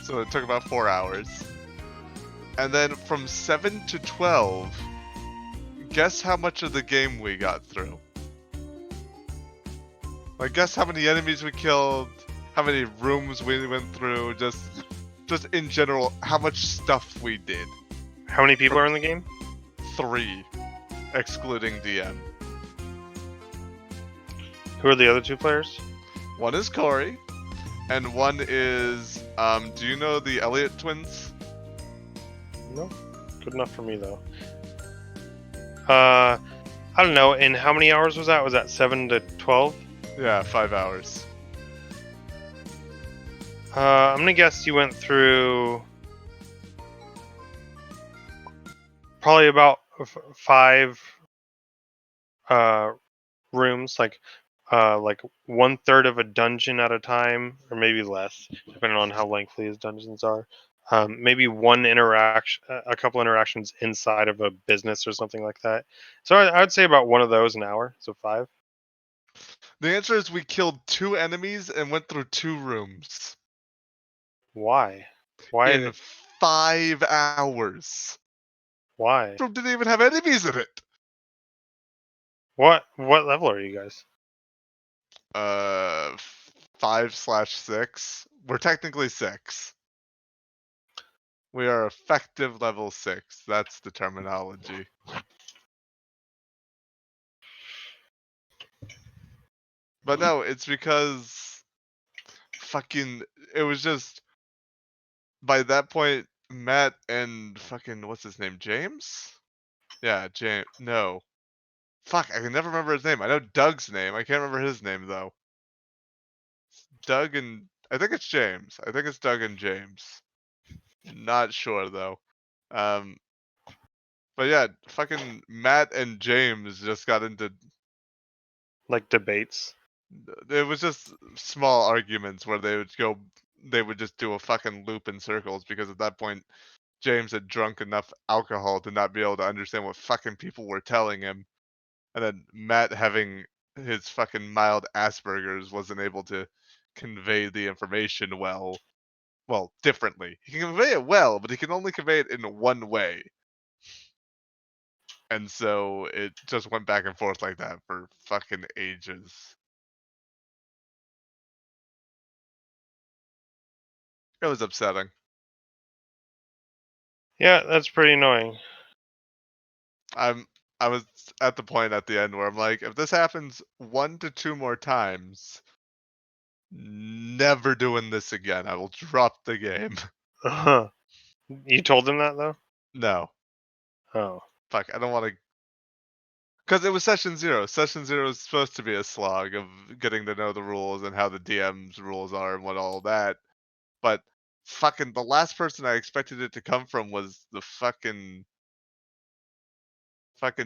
So it took about 4 hours. And then from 7 to 12, guess how much of the game we got through? Like, guess how many enemies we killed, how many rooms we went through, just in general, how much stuff we did. How many people are in the game? 3, excluding DM. Who are the other 2 players? One is Corey, and one is, do you know the Elliott twins? No. Good enough for me, though. I don't know. And how many hours was that? Was that 7 to 12? Yeah, 5 hours. I'm gonna guess you went through probably about 5 rooms, like 1/3 of a dungeon at a time, or maybe less, depending on how lengthy his dungeons are. Maybe one interaction, a couple interactions inside of a business or something like that. So I would say about one of those an hour, so 5. The answer is we killed 2 enemies and went through 2 rooms. Why? Why? In 5 hours. Why? Room didn't even have enemies in it. What level are you guys? 5/6. We're technically 6. We are effective level 6. That's the terminology. But no, it's because fucking it was just by that point Matt and fucking what's his name? James? Yeah, James. No. Fuck, I can never remember his name. I know Doug's name. I can't remember his name though. Doug and I think it's James. I think it's Doug and James. Not sure though. But yeah, fucking Matt and James just got into Like debates? it was just small arguments where they would just do a fucking loop in circles because at that point James had drunk enough alcohol to not be able to understand what fucking people were telling him. And then Matt having his fucking mild Asperger's wasn't able to convey the information well, differently. He can convey it well, but he can only convey it in one way. And so it just went back and forth like that for fucking ages. It was upsetting. Yeah, that's pretty annoying. I was at the point at the end where I'm like, if this happens 1 to 2 more times, never doing this again. I will drop the game. You told him that though? No. Oh. Fuck, I don't want to. Because it was session 0. Session 0 is supposed to be a slog of getting to know the rules and how the DM's rules are and what all that. But fucking the last person I expected it to come from was the fucking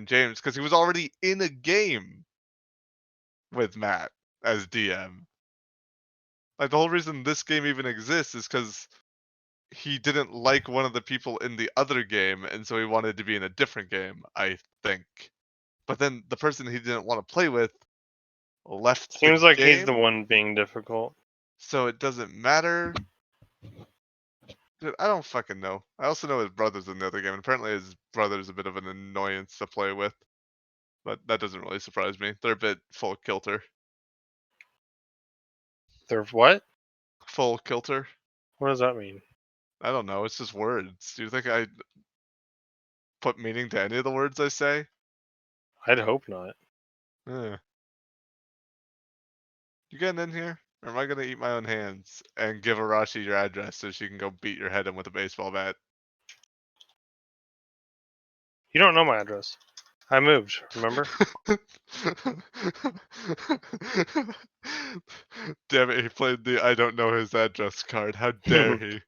James, because he was already in a game with Matt as DM. Like the whole reason this game even exists is because he didn't like one of the people in the other game, and so he wanted to be in a different game, I think. But then the person he didn't want to play with left the Seems like he's the game, one being difficult. so it doesn't matter. Dude, I don't fucking know. I also know his brother's in the other game, and apparently his brother's a bit of an annoyance to play with. But that doesn't really surprise me. They're a bit full kilter. They're what? Full kilter? What does that mean? I don't know. It's just words. Do you think I put meaning to any of the words I say? I'd hope not. Eh. You getting in here? Or am I gonna eat my own hands and give Arashi your address so she can go beat your head in with a baseball bat? You don't know my address. I moved, remember? Damn it, he played the I don't know his address card. How dare he?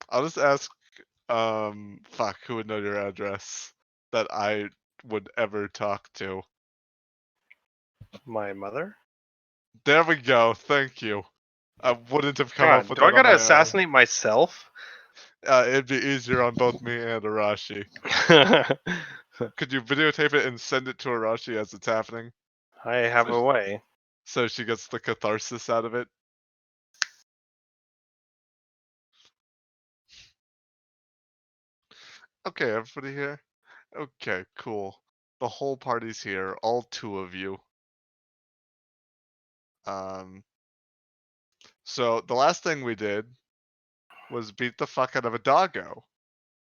I'll just ask, fuck, who would know your address that I would ever talk to? My mother? There we go. Thank you. I wouldn't have come up God, with do I that on gotta my own. assassinate myself? It'd be easier on both me and Arashi. Could you videotape it and send it to Arashi as it's happening? I have a way. so she gets the catharsis out of it. Okay, everybody here? Okay, cool. The whole party's here, all two of you. Um, so the last thing we did was beat the fuck out of a doggo,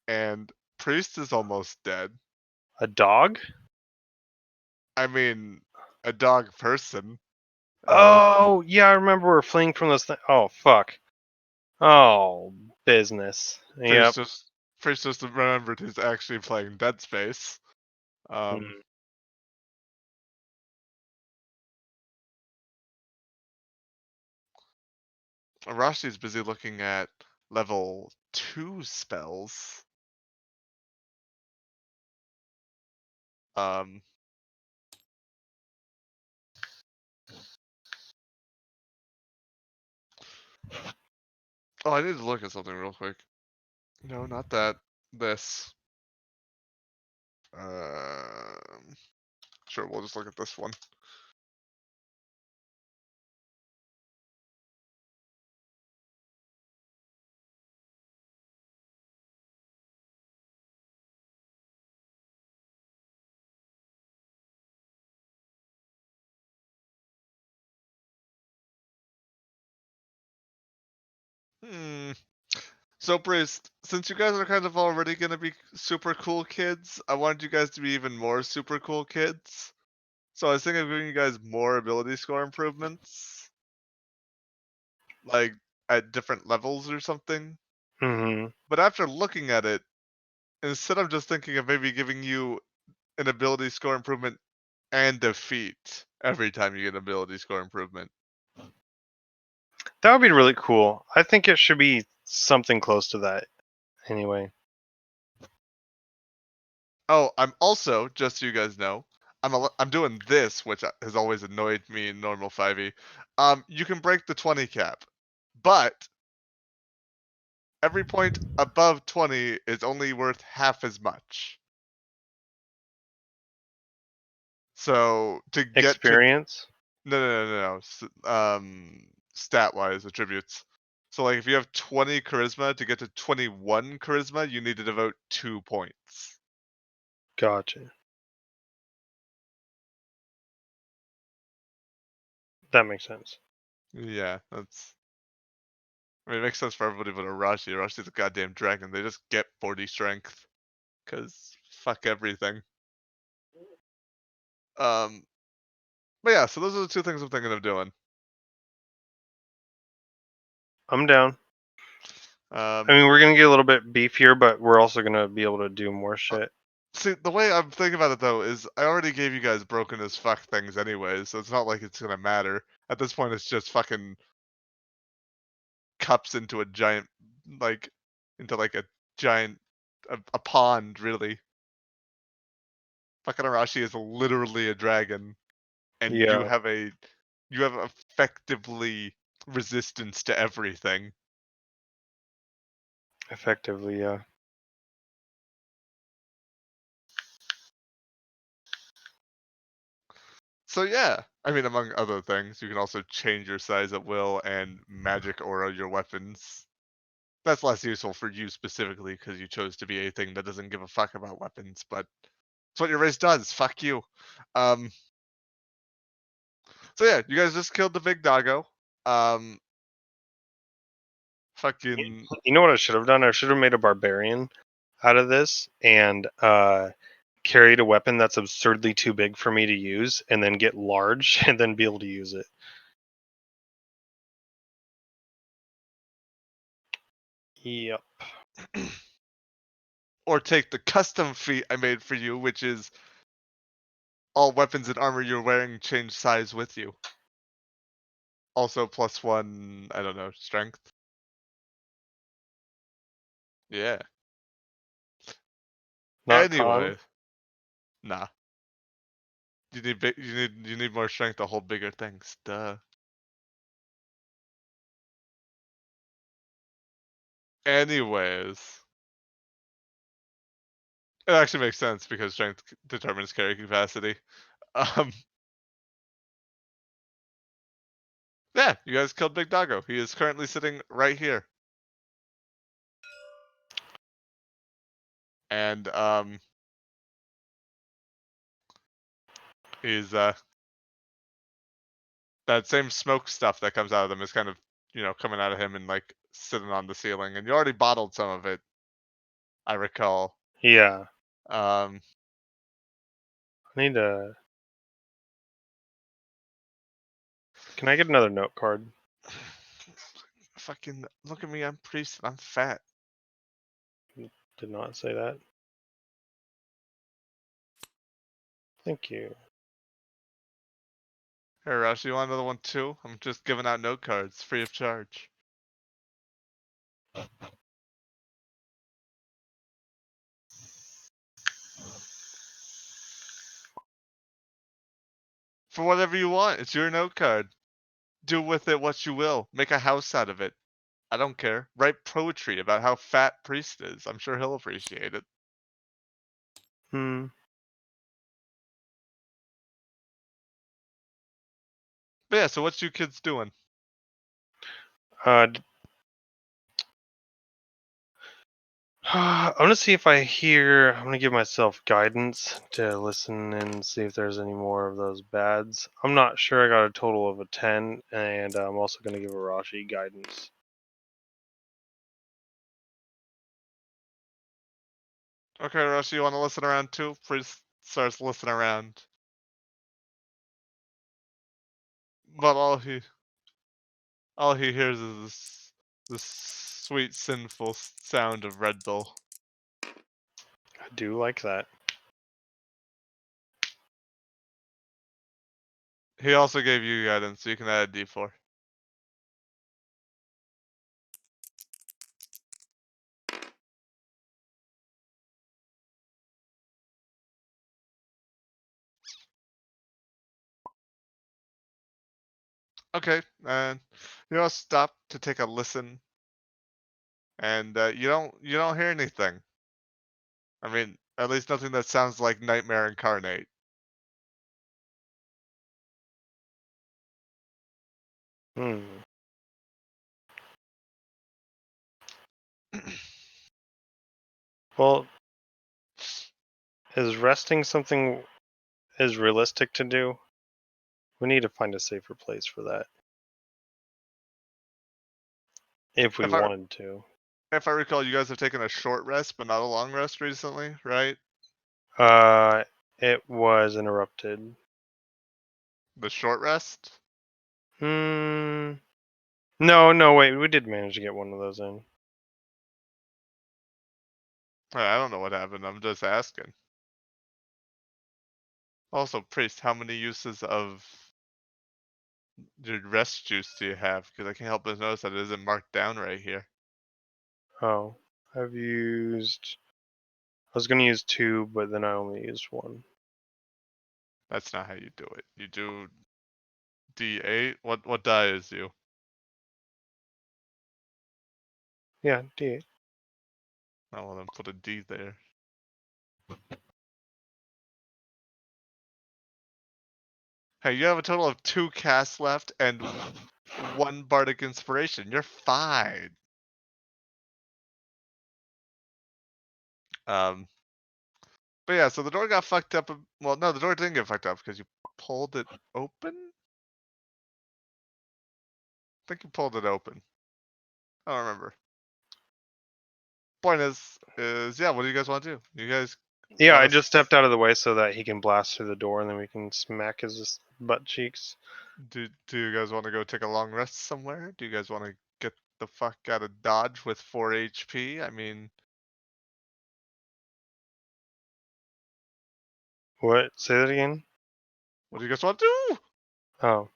and Priest is almost dead. A dog? I mean, a dog person. Oh, yeah, I remember we're fleeing from this thing. Oh, fuck. Oh, business. Yep. Priest just remembered he's actually playing Dead Space. Um, Hmm. Arashi's busy looking at level 2 spells. Um, oh, I need to look at something real quick. No, not that. This. Um, sure, we'll just look at this one. Hmm. So, Priest, since you guys are kind of already gonna be super cool kids, I wanted you guys to be even more super cool kids. So I was thinking of giving you guys more ability score improvements, like at different levels or something. Hmm. But after looking at it, instead I'm just thinking of maybe giving you an ability score improvement and defeat every time you get an ability score improvement. That would be really cool. I think it should be something close to that anyway. Oh, I'm also, just so you guys know, I'm doing this, which has always annoyed me in normal 5e. You can break the 20 cap, but every point above 20 is only worth half as much. So to get to Experience? stat wise attributes. So like if you have 20 charisma, to get to 21 charisma, you need to devote 2 points. Gotcha. That makes sense. Yeah, I mean, it makes sense for everybody but Arashi. Arashi's a goddamn dragon. They just get 40 strength. Cause fuck everything. Um, but yeah, so those are the two things I'm thinking of doing. I'm down. I Um, mean, we're gonna get a little bit beefier, but we're also gonna be able to do more uh, shit. see, the way I'm thinking about it though is I already gave you guys broken as fuck things anyways, so it's not like it's gonna matter. At this point, it's just fucking cups into a giant, like, into like a giant, a pond, really. Fucking Arashi is literally a dragon, and Yeah, you have effectively resistance to everything. effectively, yeah. So yeah, I mean, among other things, you can also change your size at will and magic aura your weapons. That's less useful for you specifically because you chose to be a thing that doesn't give a fuck about weapons, but it's what your race does. Fuck you. Um, so yeah, you guys just killed the big doggo. Um, fucking You know what I should have done? I should have made a barbarian out of this and carried a weapon that's absurdly too big for me to use, and then get large and then be able to use it. Yep. or take the custom feat I made for you, which is all weapons and armor you're wearing change size with you. Also +1, I don't know, strength. Yeah. Not con. Anyway, nah. You need more strength to hold bigger things. Duh. Anyways, it actually makes sense because strength determines carry capacity. Um, Yeah, you guys killed Big Doggo. He is currently sitting right here. And he's that same smoke stuff that comes out of them is kind of, coming out of him and like sitting on the ceiling. And you already bottled some of it, I recall. Yeah. Um I need to. Can I get another note card? fucking look at me, I'm priest, I'm fat. Did not say that. Thank you. Hey Rush, you want another one too? I'm just giving out note cards free of charge. For whatever you want, it's your note card. Do with it what you will. Make a house out of it. I don't care. Write poetry about how fat priest is. I'm sure he'll appreciate it. Hmm. But yeah, so what's you kids doing? I'm gonna see if I hear. I'm gonna give myself guidance to listen and see if there's any more of those bads. I'm not sure. I got a total of a 10, and I'm also gonna give Arashi guidance. Okay, Rush, you want to listen around too? Priest starts listening around. But all he hears is this sweet sinful sound of Red Bull. I do like that. He also gave you guidance, so you can add a D4. Okay, and you all stop to take a listen, and you don't hear anything. I mean, at least nothing that sounds like Nightmare Incarnate. Hmm. Well, is resting something is realistic to do? We need to find a safer place for that. If we If I wanted to. if I recall, you guys have taken a short rest, but not a long rest recently, right? Uh, it was interrupted. The short rest? Hmm. No, wait. We did manage to get one of those in. I don't know what happened. I'm just asking. Also, Priest, how many uses of your rest juice do you have? Because I can't help but notice that it isn't marked down right here. Oh, I've used. I was gonna use 2, but then I only used 1. That's not how you do it. You do D8. What die is you? Yeah, D8. Oh, well then put a D there. Hey, you have a total of 2 casts left and 1 bardic inspiration. You're fine. Um, but yeah, so the door got fucked up. Well, no, the door didn't get fucked up because you pulled it open. I think you pulled it open. I don't remember. Point is yeah. What do you guys want to do? You guys Yeah, want I us? just stepped out of the way so that he can blast through the door, and then we can smack his butt cheeks. Do you guys want to go take a long rest somewhere? Do you guys want to get the fuck out of Dodge with 4 HP? I mean, What? Say that again? what do you guys want to do? Oh,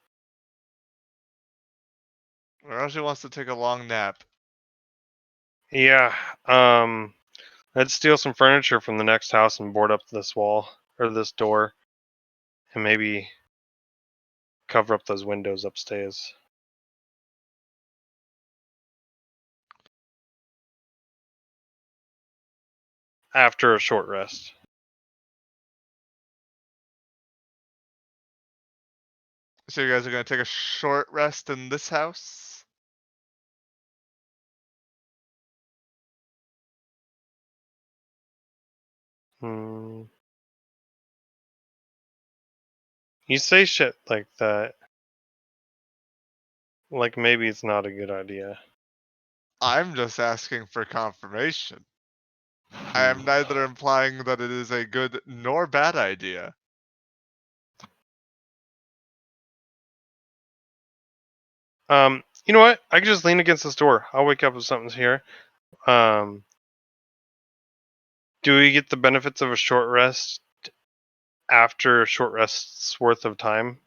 Arashi wants to take a long nap. yeah. Let's steal some furniture from the next house and board up this wall or this door, and maybe cover up those windows upstairs. After a short rest. So you guys are gonna take a short rest in this house? Hmm. You say shit like that. Like maybe it's not a good idea. I'm just asking for confirmation. I am neither implying that it is a good nor bad idea. You know what? I can just lean against this door. I'll wake up if something's here. Um, do we get the benefits of a short rest after a short rest's worth of time?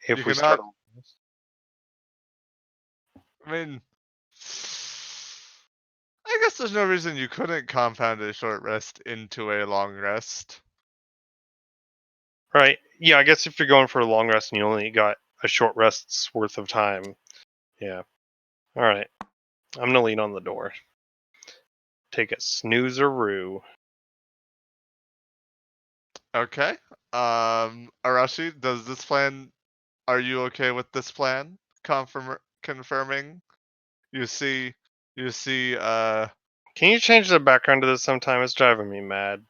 You If we start. cannot. I mean, I guess there's no reason you couldn't compound a short rest into a long rest. Right. Yeah, I guess if you're going for a long rest and you only got a short rest's worth of time. Yeah. All right. I'm going to lean on the door. Take a snoozeroo. Okay. Arashi, does this plan? Are you okay with this plan? Confirming. You see, you see. Can you change the background to this sometime? It's driving me mad.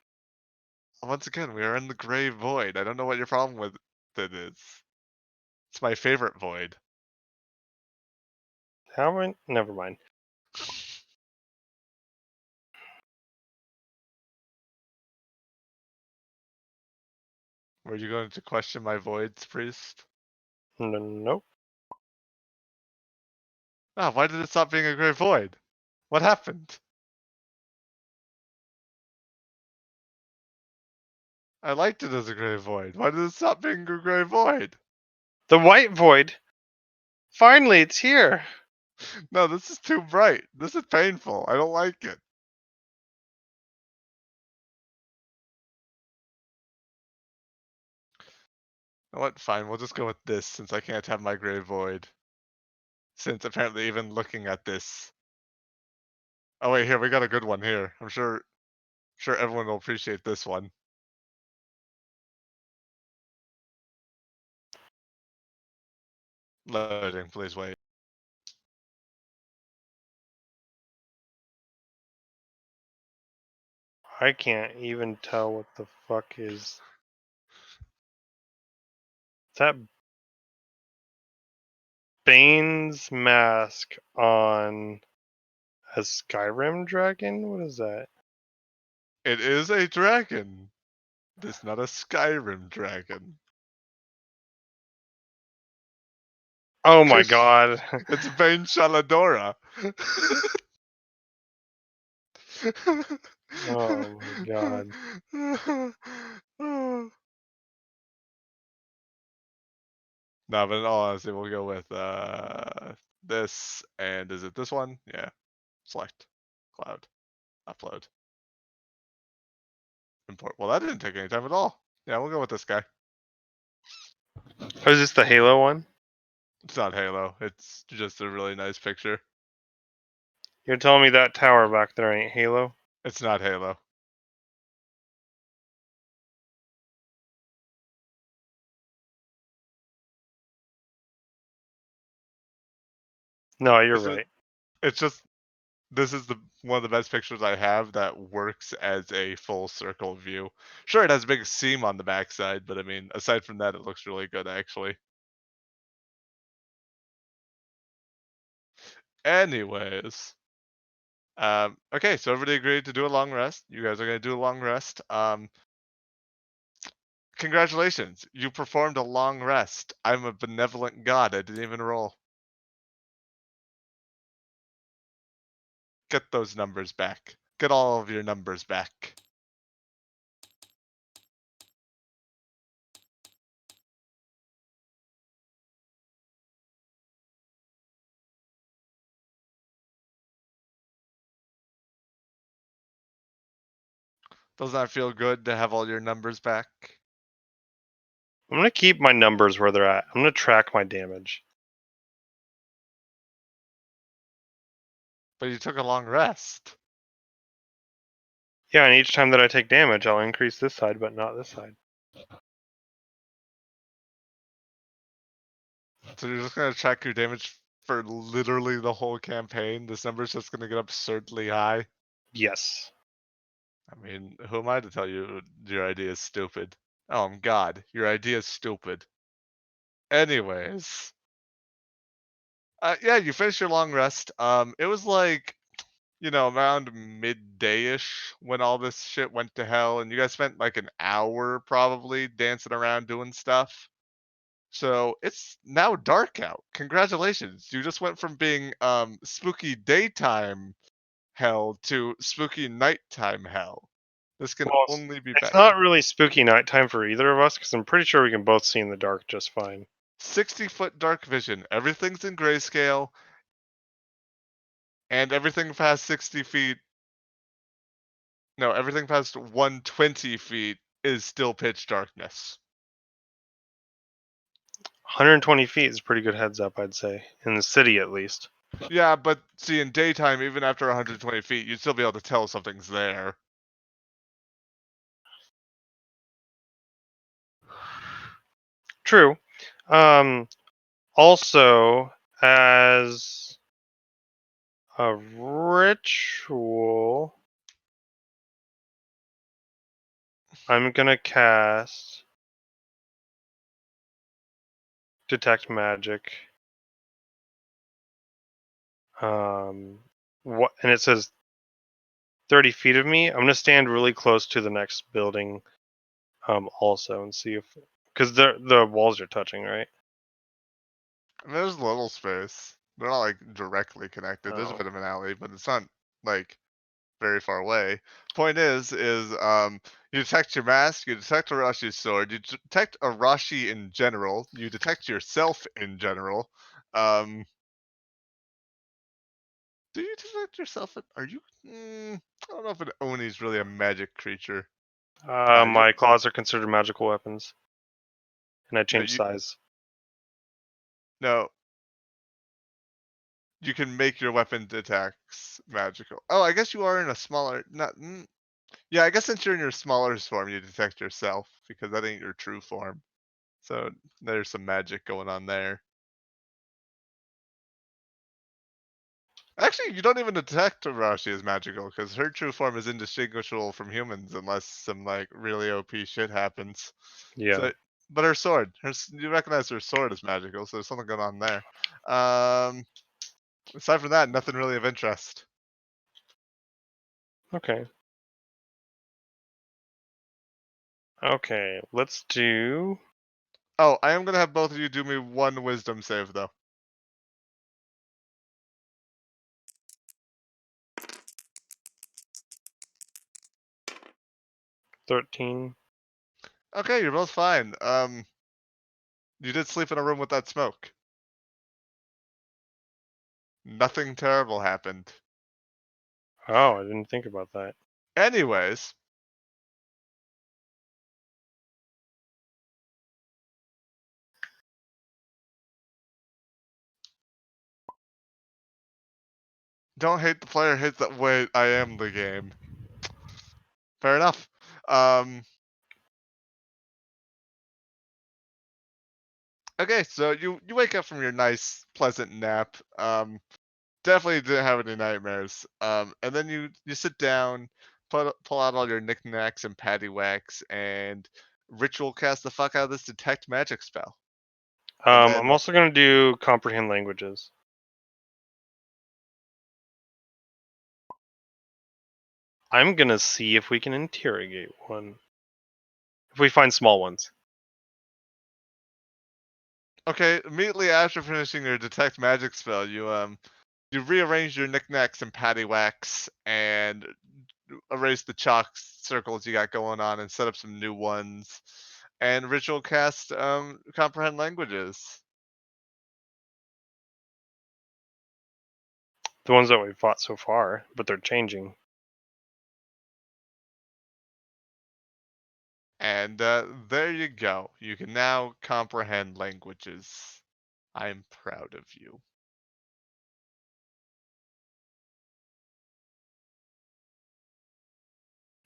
Once again, we are in the gray void. I don't know what your problem with it is. It's my favorite void. How am I? Never mind. Were you going to question my voids, priest? Nope. Ah, why did it stop being a gray void? What happened? I liked it as a gray void. Why did it stop being a gray void? The white void. Finally, it's here. No, this is too bright. This is painful. I don't like it. You know what? Fine, we'll just go with this since I can't have my gray void. Since apparently even looking at this. Oh wait, here we got a good one here. I'm sure everyone will appreciate this one. Loading, please wait. I can't even tell what the fuck is that. Bane's mask on a Skyrim dragon? What is that? It is a dragon. It's not a Skyrim dragon. Oh my god. It's Bane Shaladora. Oh my god. No, but in all honesty, we'll go with this, and is it this one? Yeah. Select. Cloud. Upload. Import. Well, that didn't take any time at all. Yeah, we'll go with this guy. Oh, is this the Halo one? It's not Halo. It's just a really nice picture. You're telling me that tower back there ain't Halo? It's not Halo. No, you're This is, right. it's just this is the one of the best pictures I have that works as a full circle view. Sure, it has a big seam on the backside, but I mean, aside from that, it looks really good actually. Anyways, okay, so everybody agreed to do a long rest. You guys are gonna do a long rest. Congratulations, you performed a long rest. I'm a benevolent god. I didn't even roll. Get those numbers back. Get all of your numbers back. Does that feel good to have all your numbers back? I'm gonna keep my numbers where they're at. I'm gonna track my damage. But you took a long rest. Yeah, and each time that I take damage, I'll increase this side, but not this side. So you're just gonna track your damage for literally the whole campaign? This number's just gonna get absurdly high? Yes. I mean, who am I to tell you your idea is stupid? Oh, God, your idea is stupid. Anyways, yeah, you finished your long rest. It was like, around midday-ish when all this shit went to hell, and you guys spent like an hour probably dancing around doing stuff. So it's now dark out. Congratulations. You just went from being spooky daytime hell to spooky nighttime hell. This can Well, only be it's better. not really spooky nighttime for either of us because I'm pretty sure we can both see in the dark just fine. 60-foot dark vision. Everything's in grayscale, and everything past 60 feet. No, everything past 120 feet is still pitch darkness. 120 feet is a pretty good heads up, I'd say, in the city at least. Yeah, but see, in daytime, even after 120 feet, you'd still be able to tell something's there. True. Also, as a ritual, I'm gonna cast Detect Magic. What? And it says 30 feet of me. I'm gonna stand really close to the next building, also, and see if because the walls are touching, right? And there's a little space. They're not like directly connected. There's a Oh. bit of an alley, but it's not like very far away. Point is you detect your mask, you detect Arashi's sword, you detect Arashi in general, you detect yourself in general. Um, do you detect yourself? Are you? I don't know if an Oni is really a magic creature. You My claws are considered magical weapons, and I no, change you size. no. You can make your weapon attacks magical. Oh, I guess you are in a smaller. Not. Yeah, I guess since you're in your smaller form, you detect yourself because that ain't your true form. So there's some magic going on there. Actually, you don't even detect Arashi as magical because her true form is indistinguishable from humans unless some like really OP shit happens. Yeah. So, but her sword, you recognize her sword as magical, so there's something going on there. Um, Aside from that, nothing really of interest. Okay. Okay. Let's do. Oh, I am gonna have both of you do me one wisdom save though. 13. Okay, you're both fine. You did sleep in a room with that smoke. Nothing terrible happened. Oh, I didn't think about that. Anyways, don't hate the player, hate the way I am the game. Fair enough. Um, okay, so you wake up from your nice, pleasant nap. Definitely didn't have any nightmares. And then you sit down, pull out all your knickknacks and paddywhacks, and ritual cast the fuck out of this detect magic spell. And I'm then also gonna do comprehend languages. I'm gonna see if we can interrogate one. If we find small ones. okay, immediately after finishing your detect magic spell, you rearrange your knickknacks and paddywhacks and erase the chalk circles you got going on and set up some new ones. And ritual cast comprehend languages. The ones that we've fought so far, but they're changing. And there you go. You can now comprehend languages. I'm proud of you.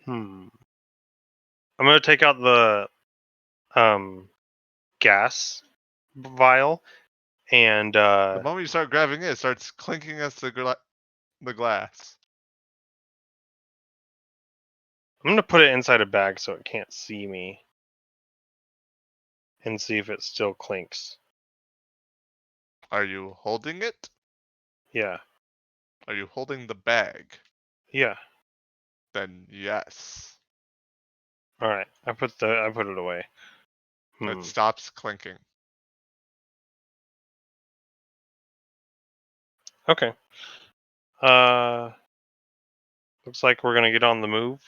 I'm gonna take out the gas vial And The moment you start grabbing it, it starts clinking us the glass. I'm gonna put it inside a bag so it can't see me, and see if it still clinks. Are you holding it? Yeah, Are you holding the bag? yeah. Then yes. All right, I put it away. It stops clinking. Okay. Looks like we're gonna get on the move.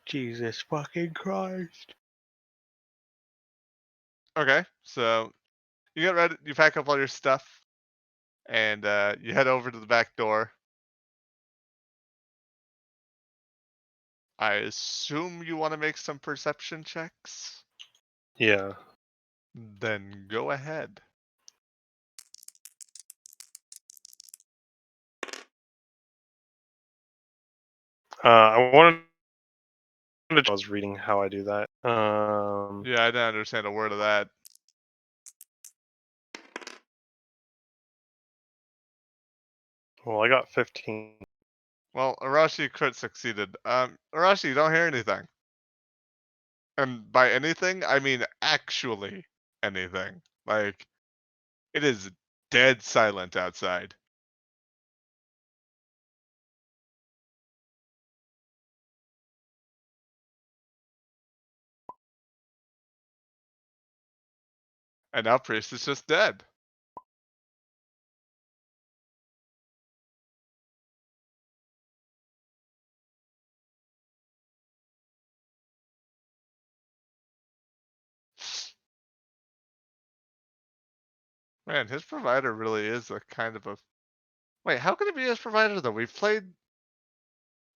Jesus fucking Christ. Okay, so you get ready, you pack up all your stuff, and you head over to the back door. I assume you want to make some perception checks? Yeah. Then go ahead. I wanted to. I was reading how I do that. Yeah, I didn't understand a word of that. Well, I got 15. Well, Arashi crit succeeded. Arashi, you don't hear anything. And by anything, I mean actually anything. Like, it is dead silent outside. And now Priest is just dead. Man, his provider really is a kind of a... Wait, how could it be his provider, though? We played...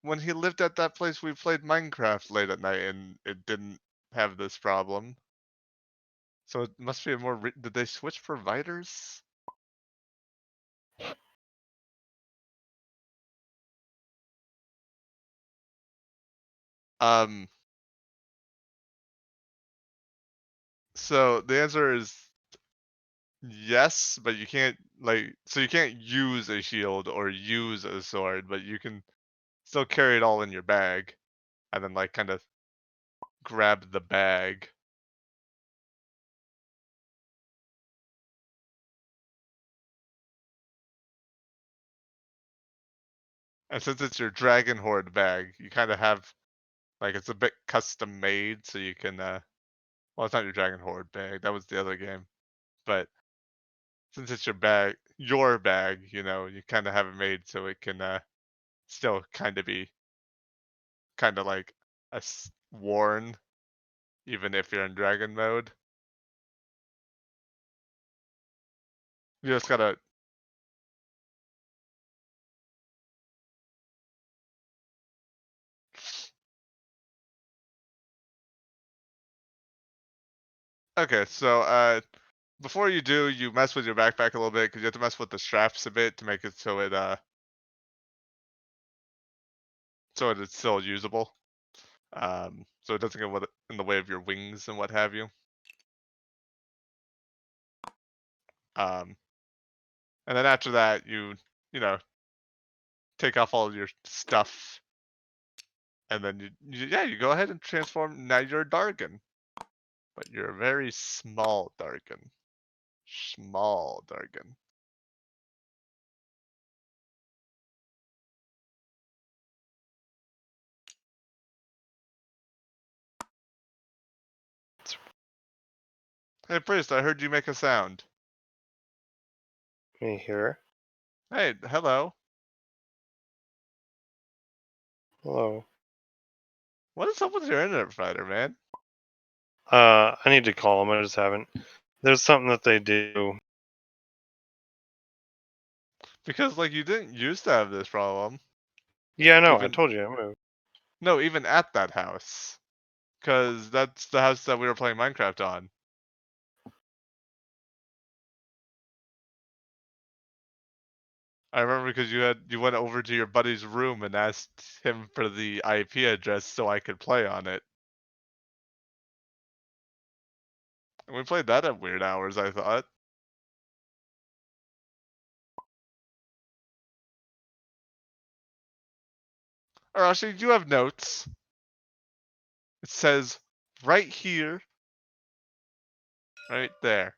When he lived at that place, we played Minecraft late at night, and it didn't have this problem. So it must be a more... Did they switch providers? Um... So the answer is yes, but you can't, like, so you can't use a shield or use a sword, but you can still carry it all in your bag and then like kind of grab the bag. And since it's your Dragon Horde bag, you kind of have like it's a bit custom made, so you can well, it's not your Dragon Horde bag. That was the other game. But since it's your bag, you know, you kind of have it made so it can still kind of be kind of like worn even if you're in dragon mode. You just gotta... Okay, so before you do, you mess with your backpack a little bit because you have to mess with the straps a bit to make it so it's still usable. So it doesn't get in the way of your wings and what have you. Um, and then after that, you know take off all of your stuff, and then you go ahead and transform. Now you're a Dargon, but you're a very small Dargon. Small Dargon. Hey Priest, I heard you make a sound. Me here. Hey, hello. Hello. What is up with your internet provider, man? I need to call them. I just haven't. There's something that they do. Because like you didn't used to have this problem. Yeah, I know. I Even told you I moved. no, even at that house. Cause that's the house that we were playing Minecraft on. I remember because you went over to your buddy's room and asked him for the IP address so I could play on it. And we played that at weird hours, I thought. Arashi, you have notes. It says right here, right there.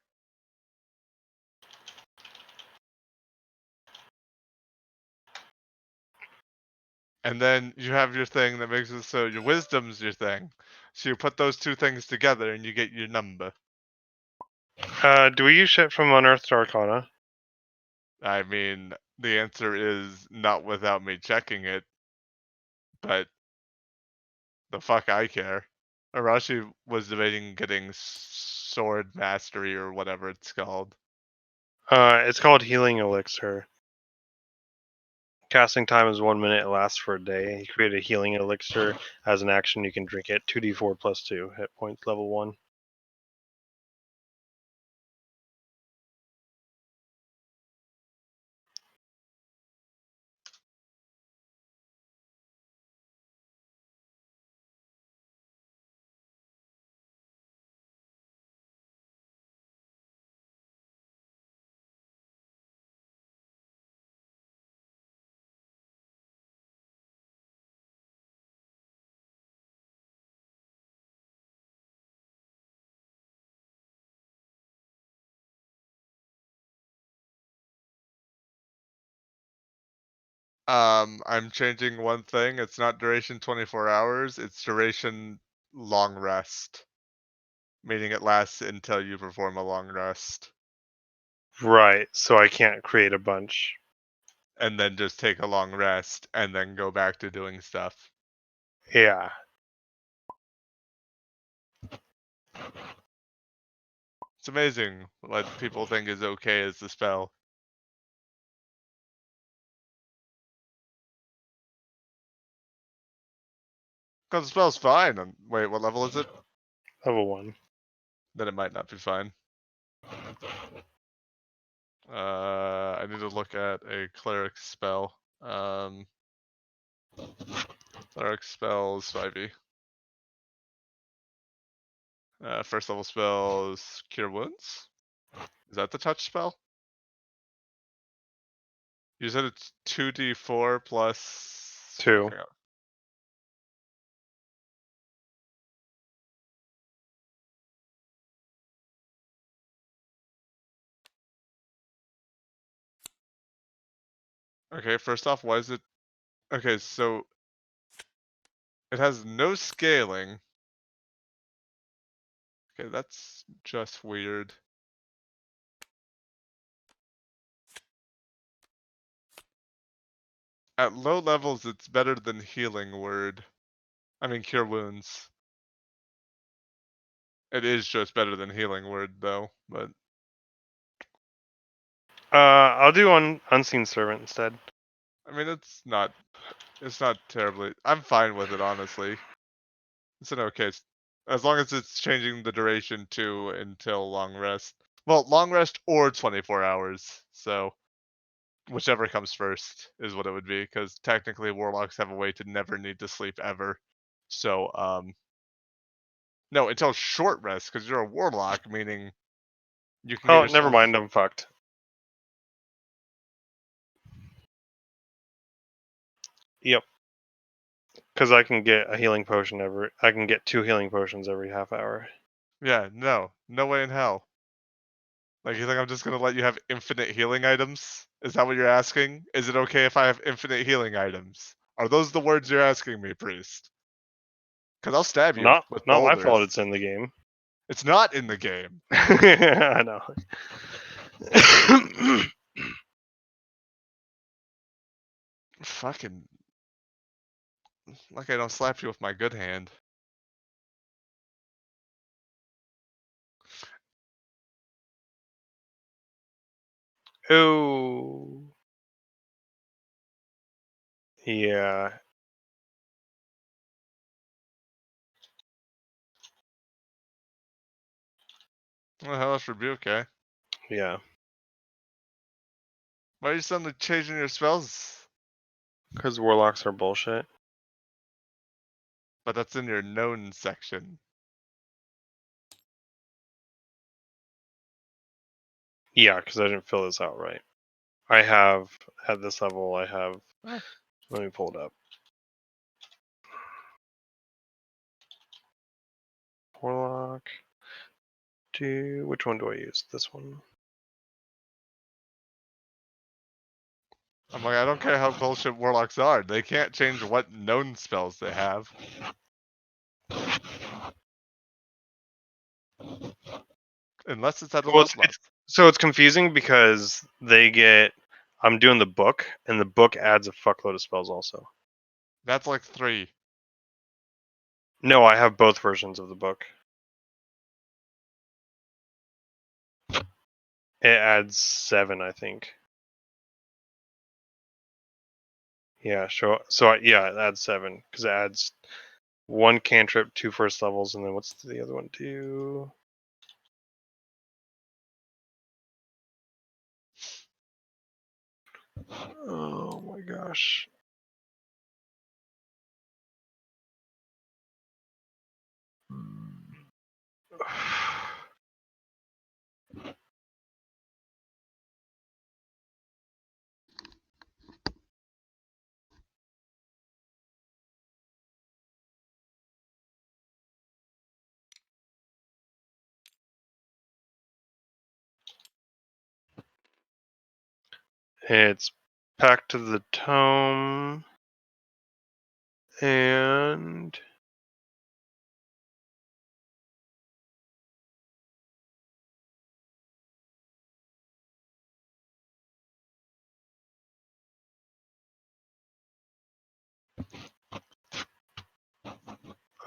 And then you have your thing that makes it so your wisdom's your thing. So you put those two things together and you get your number. Do we use shit from Unearthed Arcana? I mean, the answer is not without me checking it, but the fuck I care. Arashi was debating getting sword mastery or whatever it's called. It's called Healing Elixir. Casting time is 1 minute. It lasts for a day. You create a healing elixir as an action. You can drink it. 2d4 plus 2 hit points, level 1. I'm changing one thing. It's not duration 24 hours, it's duration long rest. Meaning it lasts until you perform a long rest. Right, so I can't create a bunch. And then just take a long rest and then go back to doing stuff. Yeah. It's amazing what people think is okay as the spell. Because the spell's fine. Wait, what level is it? Level 1. Then it might not be fine. I need to look at a cleric spell. Cleric spells 5e. First level spell is Cure Wounds. Is that the touch spell? You said it's 2d4 plus 2. hang on. Okay, first off, why is it okay, so it has no scaling. Okay, that's just weird. At low levels, it's better than Healing Word. I mean, Cure Wounds. It is just better than Healing Word, though. But I'll do Unseen Servant instead. I mean, it's not terribly. I'm fine with it, honestly. It's an okay, as long as it's changing the duration to until long rest. Well, long rest or 24 hours. So whichever comes first is what it would be, because technically warlocks have a way to never need to sleep ever. So no, until short rest, because you're a warlock, meaning you can get Oh, never yourself. mind. I'm fucked. Yep. Because I can get a healing potion I can get 2 healing potions every half hour. Yeah, no way in hell. Like, you think I'm just gonna let you have infinite healing items? Is that what you're asking? Is it okay if I have infinite healing items? Are those the words you're asking me, priest? Because I'll stab you with Not my fault. boulders. It's in the game. It's not in the game. I know. Fucking like I don't slap you with my good hand. Oh. Yeah. Well, hellish rebuke, okay. Yeah. Why are you suddenly changing your spells? Because warlocks are bullshit. But that's in your known section. Yeah, because I didn't fill this out right. I have, at this level, I have, Oh. let me pull it up. Warlock. Which one do I use? This one. I'm like, I don't care how bullshit warlocks are. They can't change what known spells they have. Unless it's at a Well, level up. so it's confusing because they get. I'm doing the book, and the book adds a fuckload of spells also. That's like 3. No, I have both versions of the book. It adds 7, I think. Yeah, sure. So yeah, it adds 7 because it adds 1 cantrip, 2 first levels, and then what's the other one do? Oh my gosh. It's Pact to the Tome and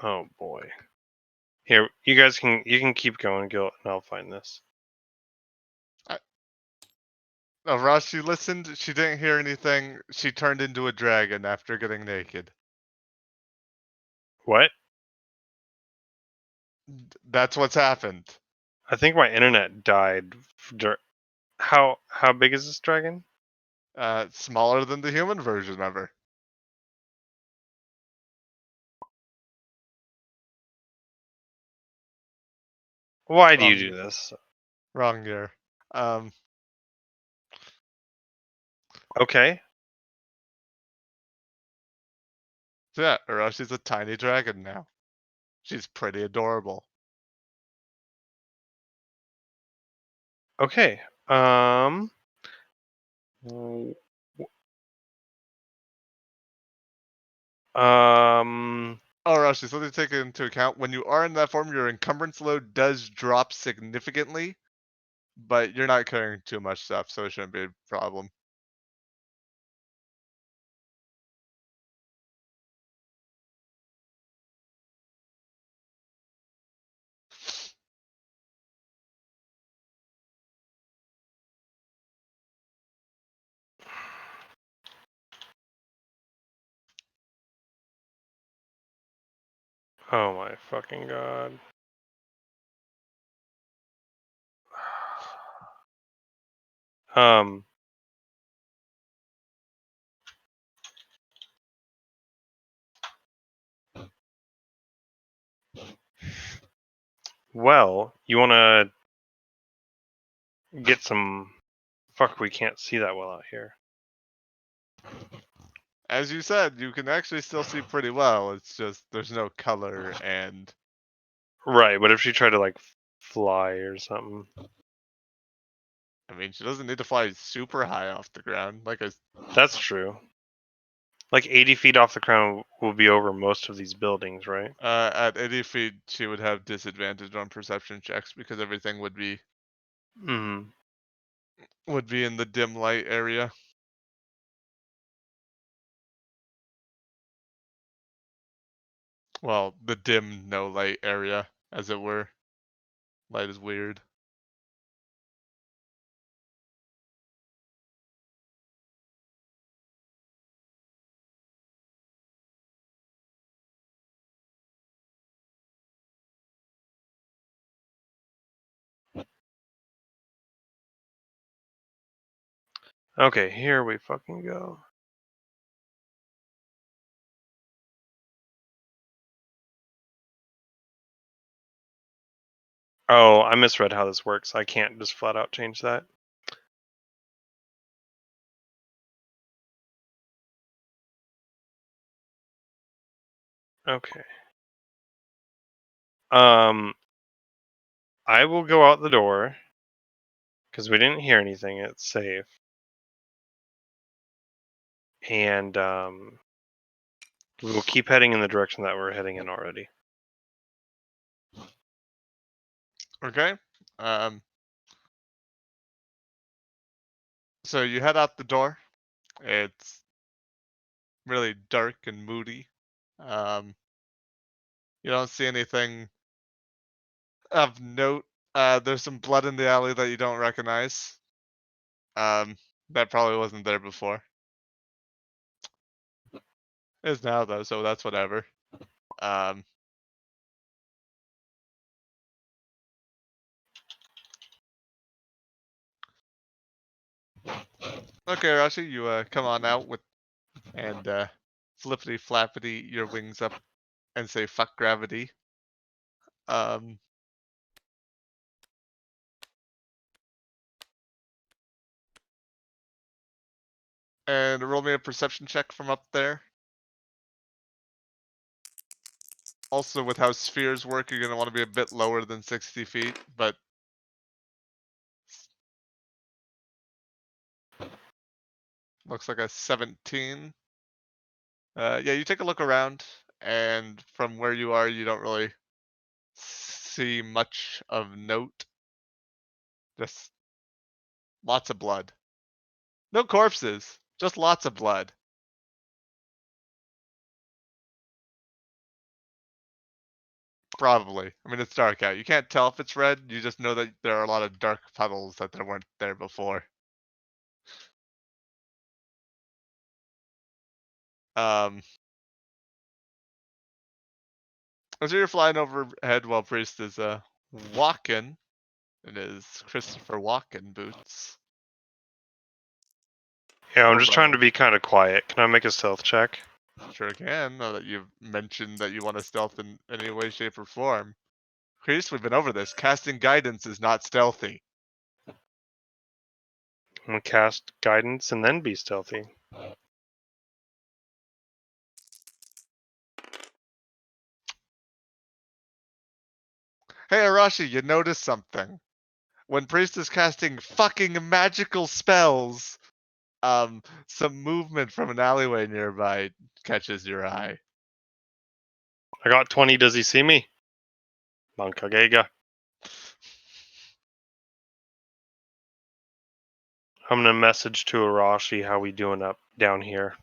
oh boy. Here, you guys can keep going, Gil, and I'll find this. Oh, Ross, she listened. She didn't hear anything. She turned into a dragon after getting naked. What? That's what's happened. I think my internet died. How big is this dragon? Smaller than the human version of her. Why do you Wrong, do this? wrong year. Um, Okay. so yeah, Urashi's a tiny dragon now. She's pretty adorable. Okay. w- Um. Oh, Urashi, something to take into account. When you are in that form, your encumbrance load does drop significantly, but you're not carrying too much stuff, so it shouldn't be a problem. Oh my fucking god. Um. Well, you want to get some. Fuck, we can't see that well out here. As you said, you can actually still see pretty well. It's just there's no color and Right, but if she tried to like fly or something. I mean, she doesn't need to fly super high off the ground. Like That's true. Like 80 feet off the ground will be over most of these buildings, right? at 80 feet, she would have disadvantage on perception checks because everything would be Hmm. in the dim light area. Well, the dim no light area, as it were. Light is weird. Okay, here we fucking go. Oh, I misread how this works. I can't just flat out change that. Okay. I will go out the door because we didn't hear anything. It's safe. And we'll keep heading in the direction that we're heading in already. Okay. So you head out the door. It's really dark and moody. You don't see anything of note. There's some blood in the alley that you don't recognize. That probably wasn't there before. It is now though, so that's whatever. Um, okay, Rashi, you come on out with and flippity flappity your wings up and say fuck gravity. Um, and roll me a perception check from up there. Also, with how spheres work, you're gonna want to be a bit lower than 60 feet, but looks like a 17. Yeah, you take a look around, and from where you are, you don't really see much of note. Just lots of blood. No corpses, just lots of blood. Probably. I mean, it's dark out. You can't tell if it's red. You just know that there are a lot of dark puddles that there weren't there before. Um, as you're flying overhead while Priest is walking in his Christopher Walken boots. Yeah, I'm Or just trying to running. be kind of quiet. Can I make a stealth check? Sure can, now that you've mentioned that you want to stealth in any way, shape, or form. Priest, we've been over this. Casting guidance is not stealthy. I'm gonna cast guidance and then be stealthy. Hey Arashi, you notice something. When Priest is casting fucking magical spells, some movement from an alleyway nearby catches your eye. I got 20. Does he see me? Mankagega. I'm gonna message to Arashi how we doing up down here.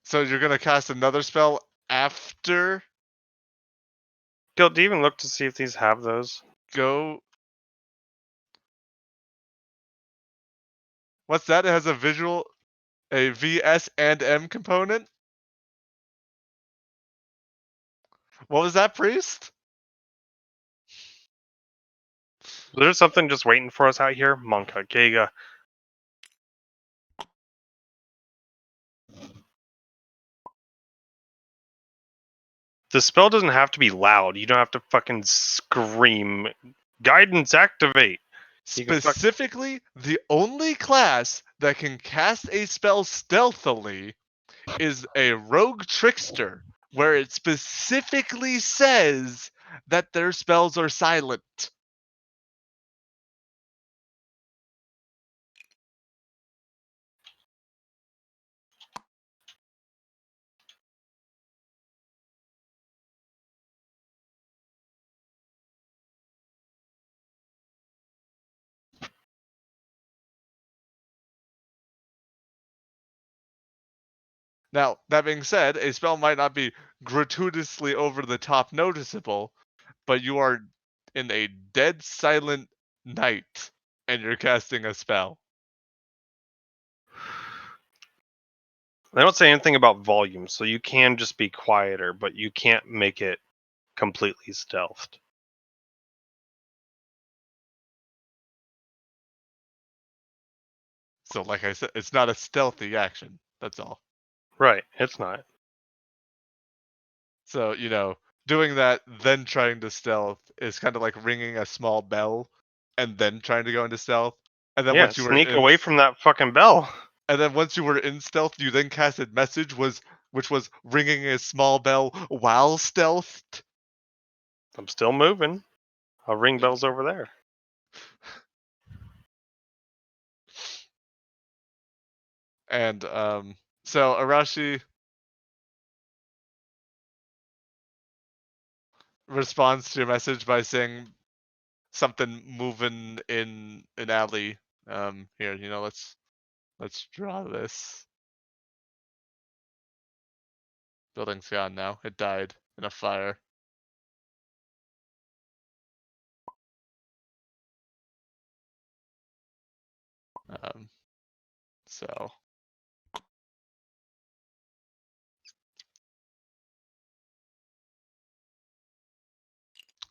So you're gonna cast another spell after Gil, do you even look to see if these have those? go? What's that? It has a VS and M component? What was that, Priest? There's something just waiting for us out here. Mankagega. The spell doesn't have to be loud. You don't have to fucking scream. Guidance activate. You can fuck. Specifically, the only class that can cast a spell stealthily is a rogue trickster, where it specifically says that their spells are silent. Now, that being said, a spell might not be gratuitously over the top noticeable, but you are in a dead silent night and you're casting a spell. They don't say anything about volume, so you can just be quieter, but you can't make it completely stealthed. So like I said, it's not a stealthy action. That's all. Right. It's not. So, doing that, then trying to stealth is kind of like ringing a small bell and then trying to go into stealth. And then Yeah. once you were Sneak in, away from that fucking bell. and then once you were in stealth, you then casted message which was ringing a small bell while stealthed. I'm still moving. I'll ring bells over there. And so Arashi responds to your message by saying something moving in an alley. Here, let's draw this. Building's gone now. It died in a fire. Um, so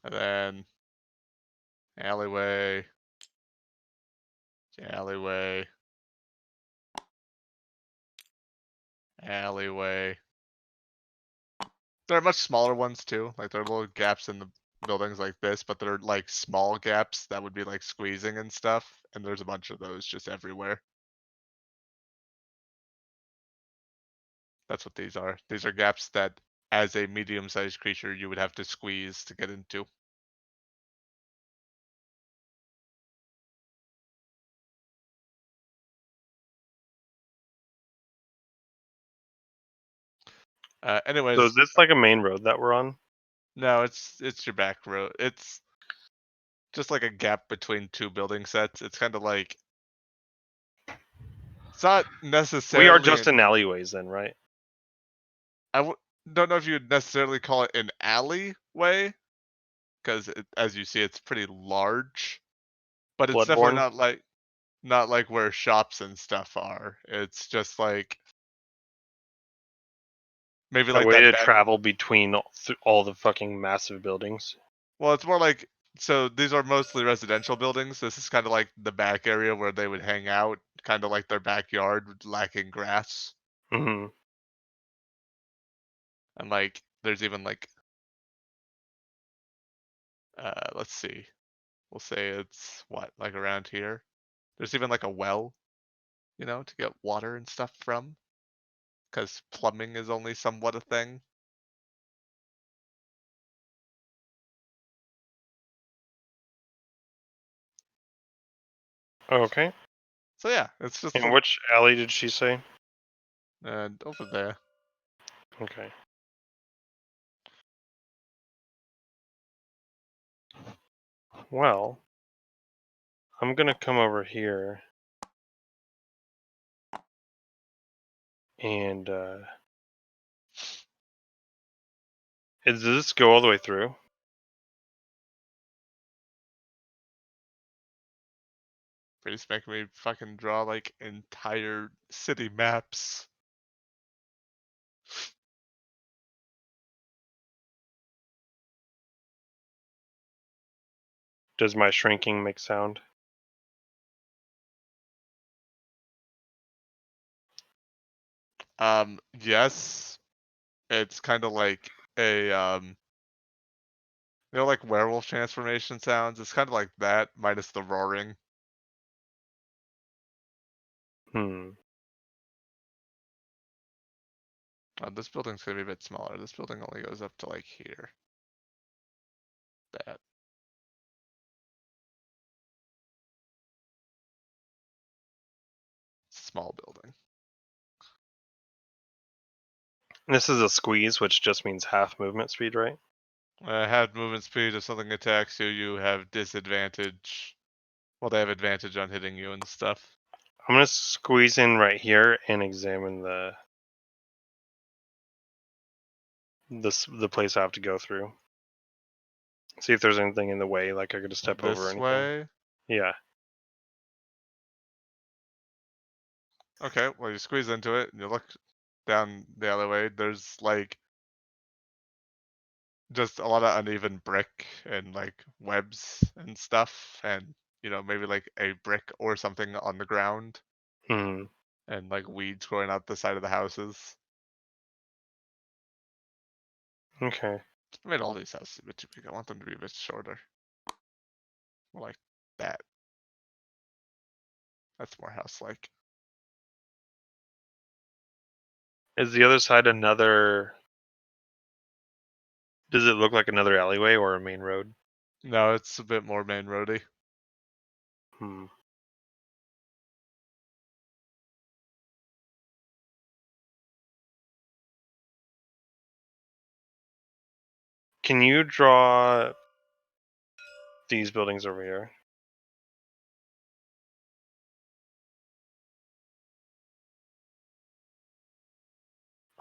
and then alleyway, alleyway, alleyway. There are much smaller ones too. Like there are little gaps in the buildings like this, but they're like small gaps that would be like squeezing and stuff. And there's a bunch of those just everywhere. That's what these are. These are gaps that, as a medium-sized creature, you would have to squeeze to get into. So Anyways, is this like a main road that we're on? no, it's your back road. It's just like a gap between two building sets. It's kind of like it's not We are necessarily. just in alleyways then, right? Don't know if you'd necessarily call it an alleyway, because as you see, it's pretty large. But it's definitely Bloodborne. not like where shops and stuff are. It's just like maybe A like way that to back. travel between all the fucking massive buildings. Well, it's more like, so these are mostly residential buildings. This is kind of like the back area where they would hang out, kind of like their backyard lacking grass. Hmm. And like there's even like let's see. We'll say it's what, like around here. There's even like a well, to get water and stuff from, because plumbing is only somewhat a thing. Okay. So yeah, it's just And which alley did she say? over there. Okay. Well, I'm gonna come over here and does this go all the way through? They just making me fucking draw like entire city maps. Does my shrinking make sound? Yes, it's kind of like a like werewolf transformation sounds. It's kind of like that minus the roaring. Hmm. This building's gonna be a bit smaller. This building only goes up to like here. That. Small building. This is a squeeze, which just means half movement speed, right? Have movement speed. If something attacks you, you have disadvantage. Well, they have advantage on hitting you and stuff. I'm gonna squeeze in right here and examine the place I have to go through. See if there's anything in the way, like I could step over or This anything. way. Yeah. Okay, well you squeeze into it and you look down the alleyway. There's like just a lot of uneven brick and like webs and stuff, and maybe like a brick or something on the ground. Hmm. and like weeds growing out the side of the houses. Okay. I made all these houses a bit too big. I want them to be a bit shorter. More like that. That's more house-like. Is the other side another? Does it look like another alleyway or a main road? No, it's a bit more main roady. Hmm. Can you draw these buildings over here?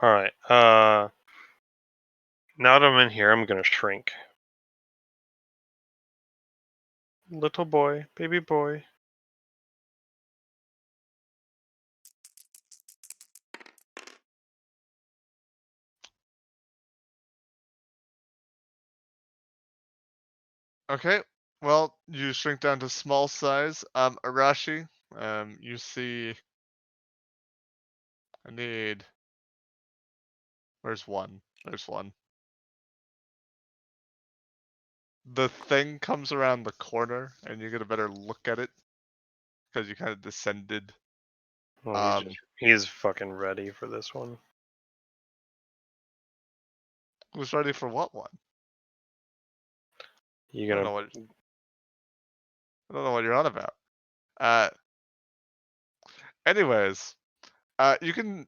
All right. Now that I'm in here, I'm gonna shrink. Little boy, baby boy. Okay, well, you shrink down to small size. Arashi, you see, I need, where's one? There's one. The thing comes around the corner, and you get a better look at it, because you kind of descended. Oh, he's fucking ready for this one. Who's ready for what one? You I don't gonna? know what, I don't know what you're on about. Uh, anyways, you can,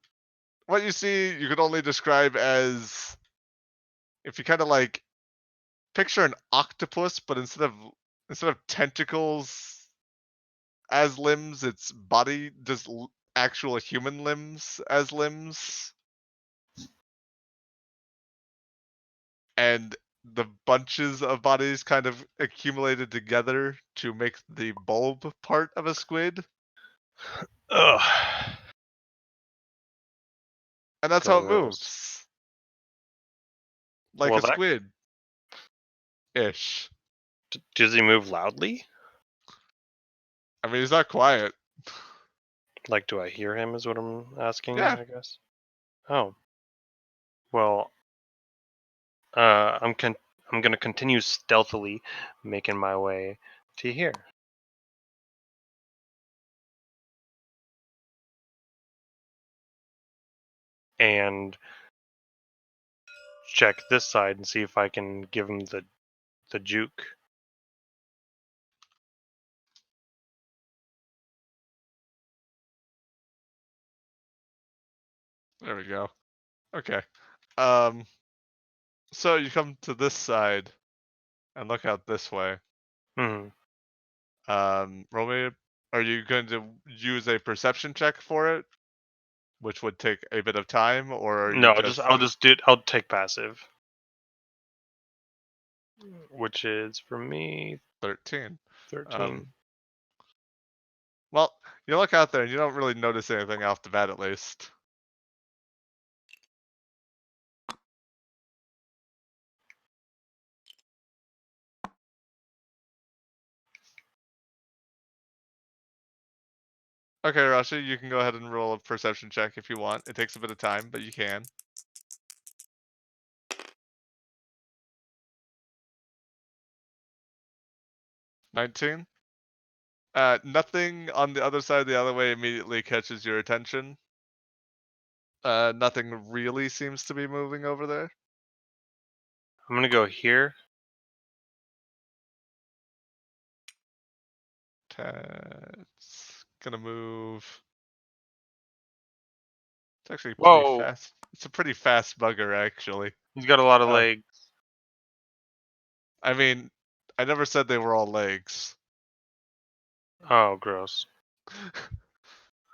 what you see, you could only describe as, if you kind of like, picture an octopus, but instead of tentacles as limbs, its body just actual human limbs as limbs, and the bunches of bodies kind of accumulated together to make the bulb part of a squid, Ugh. and that's how it Gross. moves, like Well, a squid ish. does he move loudly? I mean, he's not quiet. Like, do I hear him? Is what I'm asking. Yeah. I guess. Oh. Well, I'm gonna continue stealthily making my way to here. And check this side and see if I can give him the juke. There we go. Okay. So you come to this side and look out this way. Hmm. Romy, are you going to use a perception check for it, which would take a bit of time, or are you No, just I'll just do it. I'll take passive, which is for me 13? 13. Um, well, you look out there and you don't really notice anything off the bat, at least. Okay, Rashi, you can go ahead and roll a perception check if you want. It takes a bit of time, but you can. 19? Nothing on the other side of the alleyway immediately catches your attention. Nothing really seems to be moving over there. I'm gonna go here. It's gonna move. It's actually pretty Whoa, fast. It's a pretty fast bugger, actually. he's got a lot of Uh, legs. I mean, I never said they were all legs. Oh, gross.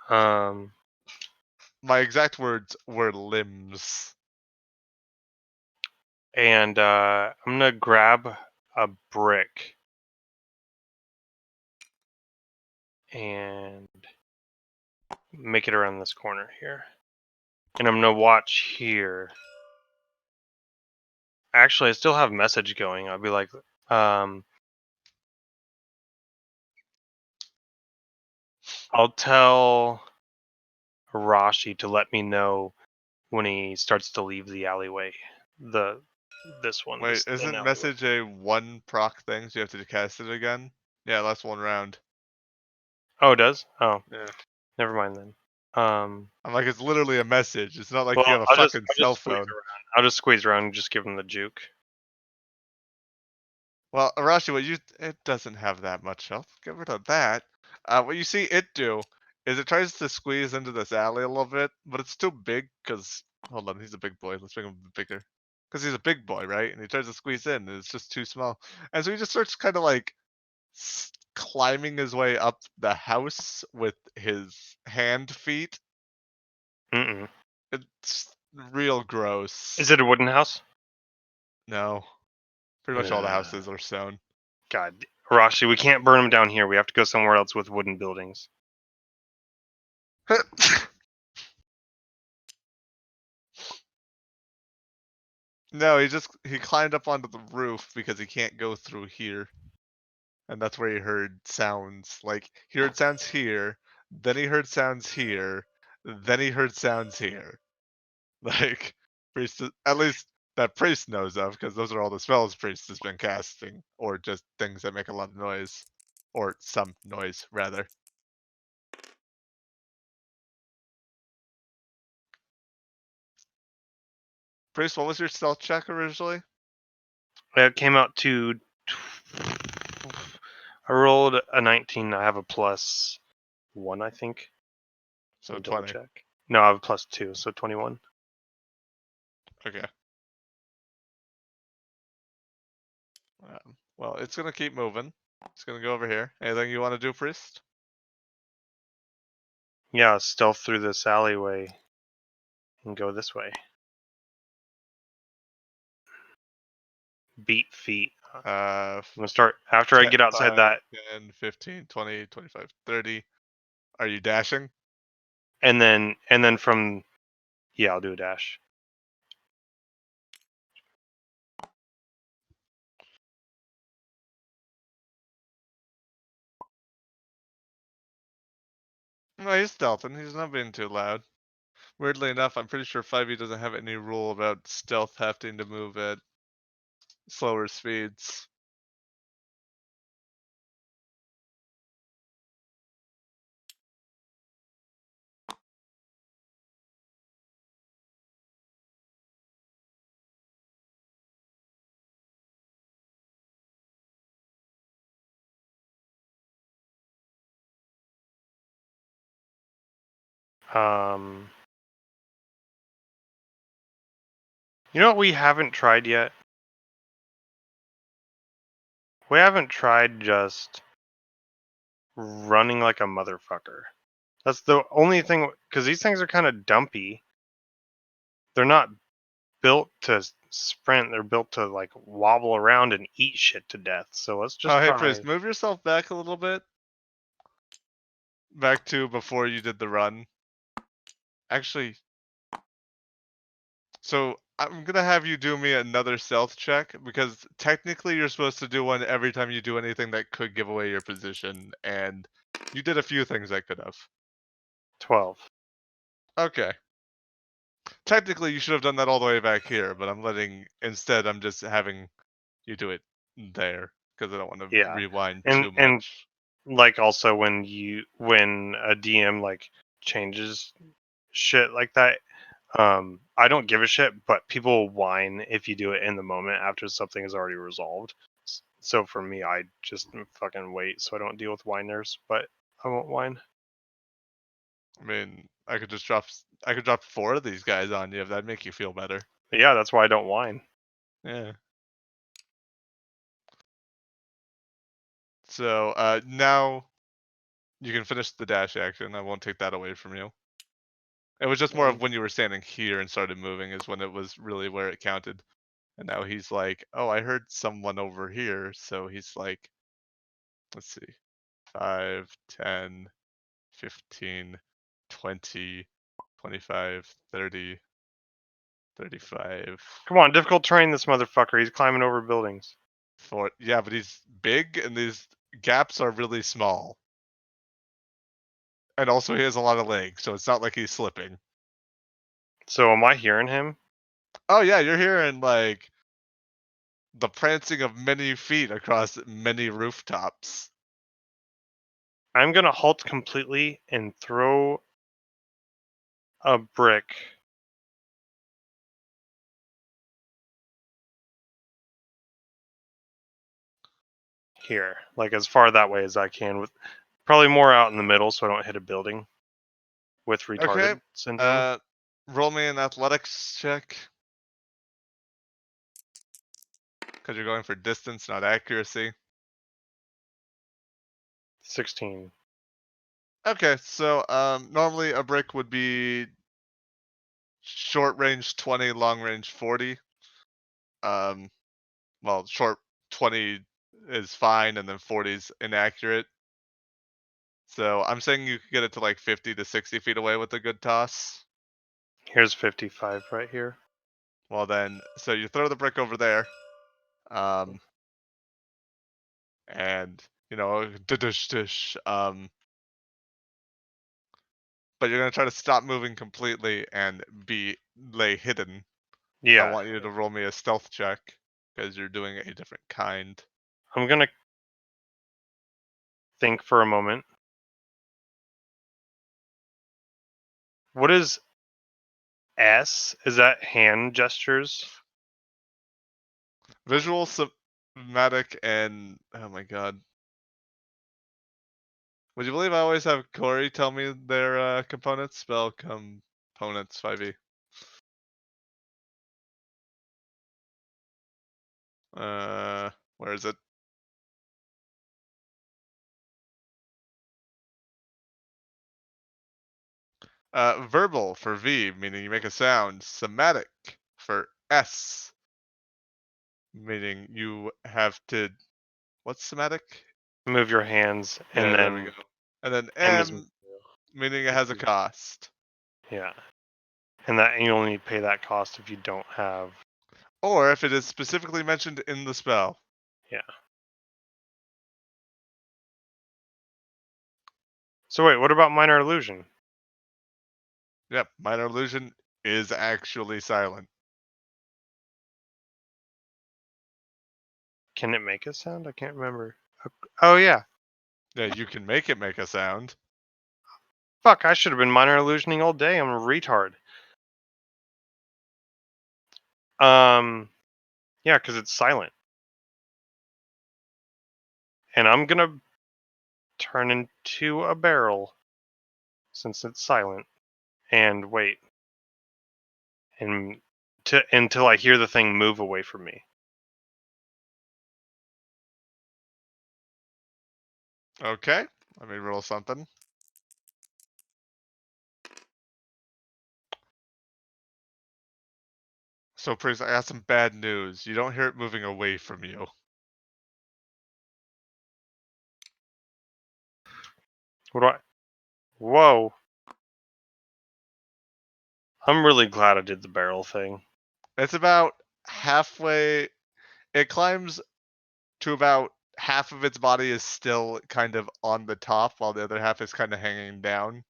Um, My exact words were limbs. and I'm gonna grab a brick and make it around this corner here. And I'm gonna watch here. Actually, I still have message going. I'll be like, um, I'll tell Rashi to let me know when he starts to leave the alleyway. This one. Wait, This thin isn't alleyway. message a one proc thing, so you have to cast it again? Yeah, last one round. Oh, it does? Oh, Yeah. never mind then. I'm like, it's literally a message. It's not like Well, you have a I'll fucking just cell squeeze phone. around. I'll just squeeze around and just give him the juke. Well, Arashi, it doesn't have that much health. Get rid of that. What you see it do is it tries to squeeze into this alley a little bit, but it's too big because, hold on, he's a big boy. Let's make him bigger. Because he's a big boy, right? And he tries to squeeze in, and it's just too small. And so he just starts kind of like climbing his way up the house with his hand feet. Mm-mm. It's real gross. Is it a wooden house? No. Pretty much all the houses are stone. God, Rashi, we can't burn them down here. We have to go somewhere else with wooden buildings. No, he climbed up onto the roof because he can't go through here. And that's where he heard sounds. Like he heard sounds here, then he heard sounds here, then he heard sounds here. Like priest, at least that priest knows of, because those are all the spells priest has been casting, or just things that make a lot of noise, or some noise rather. Priest, what was your stealth check originally? It came out to. I rolled a 19. I have a +1, I think. So Double 20. check. No, I have a +2, so 21. Okay. Well, it's gonna keep moving. It's gonna go over here. Anything you want to do, priest? Yeah, stealth through this alleyway and go this way. Beat feet. Uh, I'm gonna start after I 10, get outside 5, that, 10, 15, 20, 25, 30. Are you dashing? and then from I'll do a dash. No, he's stealthing. He's not being too loud. Weirdly enough, I'm pretty sure 5e doesn't have any rule about stealth having to move at slower speeds. You know what we haven't tried yet? We haven't tried just running like a motherfucker. That's the only thing, because these things are kind of dumpy. They're not built to sprint. They're built to like wobble around and eat shit to death. So let's just Oh, hey, try. Priest, move yourself back a little bit. Back to before you did the run. Actually, so I'm gonna have you do me another stealth check, because technically you're supposed to do one every time you do anything that could give away your position, and you did a few things that could have. 12. Okay. Technically, you should have done that all the way back here, but instead, I'm just having you do it there, because I don't want to Yeah. rewind And too much. like also when a DM like changes shit like that, I don't give a shit, but people will whine if you do it in the moment after something is already resolved. So for me, I just fucking wait so I don't deal with whiners, but I won't whine. I mean, I could drop 4 of these guys on you if that'd make you feel better. But yeah, that's why I don't whine. Yeah. So, now you can finish the dash action. I won't take that away from you. It was just more of when you were standing here and started moving is when it was really where it counted. And now he's like, "Oh, I heard someone over here." So he's like, let's see. 5, 10, 15, 20, 25, 30, 35. Come on, difficult terrain, this motherfucker. He's climbing over buildings. Yeah, but he's big and these gaps are really small. And also he has a lot of legs, so it's not like he's slipping. So am I hearing him? Oh yeah, you're hearing like the prancing of many feet across many rooftops. I'm gonna halt completely and throw a brick here, like as far that way as I can, with probably more out in the middle so I don't hit a building with Okay. retarded syndrome. Roll me an athletics check. Because you're going for distance, not accuracy. 16. Okay, so normally a brick would be short range 20, long range 40. Um, well, short 20 is fine, and then 40 is inaccurate. So I'm saying you could get it to like 50 to 60 feet away with a good toss. Here's 55 right here. Well then, so you throw the brick over there, um, and you know, dish dish. But you're gonna try to stop moving completely and lay hidden. I Yeah, want you to roll me a stealth check because you're doing a different kind. I'm gonna think for a moment. What is S? Is that hand gestures? Visual, somatic, and oh my god. Would you believe I always have Corey tell me their components? Spell components 5e. Where is it? Verbal for V, meaning you make a sound. Somatic for S, meaning you have to. What's somatic? Move your hands and Yeah, there we go. then And then M is M, meaning it has a if you- cost. yeah, and that you only pay that cost if you don't have. Or if it is specifically mentioned in the spell. Yeah. So wait, what about minor illusion? Yep, minor illusion is actually silent. Can it make a sound? I can't remember. Oh yeah. Yeah, you can make it make a sound. Fuck, I should have been minor illusioning all day. I'm a retard. Yeah, because it's silent. And I'm gonna turn into a barrel since it's silent. And wait. And until I hear the thing move away from me. Okay, let me roll something. So, Priest, I got some bad news. You don't hear it moving away from you. What do I? Whoa. I'm really glad I did the barrel thing. It's about halfway. It climbs to about half of its body is still kind of on the top, while the other half is kind of hanging down.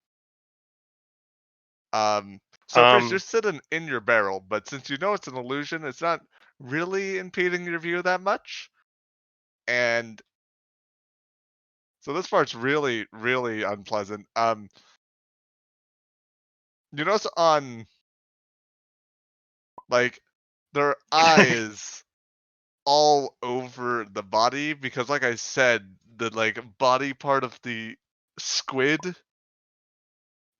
So Priest, you're Um, sitting in your barrel, but since you know it's an illusion, it's not really impeding your view that much. And so this part's really, really unpleasant. You notice on like their eyes all over the body because like I said, the like body part of the squid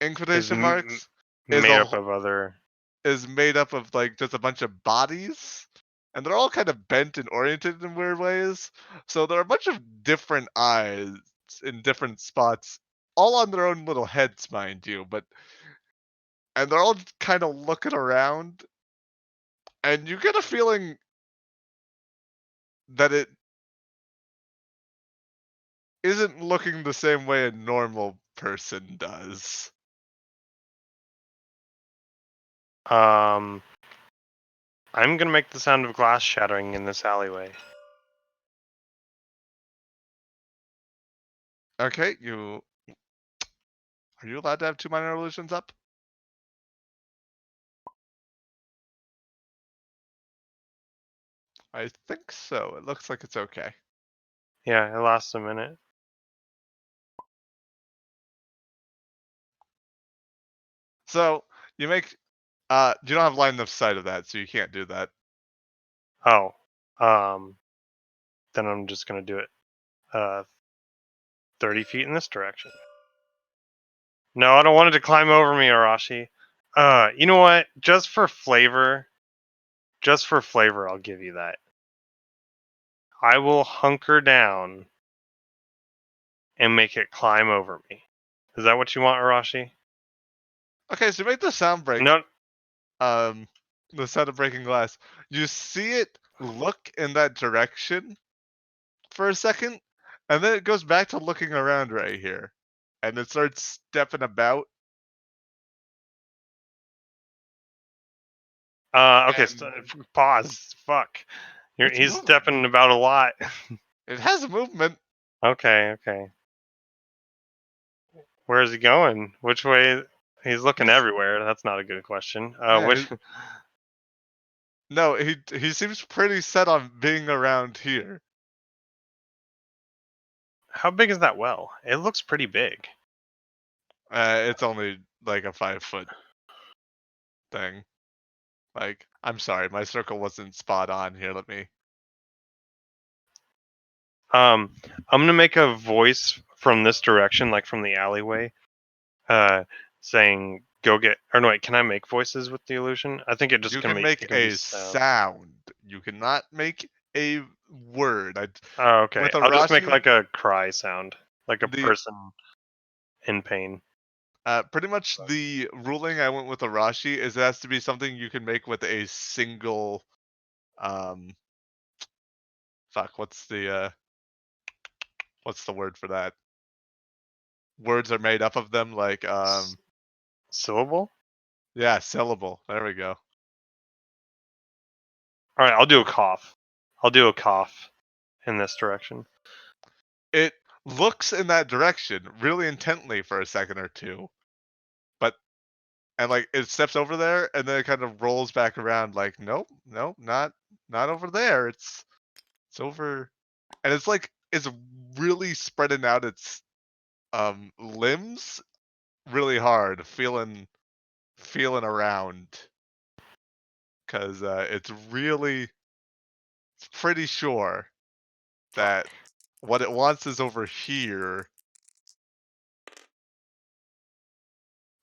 in is quotation marks is made up of other. is made up of like just a bunch of bodies. And they're all kind of bent and oriented in weird ways. So there are a bunch of different eyes in different spots, all on their own little heads, mind you, but and they're all kind of looking around, and you get a feeling that it isn't looking the same way a normal person does. Um, I'm gonna make the sound of glass shattering in this alleyway. Okay, you Are you allowed to have 2 minor illusions up? I think so. It looks like it's okay. Yeah, it lasts a minute. So you make you don't have line of sight of that, so you can't do that. Oh, then I'm just gonna do it 30 feet in this direction. No, I don't want it to climb over me, Arashi. You know what? Just for flavor, I'll give you that. I will hunker down and make it climb over me. Is that what you want, Arashi? Okay, so you make the sound break. No. The sound of breaking glass. You see it look in that direction for a second, and then it goes back to looking around right here, and it starts stepping about. Okay. And Pause. Fuck. it's He's moving. stepping about a lot. It has a movement. Okay. Where is he going? Which way? He's looking He's everywhere. That's not a good question. yeah. Which? No, he seems pretty set on being around here. How big is that well? It looks pretty big. It's only like a 5 foot thing. Like, I'm sorry, my circle wasn't spot on here. Let me. I'm gonna make a voice from this direction, like from the alleyway, saying "Go get." Or no, wait, can I make voices with the illusion? I think it just You can can make make it can be a sound. sound. You cannot make a word. Oh, okay. With I'll just make Arashi, like a cry sound, like a the person in pain. pretty much the ruling I went with Arashi is it has to be something you can make with a single um fuck, what's the word for that? Words are made up of them like Syllable. yeah, syllable. There we go. All right, I'll do a cough. I'll do a cough in this direction. It looks in that direction really intently for a second or two, but and like it steps over there and then it kind of rolls back around like nope, not over there. It's over, and it's like it's really spreading out its limbs really hard, feeling around because it's pretty sure that what it wants is over here,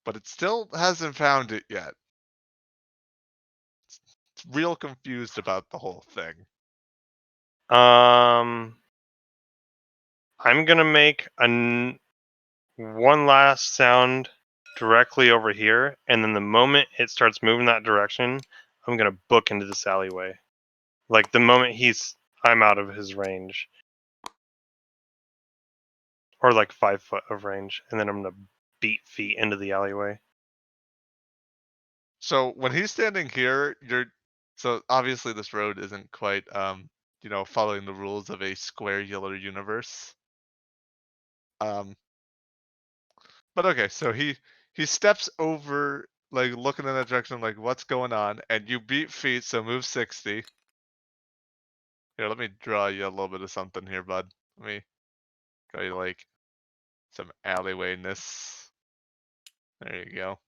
but it still hasn't found it yet. It's real confused about the whole thing. I'm gonna make one last sound directly over here, and then the moment it starts moving that direction, I'm gonna book into this alleyway. Like the moment I'm out of his range, or like 5 foot of range, and then I'm gonna beat feet into the alleyway. So when he's standing here, so obviously this road isn't quite following the rules of a square-ular universe. Um but okay, so he steps over like looking in that direction like what's going on, and you beat feet, so move 60. Here, let me draw you a little bit of something here, bud. Let me draw you like some alleywayness. There you go.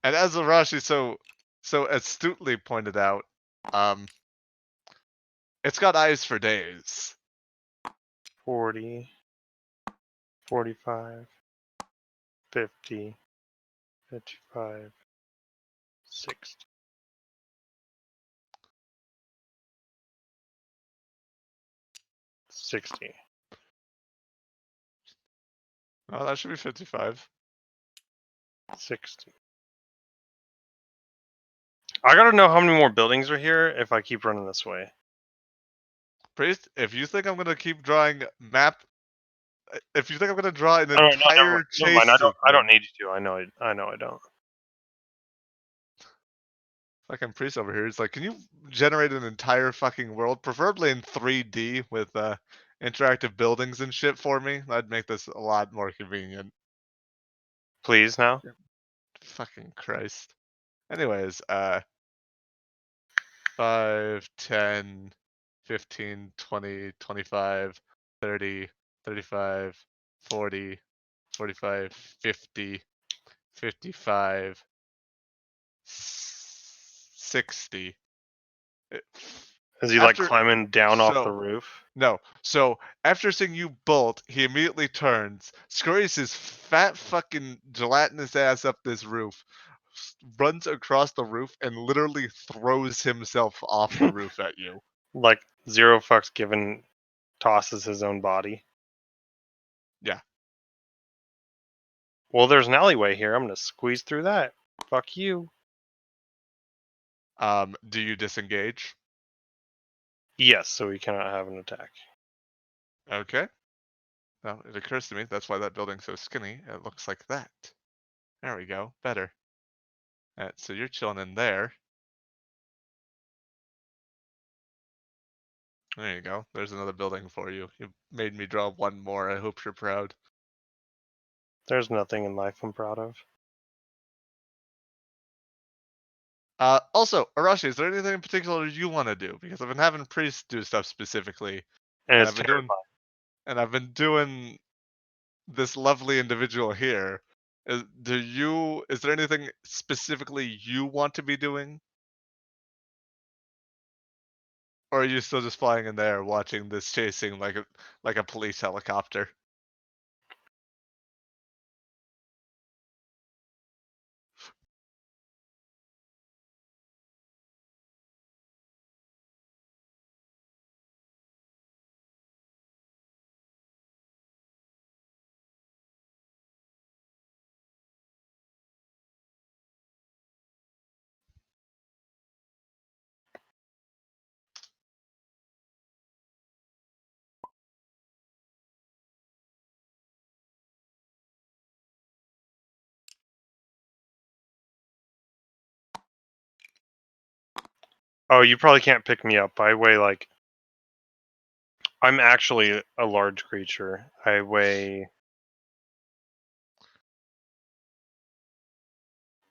And as Arashi so astutely pointed out, um it's got eyes for days. 40, 45, 50, 55, 60. 60. Oh, that should be 55. 60. I gotta know how many more buildings are here if I keep running this way. Priest, if you think I'm gonna keep drawing if you think I'm gonna draw an Oh, no, never mind. entire Never chase mind. I don't sequence, need you to. I know I don't. fucking Priest over here is like, can you generate an entire fucking world, preferably in 3D with interactive buildings and shit for me, that'd make this a lot more convenient. Please now. Fucking Christ. Anyways, 5, 10, 15, 20, 25, 30, 35, 40, 45, 50, 55, 60. Is he like After climbing down off the so roof? no, so after seeing you bolt, he immediately turns, scurries his fat fucking gelatinous ass up this roof, runs across the roof, and literally throws himself off the roof at you. Like zero fucks given, tosses his own body. Yeah. Well, there's an alleyway here. I'm gonna squeeze through that. Fuck you. Do you disengage? Yes, so he cannot have an attack. Okay. Well, it occurs to me that's why that building's so skinny. It looks like that. There we go. Better. Alright, so you're chilling in there. There you go. There's another building for you. You made me draw one more. I hope you're proud. There's nothing in life I'm proud of. Also, Arashi, is there anything in particular you want to do? Because I've been having priests do stuff specifically, And and it's terrifying. I've been doing this lovely individual here. Is there anything specifically you want to be doing? Or are you still just flying in there watching this chasing like a police helicopter? Oh, you probably can't pick me up. I weigh like. I'm actually a large creature. I weigh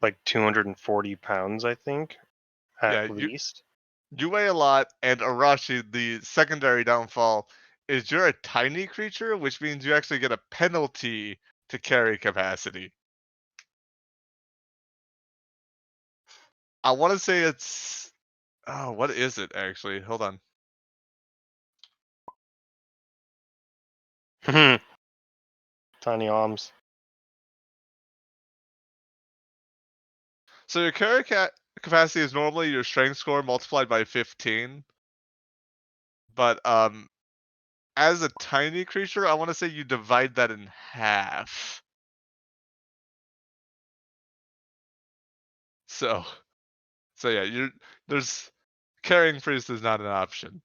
like 240 pounds, I think, Yeah, at least. you weigh a lot, and Arashi, the secondary downfall is you're a tiny creature, which means you actually get a penalty to carry capacity. I want to say it's. Oh, what is it actually? Hold on. Tiny arms. So your capacity is normally your strength score multiplied by 15, but as a tiny creature, I want to say you divide that in half. So, so yeah, there's carrying priest is not an option.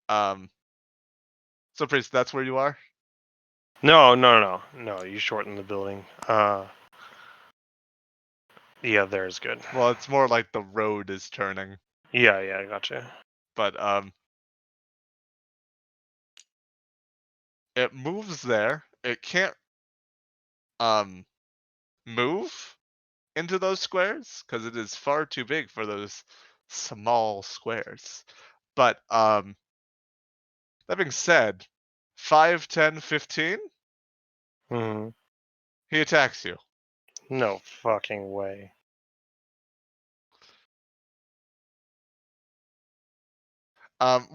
Um, so priest, that's where you are. No. You shorten the building. Yeah, there's good. Well, it's more like the road is turning, Yeah, I gotcha. but it moves there. It can't um move into those squares because it is far too big for those small squares. But that being said, 5, 10, 15, Hmm. he attacks you. No fucking way.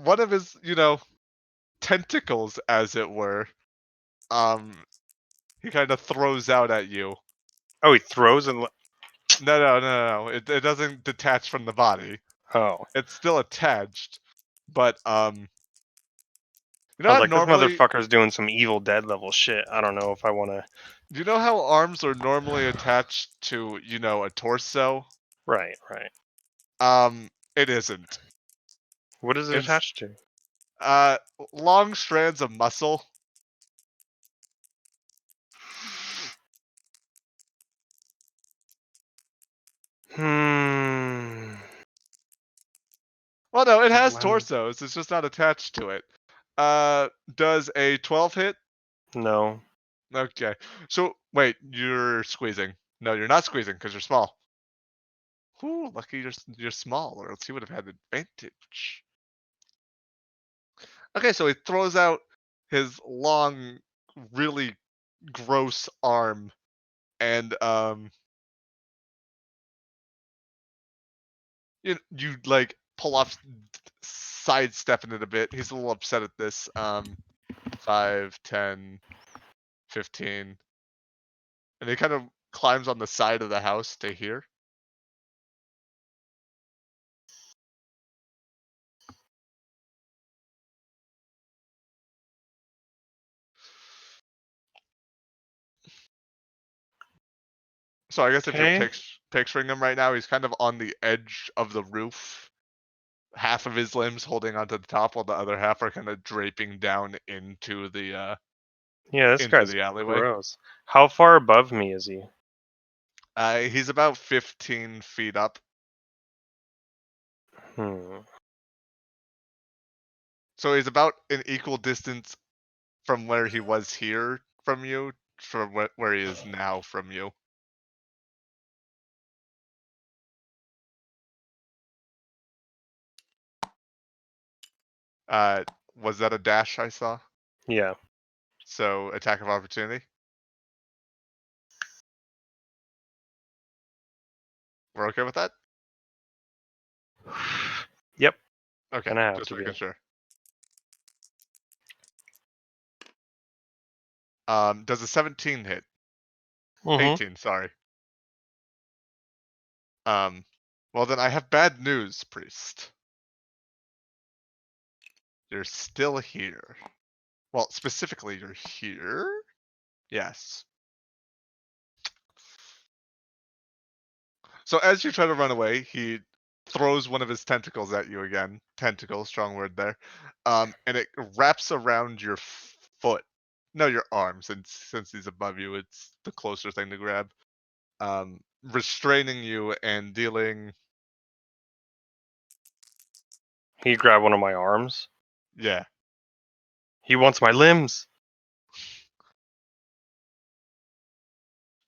One of his, tentacles, as it were, um, he kind of throws out at you. Oh, he throws and. No. It doesn't detach from the body. Oh. It's still attached, but you I know was how like, this normally, motherfucker's doing some Evil Dead level shit. I don't know if I want to. do you know how arms are normally attached to, a torso? Right. It isn't. What is it It's attached to? uh long strands of muscle. Hmm. Well, no, it has Wow. torsos. It's just not attached to it. Does a 12 hit? No. Okay. So wait, you're squeezing. No, you're not squeezing because you're small. Ooh, lucky you're small, or else he would have had advantage. Okay, so he throws out his long, really gross arm, and you like pull off, sidestepping it a bit. He's a little upset at this. 5, 10, 15, and he kind of climbs on the side of the house to here. So I guess if you're Okay. picturing him right now, he's kind of on the edge of the roof. Half of his limbs holding onto the top, while the other half are kind of draping down Yeah, this into guy's the alleyway. gross. How far above me is he? He's about 15 feet up. Hmm. So he's about an equal distance from where he was here from you, from where he is now from you. Uh, was that a dash I saw? Yeah. So attack of opportunity. We're okay with that? Yep. Okay, Gonna have just to be. making sure. Does a 17 hit? Mm-hmm. 18, sorry. Well then I have bad news, priest. You're still here. Well, specifically, you're here? Yes. So as you try to run away, he throws one of his tentacles at you again. Tentacle, strong word there. And it wraps around your foot. No, your arm, since he's above you, it's the closer thing to grab. Restraining you and dealing, He grabbed one of my arms. yeah, He wants my limbs.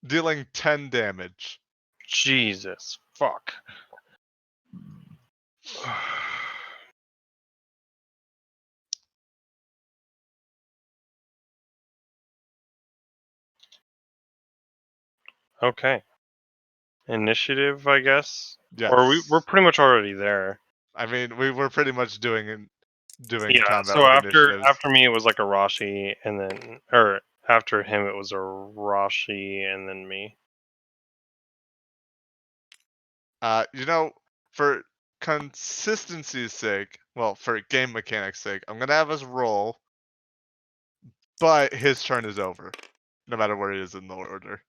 dealing 10 damage. Jesus. Fuck. Okay. Initiative, I guess. Or we're Yes. pretty much already there. I mean, we were pretty much doing Yeah. combat So with after initiatives. me, it was like Arashi, and then after him, it was Arashi, and then me. For consistency's sake, well, for game mechanics sake, I'm gonna have us roll, but his turn is over, no matter where he is in the order.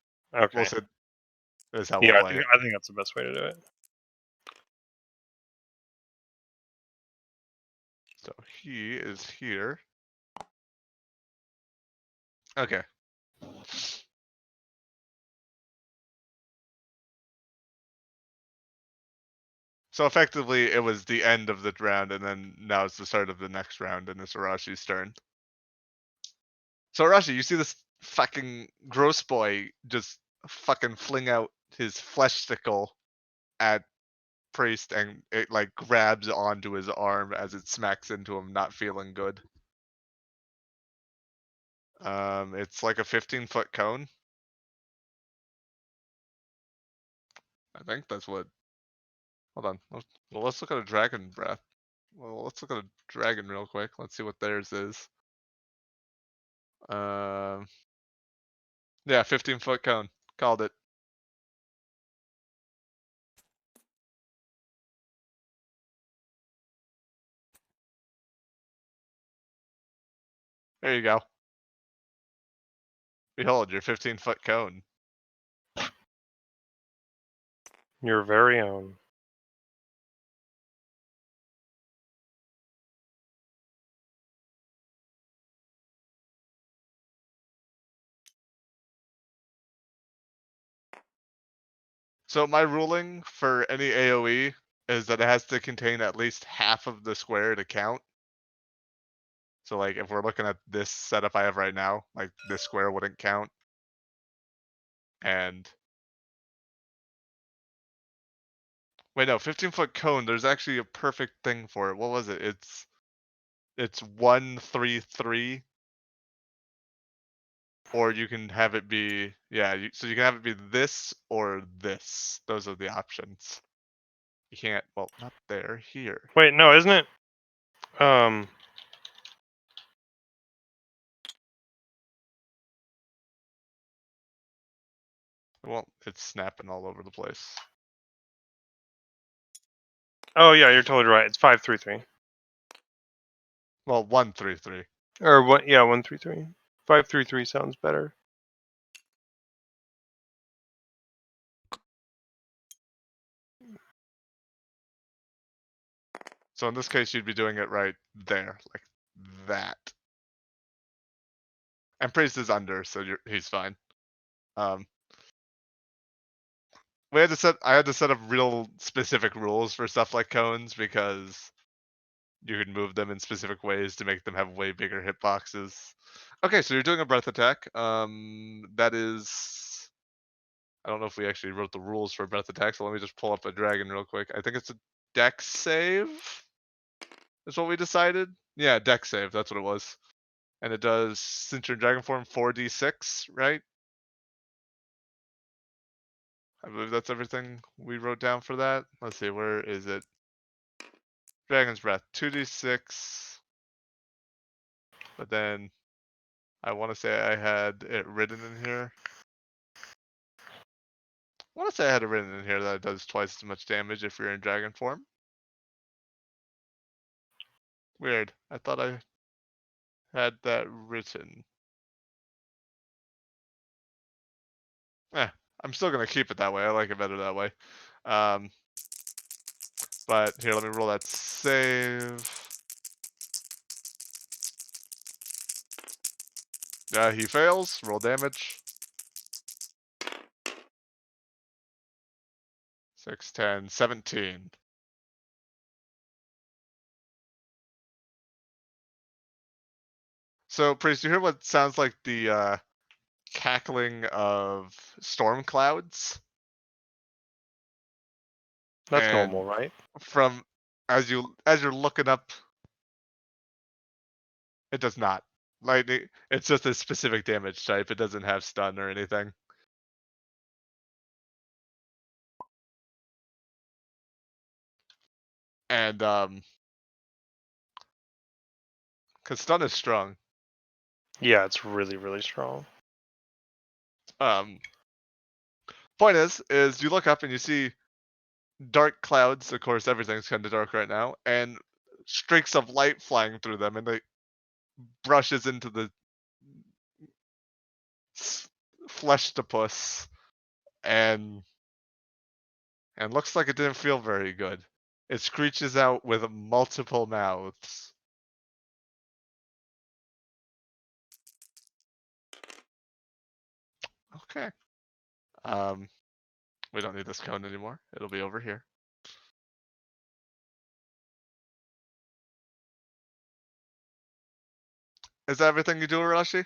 We'll Okay. say is how we'll Yeah, play it. I think that's the best way to do it. So he is here. Okay. So effectively, it was the end of the round, and then now it's the start of the next round, and it's Arashi's turn. So Arashi, you see this fucking gross boy just fucking fling out his flesh stickle at Priest, and it like grabs onto his arm as it smacks into him, not feeling good. It's like a 15-foot cone. I think that's what. Hold on. Let's look at a dragon breath. Well, let's look at a dragon real quick. Let's see what theirs is. Um, yeah, 15-foot cone. Called it. There you go. Behold, your 15-foot cone. Your very own. So my ruling for any AoE is that it has to contain at least half of the square to count. So like if we're looking at this setup I have right now, like this square wouldn't count. And wait, no, 15-foot cone, there's actually a perfect thing for it. What was it? It's 133. Or you can have it be, yeah, so you can have it be this or this. Those are the options. You can't, well, not there, here. Wait, no, isn't it? Well, it's snapping all over the place. Oh yeah, you're totally right. It's 533. Well, 133. Or what? Yeah, 133. 533 sounds better. So in this case, you'd be doing it right there, like that. And Priest is under, so he's fine. I had to set up real specific rules for stuff like cones because you can move them in specific ways to make them have way bigger hitboxes. Okay, so you're doing a breath attack. That is, I don't know if we actually wrote the rules for a breath attack, so let me just pull up a dragon real quick. I think it's a dex save. Is what we decided. Yeah, dex save. That's what it was. And it does, since you're in dragon form, 4d6, right? I believe that's everything we wrote down for that. Let's see, where is it? Dragon's Breath, 2d6. But then I want to say I had it written in here. I want to say I had it written in here that it does twice as much damage if you're in dragon form. Weird. I thought I had that written. I'm still going to keep it that way. I like it better that way. But here, let me roll that save. He fails. Roll damage. 6, 10, 17. So, Priest, you hear what sounds like the cackling of storm clouds? That's And normal, right? from as you're looking up, it does not. Lightning, it's just a specific damage type. It doesn't have stun or anything. And because stun is strong. Yeah, it's really, really strong. Point is you look up and you see dark clouds. Of course, everything's kind of dark right now, and streaks of light flying through them, and they brushes into the Fleshtopus, and looks like it didn't feel very good. It screeches out with multiple mouths. Okay. We don't need this cone anymore. It'll be over here. Is that everything you do, Arashi?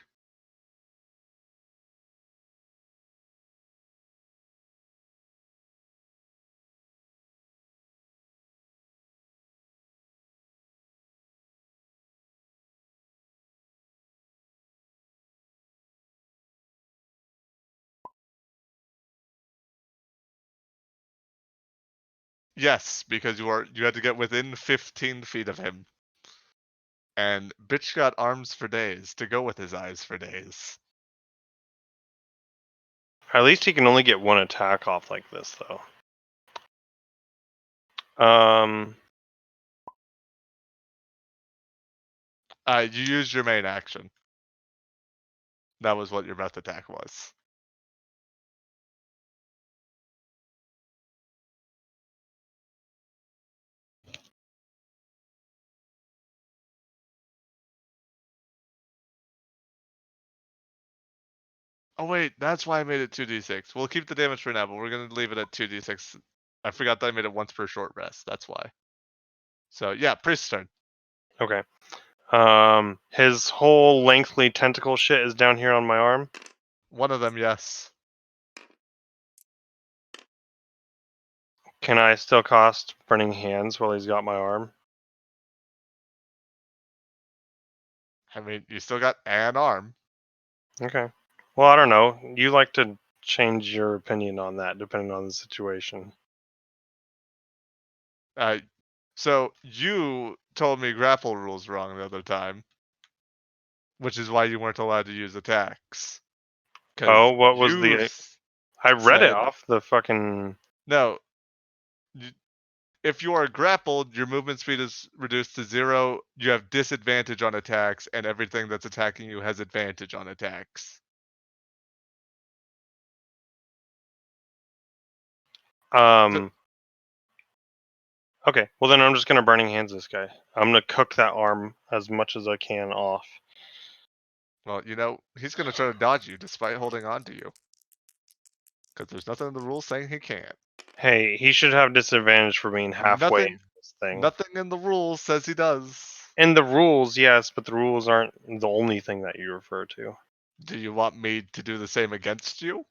Yes, because you had to get within 15 feet of him. And bitch got arms for days to go with his eyes for days. At least he can only get one attack off like this, though. You used your main action. That was what your breath attack was. Oh wait, that's why I made it 2d6. We'll keep the damage for now, but we're gonna leave it at 2d6. I forgot that I made it once per short rest. That's why. So yeah, priest's turn. Okay. His whole lengthy tentacle shit is down here on my arm. One of them, yes. Can I still cast Burning Hands while he's got my arm? I mean, you still got an arm. Okay. Well, I don't know. You like to change your opinion on that depending on the situation. So you told me grapple rules wrong the other time, which is why you weren't allowed to use attacks. Oh, Because what was you the? I read it said off the fucking. no. If you are grappled, your movement speed is reduced to 0. You have disadvantage on attacks, and everything that's attacking you has advantage on attacks. Okay, well then I'm just gonna Burning Hands this guy. I'm gonna cook that arm as much as I can off. Well, he's going to try to dodge you despite holding on to you. Because there's nothing in the rules saying he can't. Hey, he should have disadvantage for being halfway Nothing, into this thing. nothing in the rules says he does. In the rules, yes, but the rules aren't the only thing that you refer to. Do you want me to do the same against you?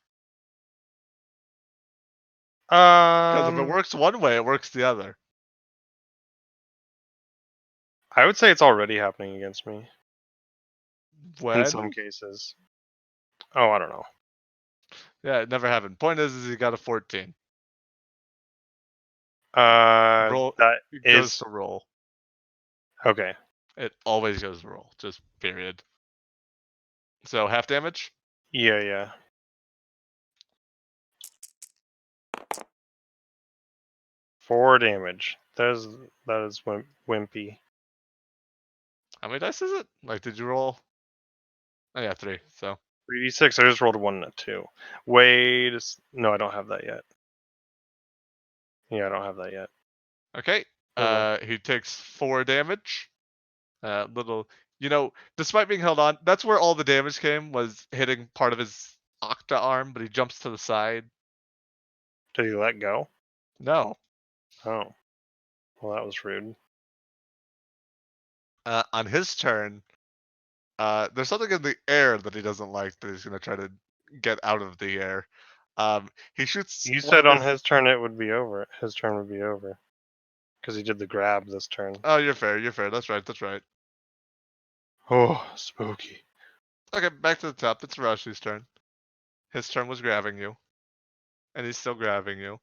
Because if it Um, works one way, it works the other. I would say it's already happening against me in some When? cases. Oh, I don't know. Yeah, it never happened. Point is he got a 14. Roll. That It goes is to roll. okay. It always goes to roll. Just period. So half damage? Yeah, yeah. Four damage. That is wimpy. How many dice is it? Like, did you roll? Oh yeah, 3. So 3d6. I just rolled a 1 and a 2. Wait, no, I don't have that yet. Yeah, I don't have that yet. okay. Hold on. He takes 4 damage. Little, despite being held on, that's where all the damage came, was hitting part of his octa arm, but he jumps to the side. Did he let go? No. Oh, well, that was rude. On his turn, there's something in the air that he doesn't like that he's gonna try to get out of the air. He shoots You one said of on his. his turn it would be over. His turn would be over because he did the grab this turn. Oh, you're fair. You're fair. That's right. That's right. Oh, spooky. Okay, back to the top. It's Rashi's turn. His turn was grabbing you, and he's still grabbing you.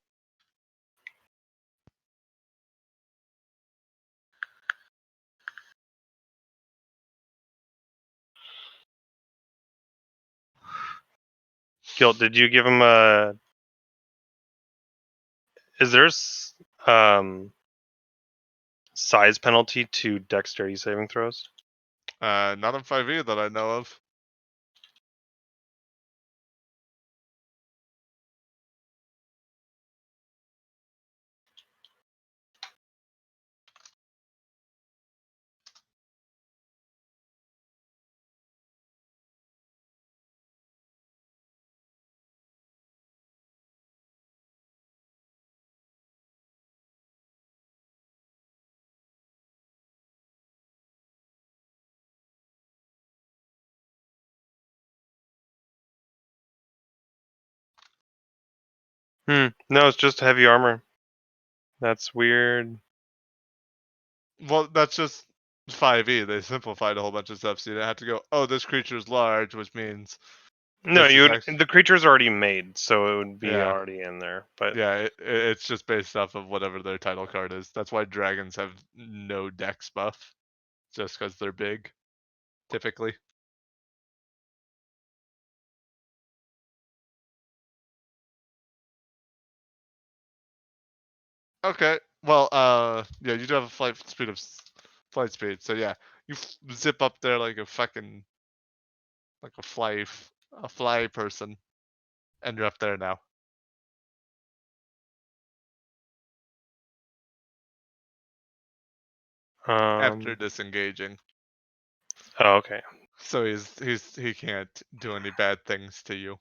Guilt, did you give him a? Is there size penalty to dexterity saving throws? Not on 5e that I know of. No, it's just heavy armor. That's weird. Well, that's just 5e. They simplified a whole bunch of stuff, so you didn't have to go, oh, this creature's large, which means No, this is the creature's already made, so it would be yeah, already in there. But yeah. It's just based off of whatever their title card is. That's why dragons have no dex buff, just because they're big, typically. Okay. Well, yeah, you do have a flight speed. So yeah, you zip up there like a fucking like a fly person, and you're up there now after um, disengaging. oh, okay. So he can't do any bad things to you.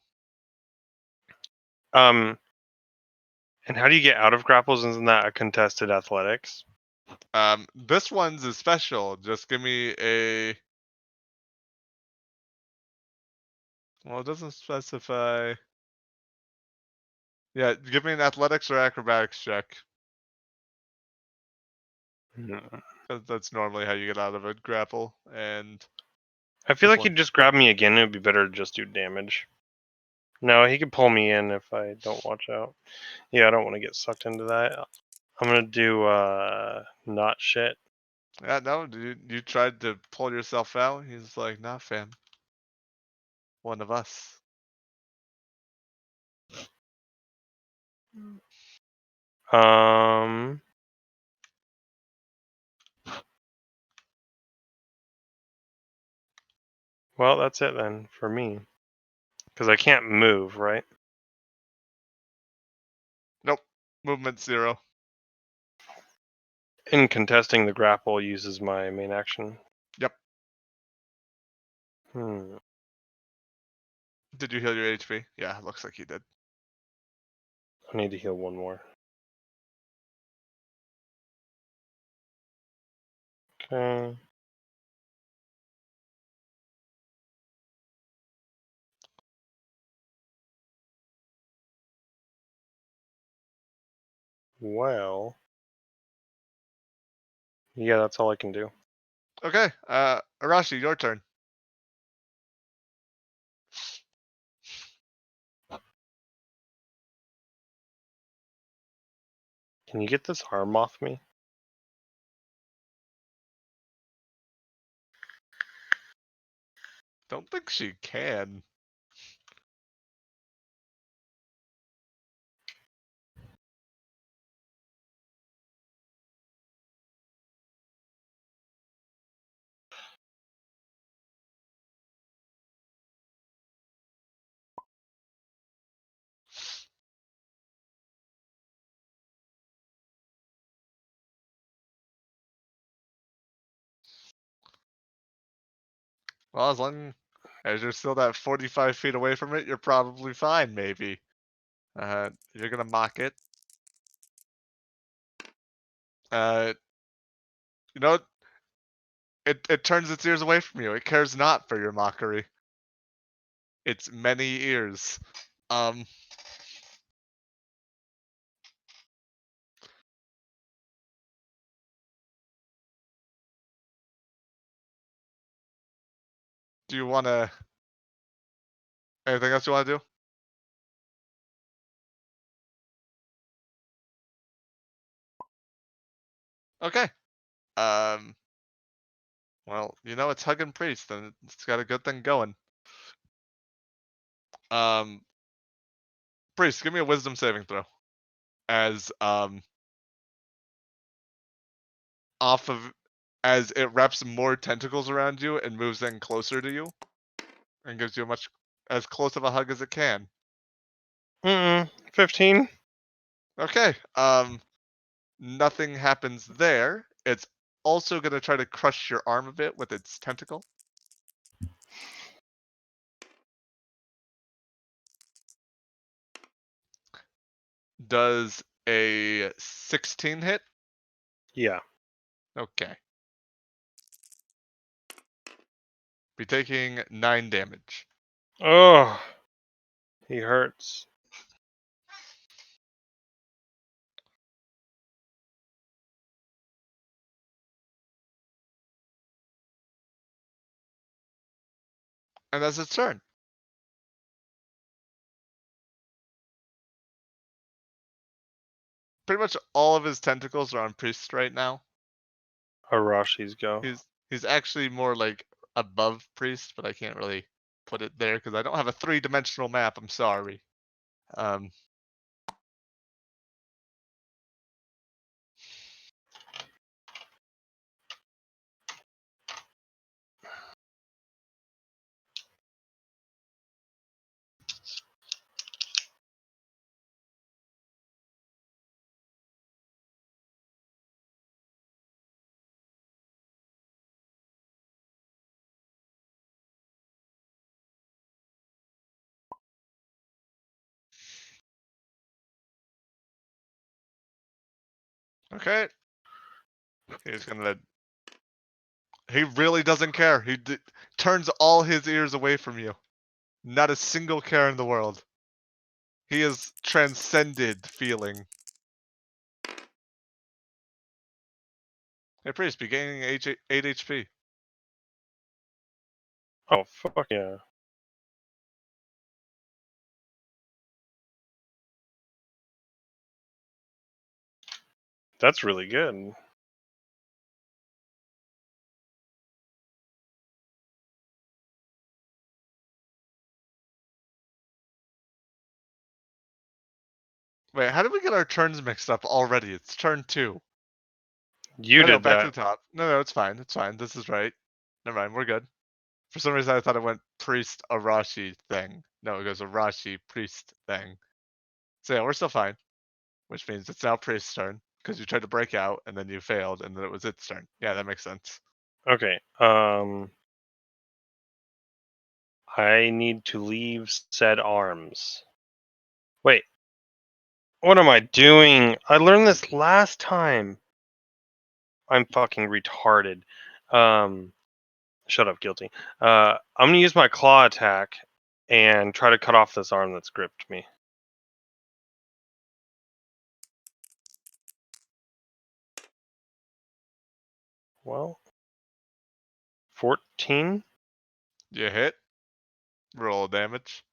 And how do you get out of grapples? Isn't that a contested athletics? This one's a special. Just give me a. Well, it doesn't specify. Yeah, give me an athletics or acrobatics check. Hmm. That's normally how you get out of a grapple. And I feel this like one. he'd just grab me again. It'd be better to just do damage. No, he could pull me in if I don't watch out. Yeah, I don't want to get sucked into that. I'm gonna do not shit. Yeah, no, you tried to pull yourself out. He's like, nah, fam. One of us. Um. Well, that's it then for me, because I can't move, right? Nope. Movement 0. In contesting the grapple uses my main action. Yep. Hmm. Did you heal your HP? Yeah, looks like you did. I need to heal one more. Okay. Well. Yeah, that's all I can do. Okay, Arashi, your turn. Can you get this arm off me? Don't think she can. Well, as long as you're still that 45 feet away from it, you're probably fine, maybe. You're gonna mock it. Uh, you know, it turns its ears away from you. It cares not for your mockery. Its many ears. Um, do you wanna? Anything else you wanna do? Okay. Um, well, you know it's hugging priest, and it's got a good thing going. Um, priest, give me a wisdom saving throw. As off of as it wraps more tentacles around you and moves in closer to you and gives you a much as close of a hug as it can. 15. Okay. Nothing happens there. It's also gonna try to crush your arm a bit with its tentacle. Does a 16 hit? Yeah. Okay. Be taking 9 damage. Oh, he hurts. And that's its turn. Pretty much all of his tentacles are on Priest right now. Arashi's go. He's actually more like above Priest, but I can't really put it there because I don't have a 3-dimensional map. I'm sorry. Um, okay. He's gonna. He really doesn't care. Turns all his ears away from you. Not a single care in the world. He has transcended feeling. Hey, Priest, be gaining 8 HP. Oh fuck yeah. That's really good. Wait, how did we get our turns mixed up already? It's turn 2. You No, did back to that. the top. No, it's fine. It's fine. This is right. Never mind, we're good. For some reason, I thought it went Priest Arashi thing. No, it goes Arashi Priest thing. So yeah, we're still fine. Which means it's now Priest's turn because you tried to break out and then you failed, and then it was its turn. Yeah, that makes sense. Okay. I need to leave said arms. Wait. What am I doing? I learned this last time. I'm fucking retarded. Shut up, guilty. I'm gonna use my claw attack and try to cut off this arm that's gripped me. Well, 14. You hit. Roll damage.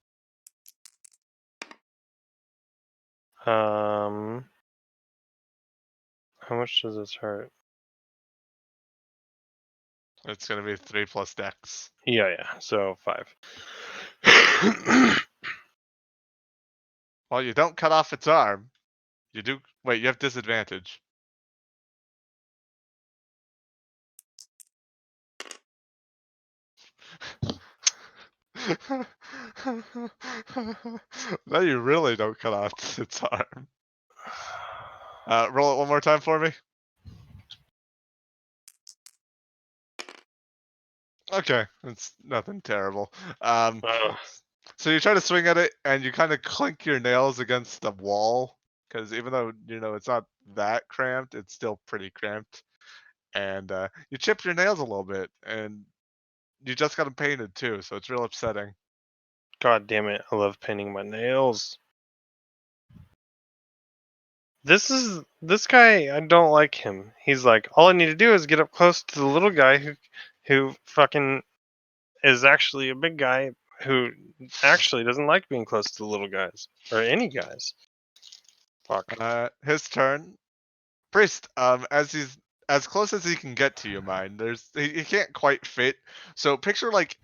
How much does this hurt? It's gonna be 3 plus dex. Yeah. So 5. Well, you don't cut off its arm. You do. Wait, you have disadvantage. No, you really don't cut off its arm. Roll it one more time for me. Okay, it's nothing terrible. So you try to swing at it, and you kind of clink your nails against the wall, because even though it's not that cramped, it's still pretty cramped. And you chip your nails a little bit, and you just got them painted too, so it's real upsetting. God damn it! I love painting my nails. This guy. I don't like him. He's like, all I need to do is get up close to the little guy who fucking is actually a big guy who actually doesn't like being close to the little guys or any guys. Fuck. His turn. Priest, as he's as close as he can get to you, mind. He can't quite fit. So picture like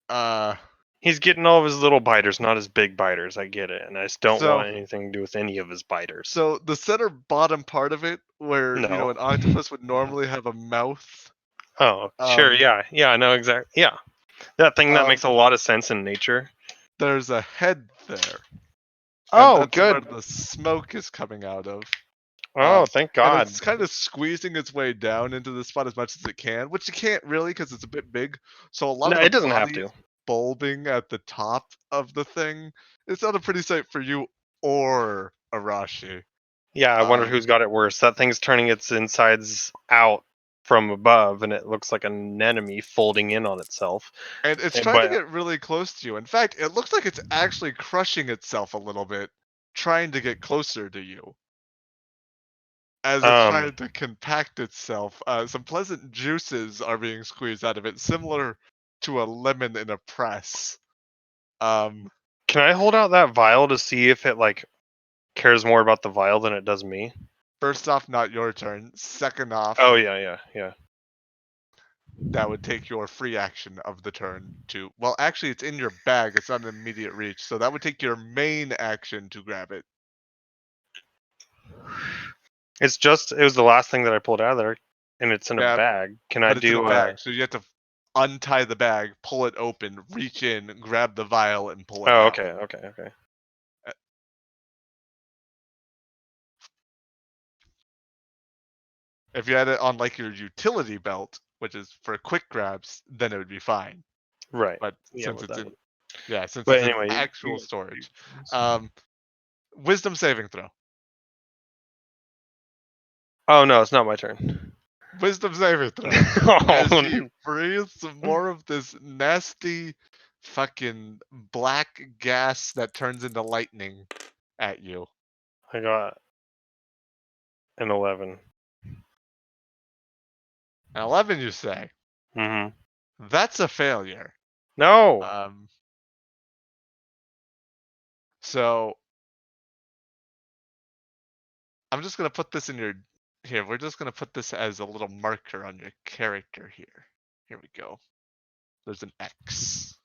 uh He's getting all of his little biters, not his big biters. I get it, and I just don't so want anything to do with any of his biters. so the center bottom part of it, where No. an octopus would normally have a mouth. Oh, sure. Um, Yeah. I know exactly. Yeah, that thing that makes um, a lot of sense in nature. there's a head there, and Oh, that's where good. the smoke is coming out of. Oh, thank And God. it's kind of squeezing its way down into the spot as much as it can, which you can't really because it's a bit big. So a lot No, of it the doesn't have body to. is bulbing at the top of the thing. It's not a pretty sight for you or Arashi. Yeah, I wonder Um, who's got it worse. That thing's turning its insides out from above, and it looks like an anemone folding in on itself. and it's And, trying to but get really close to you. In fact, it looks like it's actually crushing itself a little bit, trying to get closer to you. As it's trying to compact itself, some pleasant juices are being squeezed out of it, similar to a lemon in a press. Um, can I hold out that vial to see if it like cares more about the vial than it does me? First off, not your turn. Second off, Oh yeah. that would take your free action of the turn to. Well, actually, it's in your bag. It's not an immediate reach, so that would take your main action to grab it. It was the last thing that I pulled out of there, and it's in a Yeah, bag. Can I but it's in a do bag, so you have to untie the bag, pull it open, reach in, grab the vial, and pull it Oh, out. okay. Uh, If you had it on like your utility belt, which is for quick grabs, then it would be fine. Right. But Yeah, since well, it's that in, would. yeah, since But it's in anyway, actual storage, wisdom saving throw. Oh no, it's not my turn. Wisdom saving throw. As Oh, he breathes some more of this nasty fucking black gas that turns into lightning at you. I got an 11. An 11, you say? Mm-hmm. That's a failure. No. So I'm just gonna put this in your here. We're just gonna put this as a little marker on your character here. Here we go. There's an X.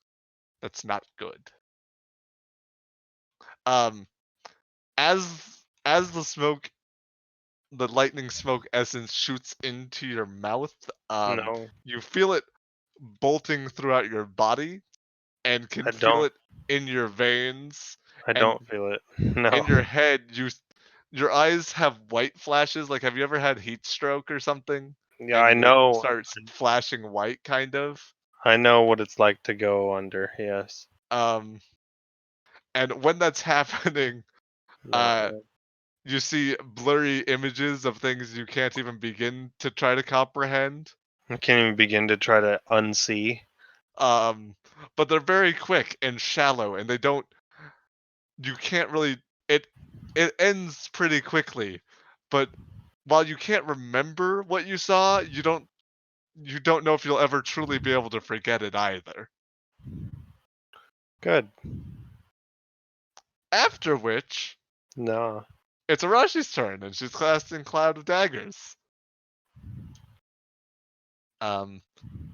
That's not good. Um, as the lightning smoke essence shoots into your mouth, No. you feel it bolting throughout your body and can I feel don't. it in your veins I and don't feel it. No. in your head. Your eyes have white flashes. Like, have you ever had heat stroke or something? Yeah, And I it know. starts flashing white, kind of. I know what it's like to go under. Yes. Um, and when that's happening, Not uh, good. you see blurry images of things you can't even begin to try to comprehend. I can't even begin to try to unsee. Um, but they're very quick and shallow, and they don't. You can't really. It it ends pretty quickly, but while you can't remember what you saw, you don't know if you'll ever truly be able to forget it either. Good. After which, No. it's Arashi's turn, and she's casting Cloud of Daggers. Um,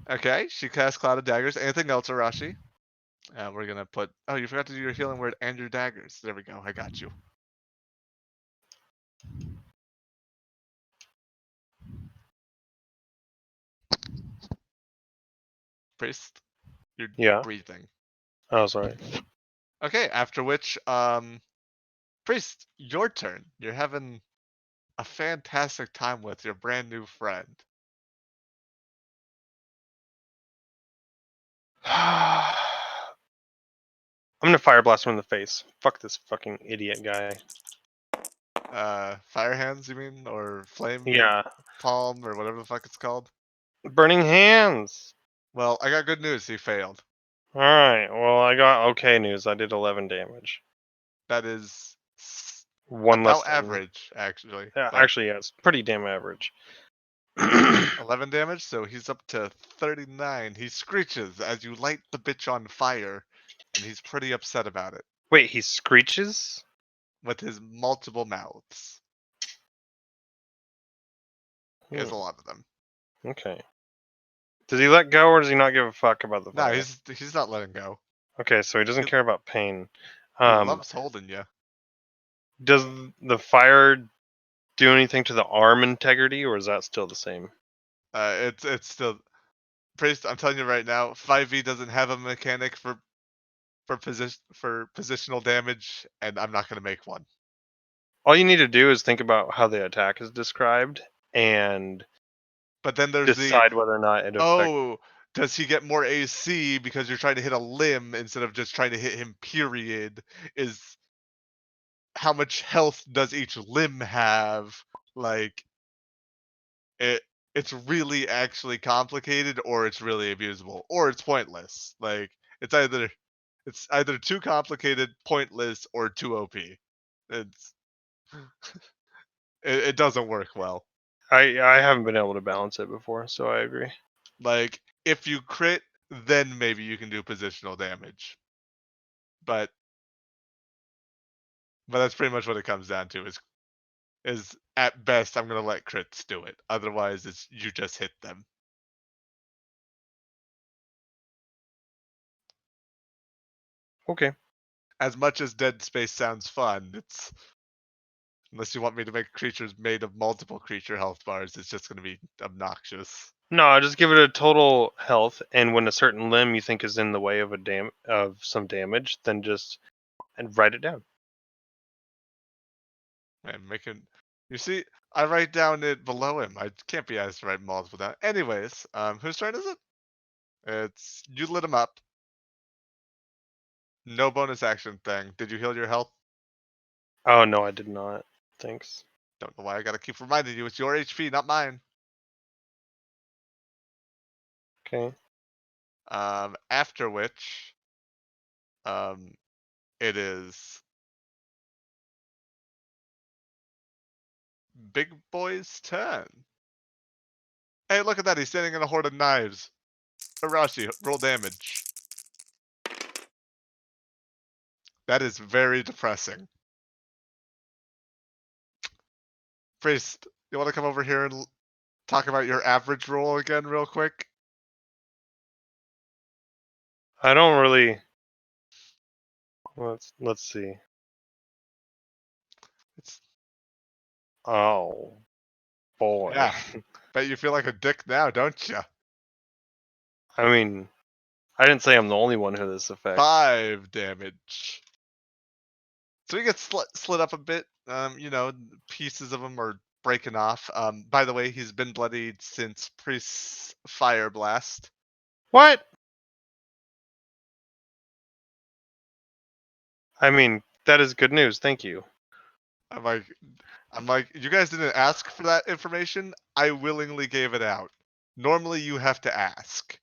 okay, she casts Cloud of Daggers. Anything else, Arashi? We're gonna put. Oh, you forgot to do your healing word and your daggers. There we go. I got you. Priest, you're Yeah. breathing. Oh, sorry. Okay, after which, Priest, your turn. You're having a fantastic time with your brand new friend. I'm gonna fire blast him in the face. Fuck this fucking idiot guy. Fire hands, you mean, or flame Yeah. palm, or whatever the fuck it's called. Burning hands. Well, I got good news. He failed. Alright, well, I got okay news. I did 11 damage. That is One less about than. average, actually. Yeah, But actually, yeah, it's pretty damn average. 11 damage, so he's up to 39. He screeches as you light the bitch on fire, and he's pretty upset about it Wait, he screeches? with his multiple mouths. He has a Hmm, lot of them. okay. Does he let go or does he not give a fuck about the No, fire? he's not letting go. Okay, so he doesn't He, care about pain. he Um, loves holding you. does the fire do anything to the arm integrity or is that still the same? It's still Priest. I'm telling you right now, 5e doesn't have a mechanic for positional damage, and I'm not gonna make one. All you need to do is think about how the attack is described and But then there's the decide whether or not it affects. oh, does he get more AC because you're trying to hit a limb instead of just trying to hit him? Period. Is how much health does each limb have? Like it. It's really actually complicated, or it's really abusable, or it's pointless. Like it's either too complicated, pointless, or too OP. It's it doesn't work well. I haven't been able to balance it before, so I agree. Like if you crit, then maybe you can do positional damage. But that's pretty much what it comes down to is at best I'm gonna let crits do it. Otherwise it's you just hit them. Okay. As much as Dead Space sounds fun, it's unless you want me to make creatures made of multiple creature health bars, it's just gonna be obnoxious. No, just give it a total health, and when a certain limb you think is in the way of some damage, then just and write it down. And making you see, I write down it below him. I can't be asked to write multiple down. Anyways, whose turn is it? It's you lit him up. No bonus action thing. Did you heal your health? Oh no, I did not. Thanks. Don't know why I gotta keep reminding you. It's your HP, not mine. Okay. After which, it is Big Boy's turn. Hey, look at that. He's standing in a horde of knives. Arashi, roll damage. That is very depressing. Priest, you want to come over here and talk about your average roll again real quick? I don't really. Let's see. It's, Oh boy. yeah. Bet you feel like a dick now, don't you? I mean, I didn't say I'm the only one who this affects. 5 damage. So he gets slit up a bit. You know, pieces of him are breaking off. By the way, he's been bloodied since Priest's fire blast. What? I mean, that is good news. Thank you. I'm like, you guys didn't ask for that information. I willingly gave it out. Normally, you have to ask.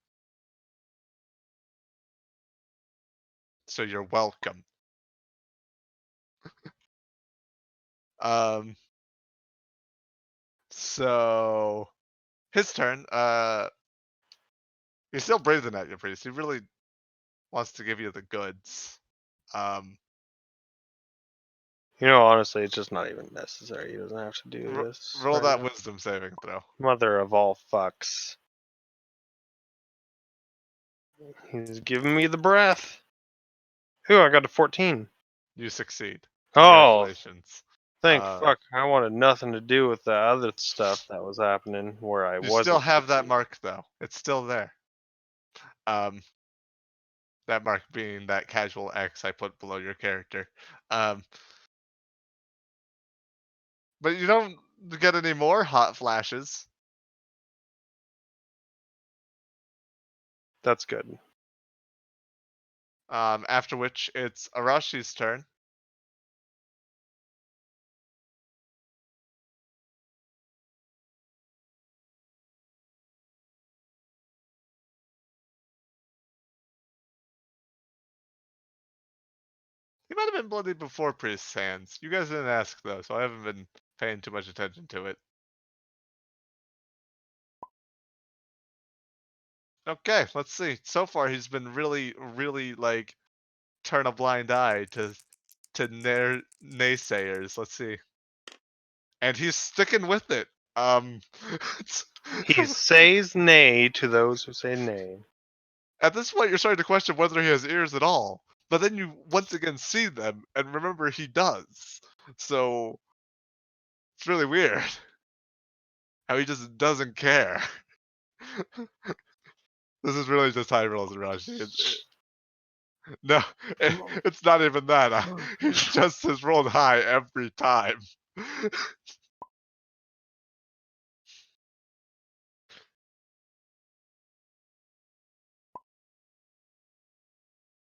So you're welcome. So his turn. He's still breathing at you, Priest. He really wants to give you the goods. You know, honestly, it's just not even necessary. He doesn't have to do this. Roll right that now. wisdom saving throw. Mother of all fucks. He's giving me the breath. Ooh, I got a 14. You succeed. Oh, Congratulations. thank fuck. I wanted nothing to do with the other stuff that was happening where I You still wasn't. have that mark though. It's still there. Um, that mark being that casual X I put below your character. Um, but you don't get any more hot flashes. That's good. After which it's Arashi's turn. He might have been bloodied before Priest's hands. You guys didn't ask though, so I haven't been paying too much attention to it. Okay, let's see. So far, he's been really like turn a blind eye to naysayers. Let's see, and he's sticking with it. He says nay to those who say nay. At this point, you're starting to question whether he has ears at all. But then you once again see them and remember he does. So it's really weird how he just doesn't care. This is really just high rolls, Raji. No, it's not even that. He just has rolled high every time.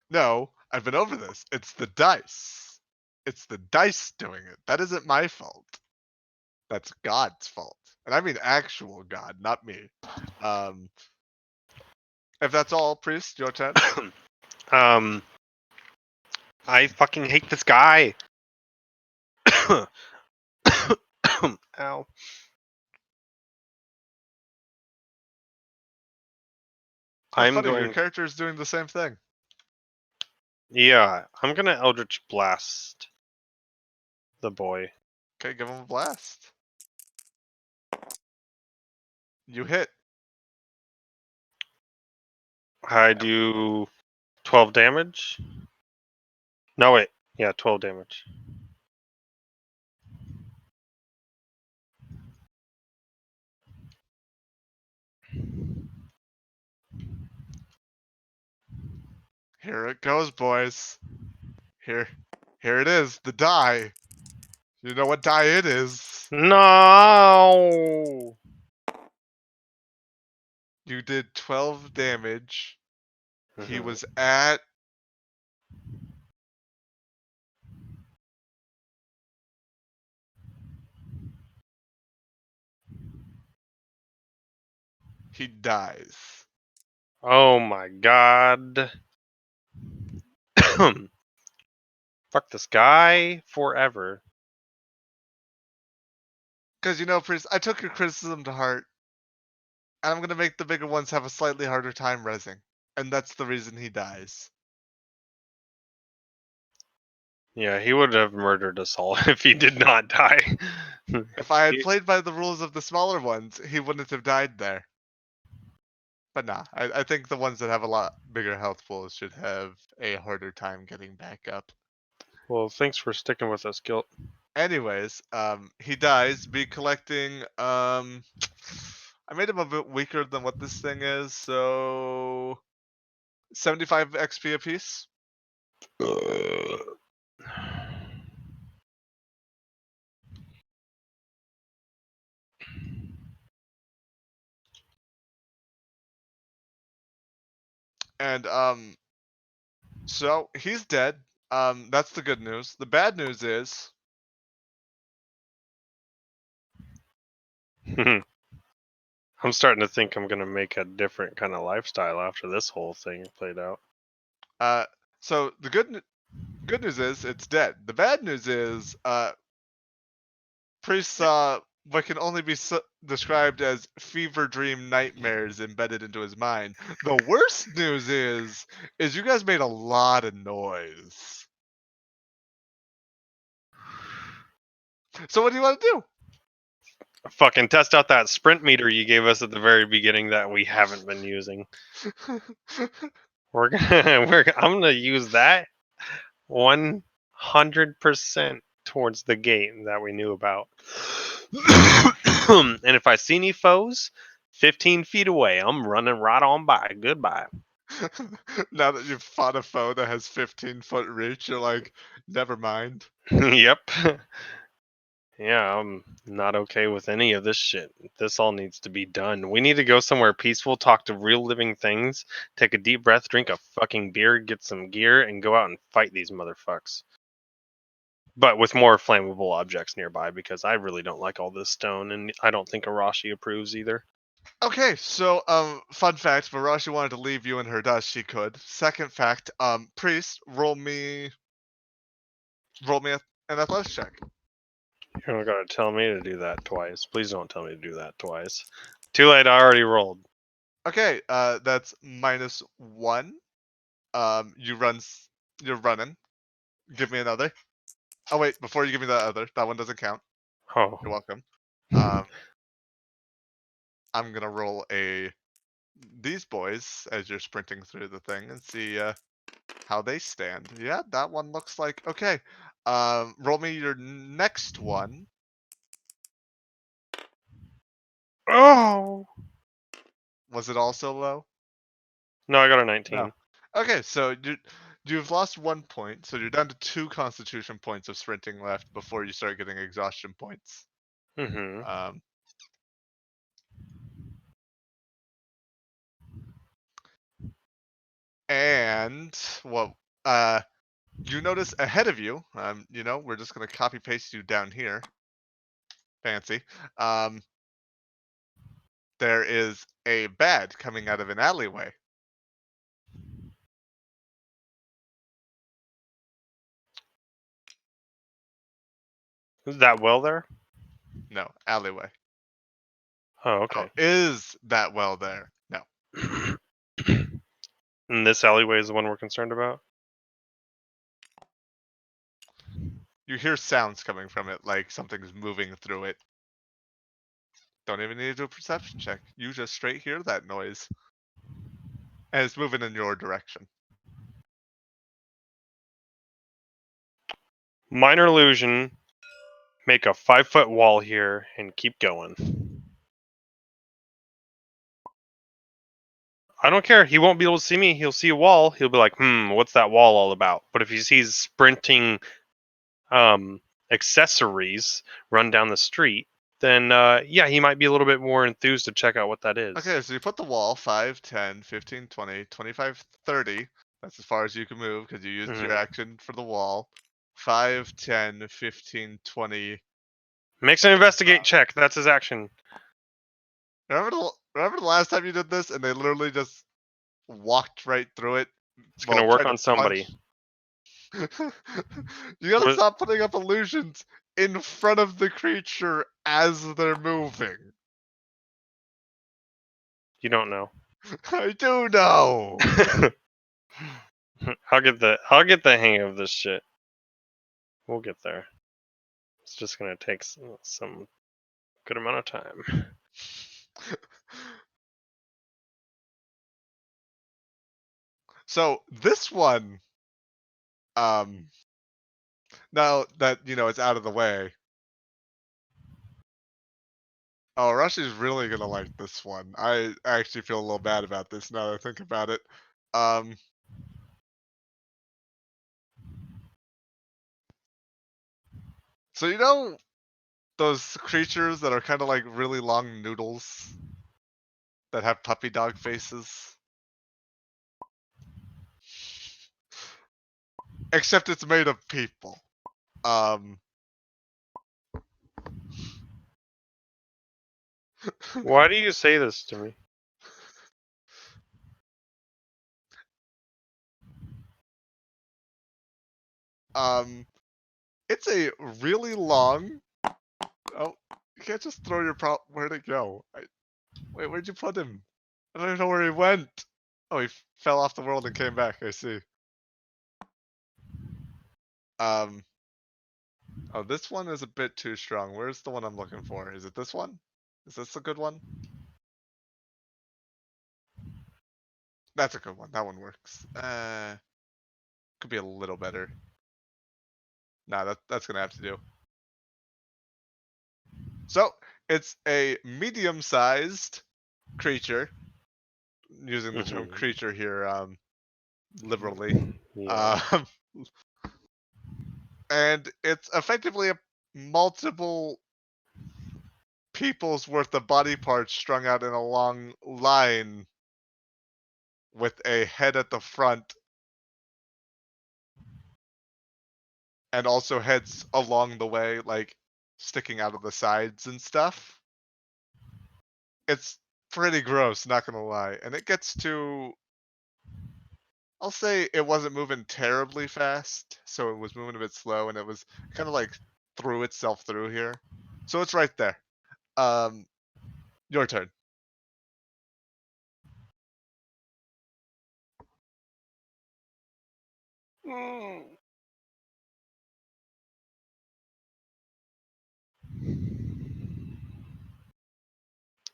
No, I've been over this. It's the dice. It's the dice doing it. That isn't my fault. That's God's fault. And I mean actual God, not me. If that's all, Priest, your turn. I fucking hate this guy. Ow. I'm Funny, your going. character is doing the same thing. Yeah, I'm gonna Eldritch Blast the boy. Okay, give him a blast. You hit. I do 12 damage. No, wait. Yeah, 12 damage. Here it goes, boys. Here it is, the die. You know what die it is. No. You did 12 damage. He Mhm. was at he dies. Oh my god. Fuck this guy forever. Because, Priest, I took your criticism to heart, and I'm going to make the bigger ones have a slightly harder time resing. And that's the reason he dies. Yeah, he would have murdered us all if he did not die. If I had played by the rules of the smaller ones, he wouldn't have died there. But nah, I think the ones that have a lot bigger health pools should have a harder time getting back up. Well, thanks for sticking with us, Guilt. Anyways, he dies. Be collecting. I made him a bit weaker than what this thing is, so 75 XP apiece. And so he's dead. That's the good news. The bad news is I'm starting to think I'm gonna make a different kind of lifestyle after this whole thing played out. so the good news is it's dead. The bad news is Priest saw what can only be described as fever dream nightmares embedded into his mind. The worst news is you guys made a lot of noise. So what do you want to do? Fucking test out that sprint meter you gave us at the very beginning that we haven't been using. I'm gonna use that 100% towards the gate that we knew about. And if I see any foes 15 feet away, I'm running right on by. Goodbye. Now that you've fought a foe that has 15-foot reach, you're like, never mind. Yep. Yeah, I'm not okay with any of this shit. This all needs to be done. We need to go somewhere peaceful, talk to real living things, take a deep breath, drink a fucking beer, get some gear, and go out and fight these motherfucks. But with more flammable objects nearby, because I really don't like all this stone, and I don't think Arashi approves either. Okay, so fun fact: if Arashi wanted to leave you in her dust, she could. Second fact: Priest, roll me an athletics check. You're not gonna tell me to do that twice. Please don't tell me to do that twice. Too late. I already rolled. Okay, that's -1. You're running. Give me another. Oh wait, before you give me that other, that one doesn't count. Oh, You're welcome. I'm gonna roll these boys as you're sprinting through the thing and see how they stand. Yeah, that one looks like okay. Roll me your next one. oh. Was it also low? No, I got a 19. No. Okay, so you've lost 1 point, so you're down to 2 Constitution points of sprinting left before you start getting exhaustion points. Mm-hmm. And well, you notice ahead of you, we're just gonna copy paste you down here. Fancy. There is a bed coming out of an alleyway. Is that well there? No, alleyway. Oh, Oh, okay. is that well there? No. And this alleyway is the one we're concerned about? You hear sounds coming from it, like something's moving through it. Don't even need to do a perception check. You just straight hear that noise. And it's moving in your direction. Minor illusion. Make a 5-foot wall here and keep going. I don't care. He won't be able to see me. He'll see a wall. He'll be like, what's that wall all about? But if he sees sprinting accessories run down the street, then yeah, he might be a little bit more enthused to check out what that is. Okay, so you put the wall 5, 10, 15, 20, 25, 30. That's as far as you can move because you used your action for the wall. 5, 10, 15, 20. Makes an investigate check. That's his action. Remember Remember the last time you did this and they literally just walked right through it? It's Well, gonna work tried to on somebody. punch. You gotta What- stop putting up illusions in front of the creature as they're moving. You don't know. I do know. I'll get the hang of this shit. We'll get there. It's just gonna take some good amount of time. So this one, now that it's out of the way. Oh, Rusty's really gonna like this one. I actually feel a little bad about this now that I think about it. Um, so those creatures that are kind of like really long noodles that have puppy dog faces? Except it's made of people. Um, Why do you say this to me? it's a really long. Oh, you can't just throw your prop. Where'd it go? Wait, where'd you put him? I don't even know where he went. Oh, he fell off the world and came back. I see. Um, oh, this one is a bit too strong. Where's the one I'm looking for? Is it this one? Is this a good one? That's a good one. That one works. Could be a little better. Nah, that's gonna have to do. So it's a medium-sized creature. Using the term creature here liberally. Yeah. And it's effectively a multiple people's worth of body parts strung out in a long line with a head at the front and also heads along the way, like sticking out of the sides and stuff. It's pretty gross, not gonna lie. And it gets to, I'll say it wasn't moving terribly fast, so it was moving a bit slow, and it was kind of like threw itself through here. So it's right there. Your turn.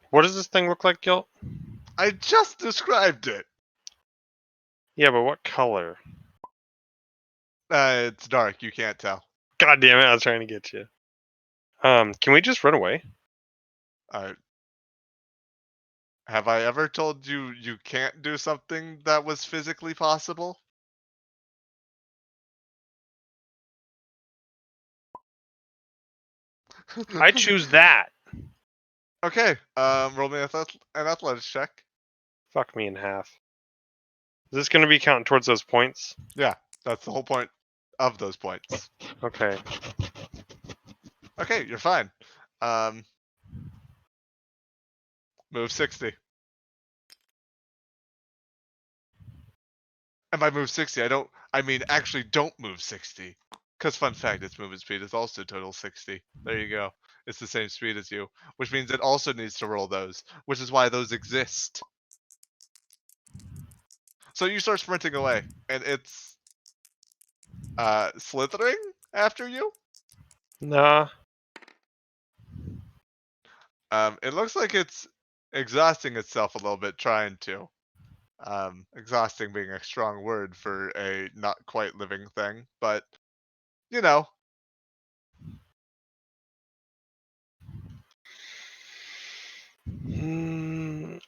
What does this thing look like, Gilt? I just described it. Yeah, but what color? It's dark. You can't tell. God damn it! I was trying to get you. Can we just run away? Uh, have I ever told you you can't do something that was physically possible? I choose that. Okay. Roll me an athletics check. Fuck me in half. Is this going to be counting towards those points? Yeah, that's the whole point of those points. Okay. Okay, you're fine. Um, move 60. And by move 60, I mean actually don't move 60. Because fun fact, its movement speed is also total 60. There you go. It's the same speed as you, which means it also needs to roll those, which is why those exist. So you start sprinting away, and it's slithering after you. Nah. It looks like it's exhausting itself a little bit trying to. Exhausting being a strong word for a not quite living thing, but you know. Mm.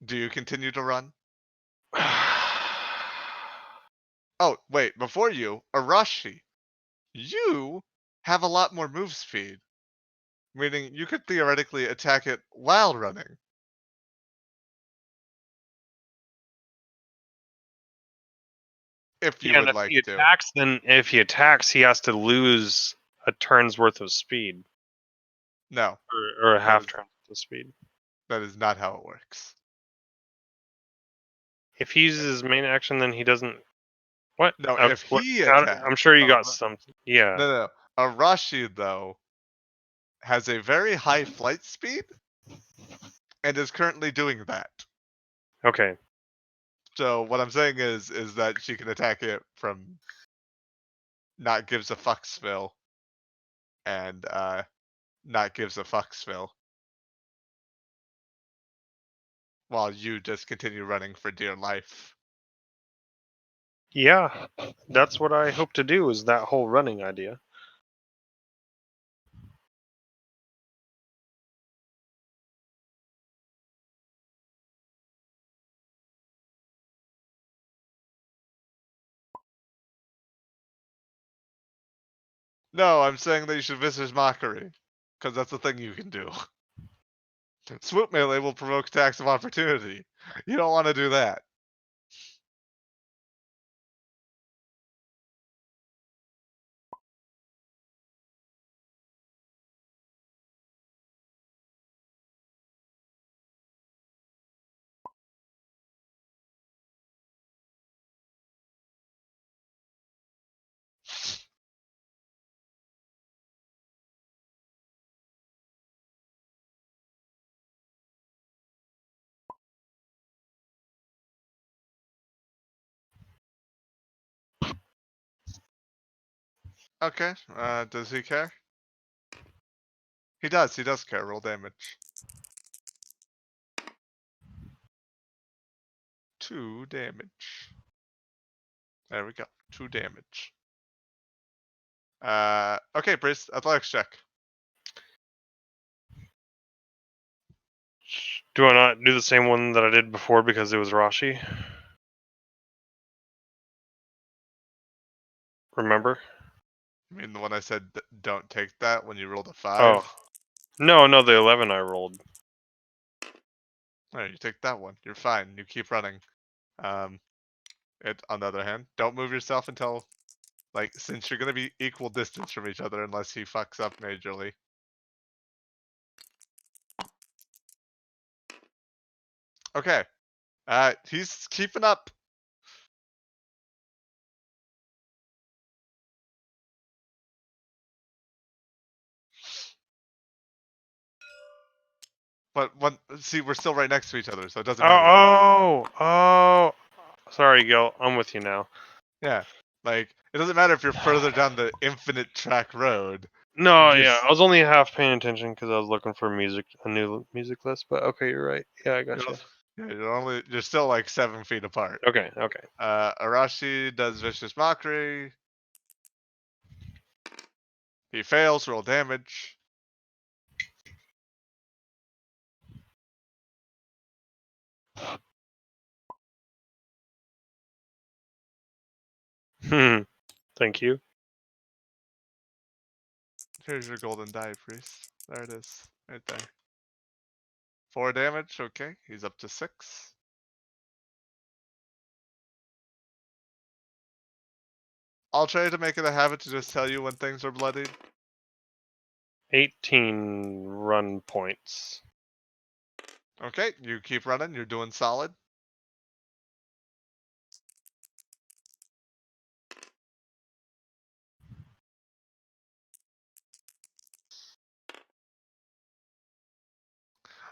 Do you continue to run? Oh, wait, before you, Arashi, you have a lot more move speed, meaning you could theoretically attack it while running. If you Yeah, and would if like he to. attacks, then if he attacks, he has to lose a turn's worth of speed, No, or a half because turn of speed. That is not how it works. If he uses his main action, then he doesn't. What? No, if What? he I'm sure you got attacks, something. Yeah. no. Arashi though has a very high flight speed and is currently doing that. Okay. So what I'm saying is that she can attack it from not gives a fucksville and not gives a fucksville. While you just continue running for dear life. Yeah, that's what I hope to do. Is that whole running idea? No, I'm saying that you should Visage Mockery. Because that's the thing you can do. Swoop Melee will provoke attacks of opportunity. You don't want to do that. Okay, does he care? He does care. Roll damage. 2 damage. There we go. 2 damage. Okay, Priest, athletics check. Do I not do the same one that I did before because it was Rashi? Remember? I mean, the one I said don't take that when you rolled a 5. Oh. No, the 11 I rolled. Alright, you take that one. You're fine. You keep running. On the other hand, don't move yourself until, like, since you're gonna be equal distance from each other unless he fucks up majorly. Okay. He's keeping up. But see, we're still right next to each other, so it doesn't matter. Oh. Sorry, Gil. I'm with you now. Yeah. Like, it doesn't matter if you're further down the infinite track road. No, You're yeah, I was only half paying attention because I was looking for a new music list. But okay, you're right. Yeah, I got You're, you. you're still like 7 feet apart. Okay. Arashi does Vicious Mockery. He fails, roll damage. Thank you. Here's your golden die, Priest. There it is. Right there. 4 damage, okay. He's up to 6. I'll try to make it a habit to just tell you when things are bloodied. 18 run points. Okay, you keep running, you're doing solid.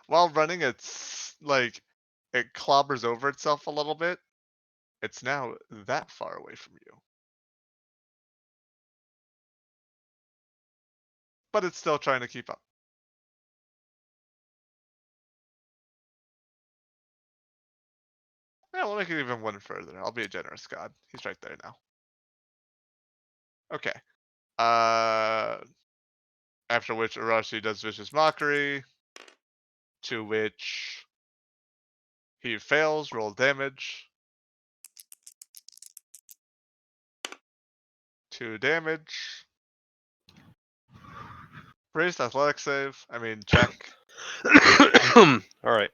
While running, it's like it clobbers over itself a little bit. It's now that far away from you. But it's still trying to keep up. Yeah, we'll make it even one further. I'll be a generous god. He's right there now. Okay. After which Arashi does Vicious Mockery. To which he fails, roll damage. 2 damage. Priest athletic save. I mean check. All right.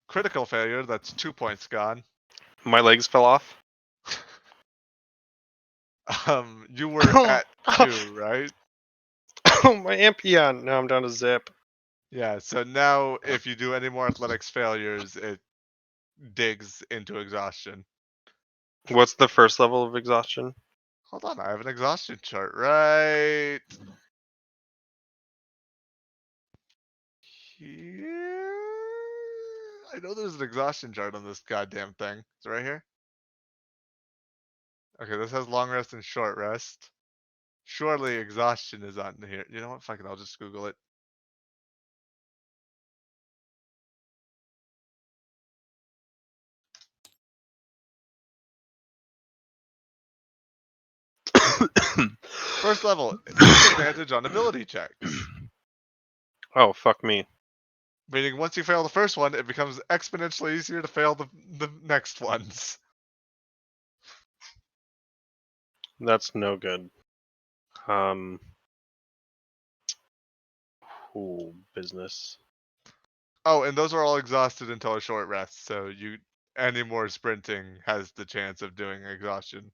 Critical failure, that's 2 points gone. My legs fell off. You were at 2, right? Oh, my amp. Yeah, now I'm down to zip. Yeah, so now if you do any more athletics failures, it digs into exhaustion. What's the first level of exhaustion? Hold on, I have an exhaustion chart right here. I know there's an exhaustion chart on this goddamn thing. It's right here. Okay, this has long rest and short rest. Surely exhaustion is on here. You know what? Fuck it, I'll just Google it. First level, disadvantage on ability checks. Oh, fuck me. Meaning once you fail the first one, it becomes exponentially easier to fail the next ones. That's no good. Um. Ooh, business. Oh, and those are all exhausted until a short rest, so any more sprinting has the chance of doing exhaustion.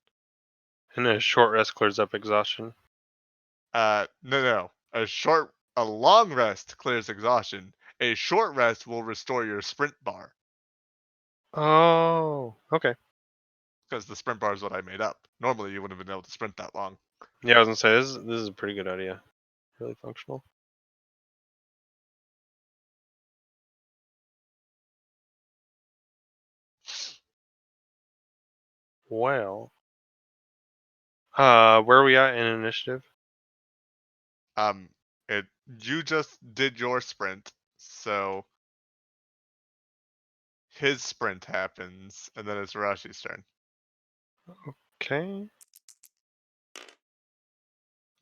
And a short rest clears up exhaustion. No. A long rest clears exhaustion. A short rest will restore your sprint bar Oh, okay. because the sprint bar is what I made up. Normally, you wouldn't have been able to sprint that long. Yeah, I was gonna say this is a pretty good idea. Really functional. Well, where are we at in initiative? Um, it you just did your sprint, so his sprint happens, and then it's Rashi's turn. Okay.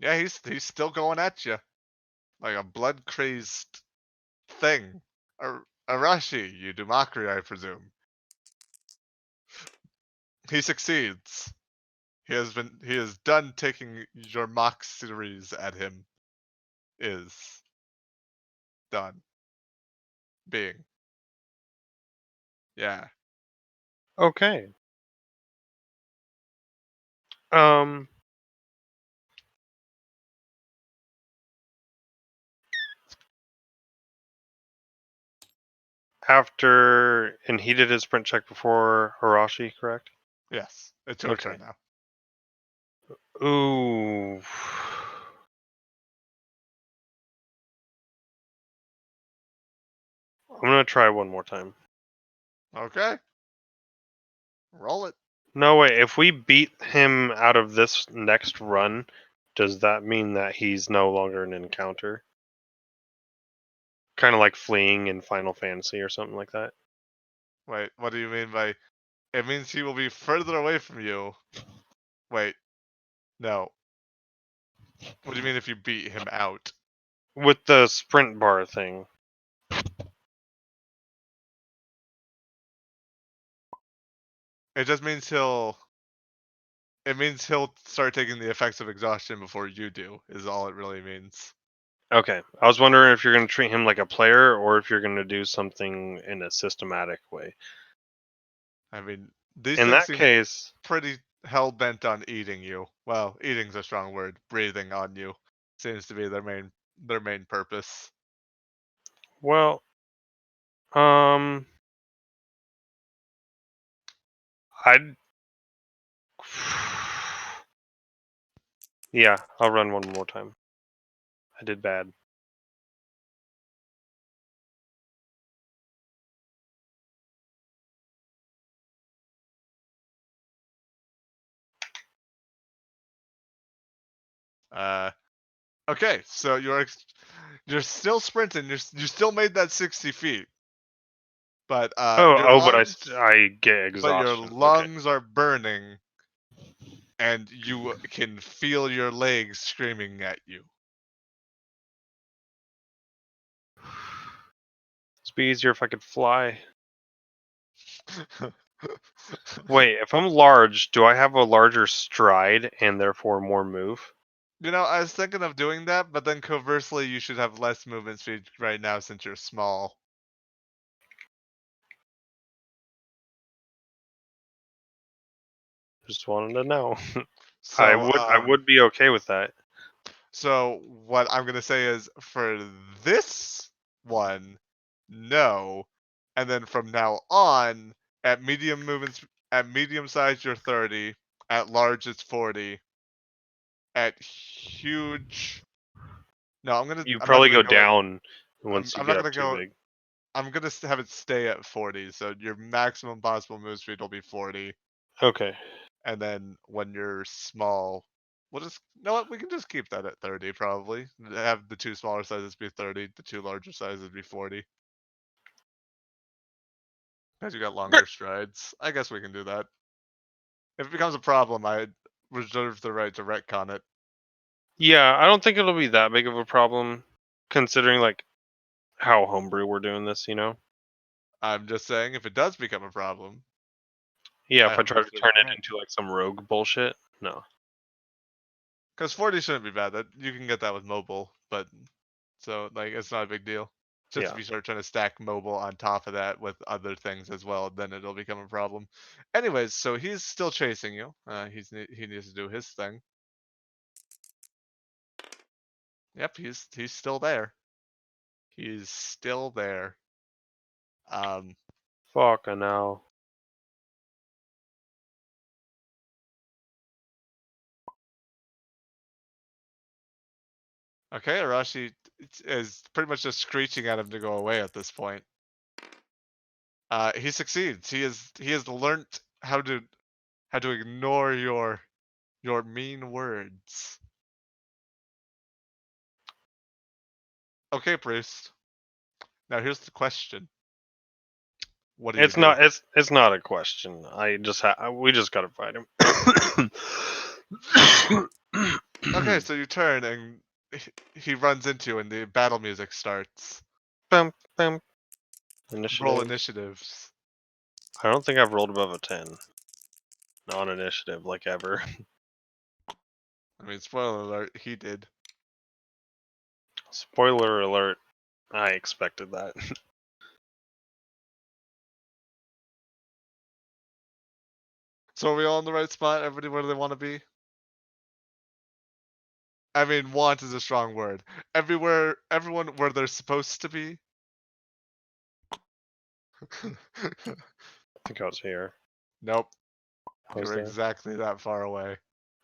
Yeah, he's still going at you like a blood crazed thing. Arashi, you do mockery, I presume. He succeeds. He is done taking your mock series at him. Is done being. Yeah. Okay. Um. After and he did his sprint check before Harashi, correct? Yes. It's your Okay. turn now. Ooh. I'm gonna try one more time. Okay. Roll it. No way. If we beat him out of this next run, does that mean that he's no longer an encounter? Kind of like fleeing in Final Fantasy or something like that. Wait, what do you mean by it means he will be further away from you? Wait, no. What do you mean if you beat him out? With the sprint bar thing. It just means he'll start taking the effects of exhaustion before you do, is all it really means. Okay. I was wondering if you're going to treat him like a player or if you're going to do something in a systematic way. I mean, these In things that seem case, pretty hell bent on eating you. Well, eating's a strong word. Breathing on you seems to be their main purpose. well, um, I'd. Yeah, I'll run one more time. I did bad. Uh, okay, so you're still sprinting. You still made that 60 feet, but But I get your exhaustion. Okay. lungs are burning, and you can feel your legs screaming at you. It'd be easier if I could fly. Wait, if I'm large, do I have a larger stride and therefore more move? I was thinking of doing that, but then conversely, you should have less movement speed right now since you're small. Just wanted to know. So, I would be okay with that. So what I'm gonna say is for this one, no, and then from now on, at medium movements, at medium size you're 30, at large it's 40, at huge. No, You I'm not probably gonna go go at. down once you I'm get not up gonna too go. big. I'm gonna have it stay at 40. So your maximum possible move speed will be 40, Okay. and then when you're small, we'll just. You know what? We can just keep that at 30 probably. Have the two smaller sizes be 30, the two larger sizes be 40. Because you got longer strides. I guess we can do that. If it becomes a problem, I reserve the right to retcon it. Yeah, I don't think it'll be that big of a problem, considering like how homebrew we're doing this. I'm just saying, if it does become a problem, Yeah, I if I have try to reserved turn the it right. into like some rogue bullshit, no. Because 40 shouldn't be bad. That you can get that with mobile, but so like it's not a big deal. Just if Yeah. you start trying to stack mobile on top of that with other things as well, then it'll become a problem. Anyways, so he's still chasing you. He needs to do his thing. Yep, he's still there. He's still there. Um, Fuck, I know. okay, Arashi is pretty much just screeching at him to go away at this point. He succeeds. He has learned how to ignore your mean words. Okay, priest. Now here's the question. What do you It's do? not. It's not a question. We just gotta fight Okay, him. so you turn and he runs into you and the battle music starts. Bum, bum. Roll Initiative. initiatives. I don't think I've rolled above a 10 on initiative like ever. I mean, spoiler alert, he did. Spoiler alert. I expected that. So are we all in the right spot? Everybody where they want to be? I mean, want is a strong word. Everywhere, everyone where they're supposed to be. I think I was here. Nope, I you was were there. exactly that far away.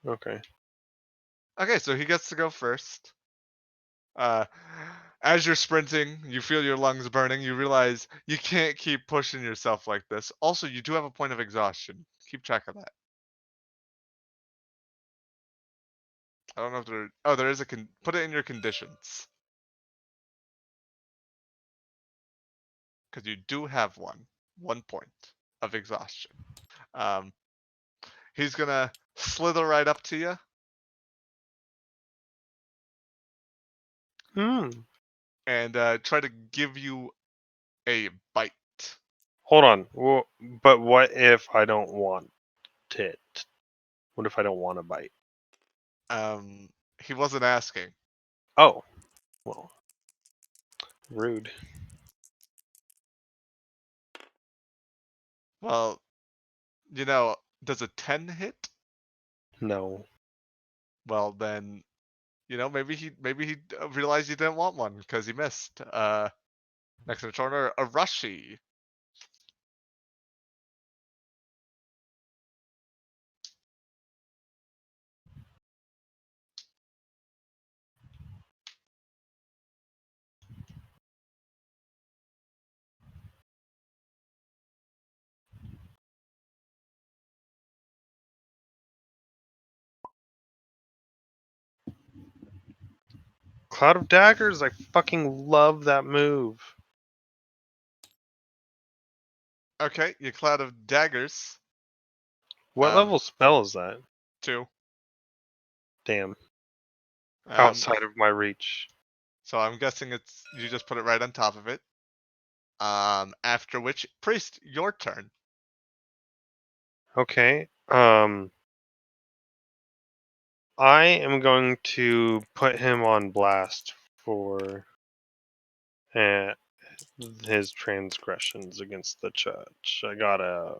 Okay. Okay, so he gets to go first. Uh, as you're sprinting, you feel your lungs burning. You realize you can't keep pushing yourself like this. Also, you do have a point of exhaustion. Keep track of that. I don't know if there. Oh, there is a put it in your conditions because you do have one point of exhaustion. Um, he's gonna slither right up to you Hmm. and try to give you a bite. Hold on. But what if I don't want it? What if I don't want to bite? He wasn't asking. Oh. Well. Rude. Well, does a 10 hit? No. Well, then maybe he realized he didn't want one because he missed. Next in the corner, Arashi. Cloud of Daggers. I fucking love that move. Okay, you cloud of daggers. What level spell is that? 2. Damn. Um, Outside of my reach. so I'm guessing it's you just put it right on top of it. After which, priest, your turn. Okay. I am going to put him on blast for uh, his transgressions against the church. I got a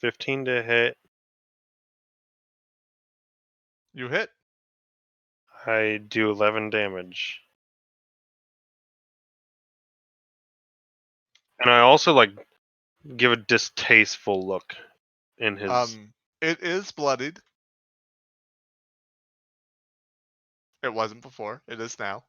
15 to hit. You hit. I do 11 damage. And I also like give a distasteful look in his. It is bloodied. It wasn't before. It is now.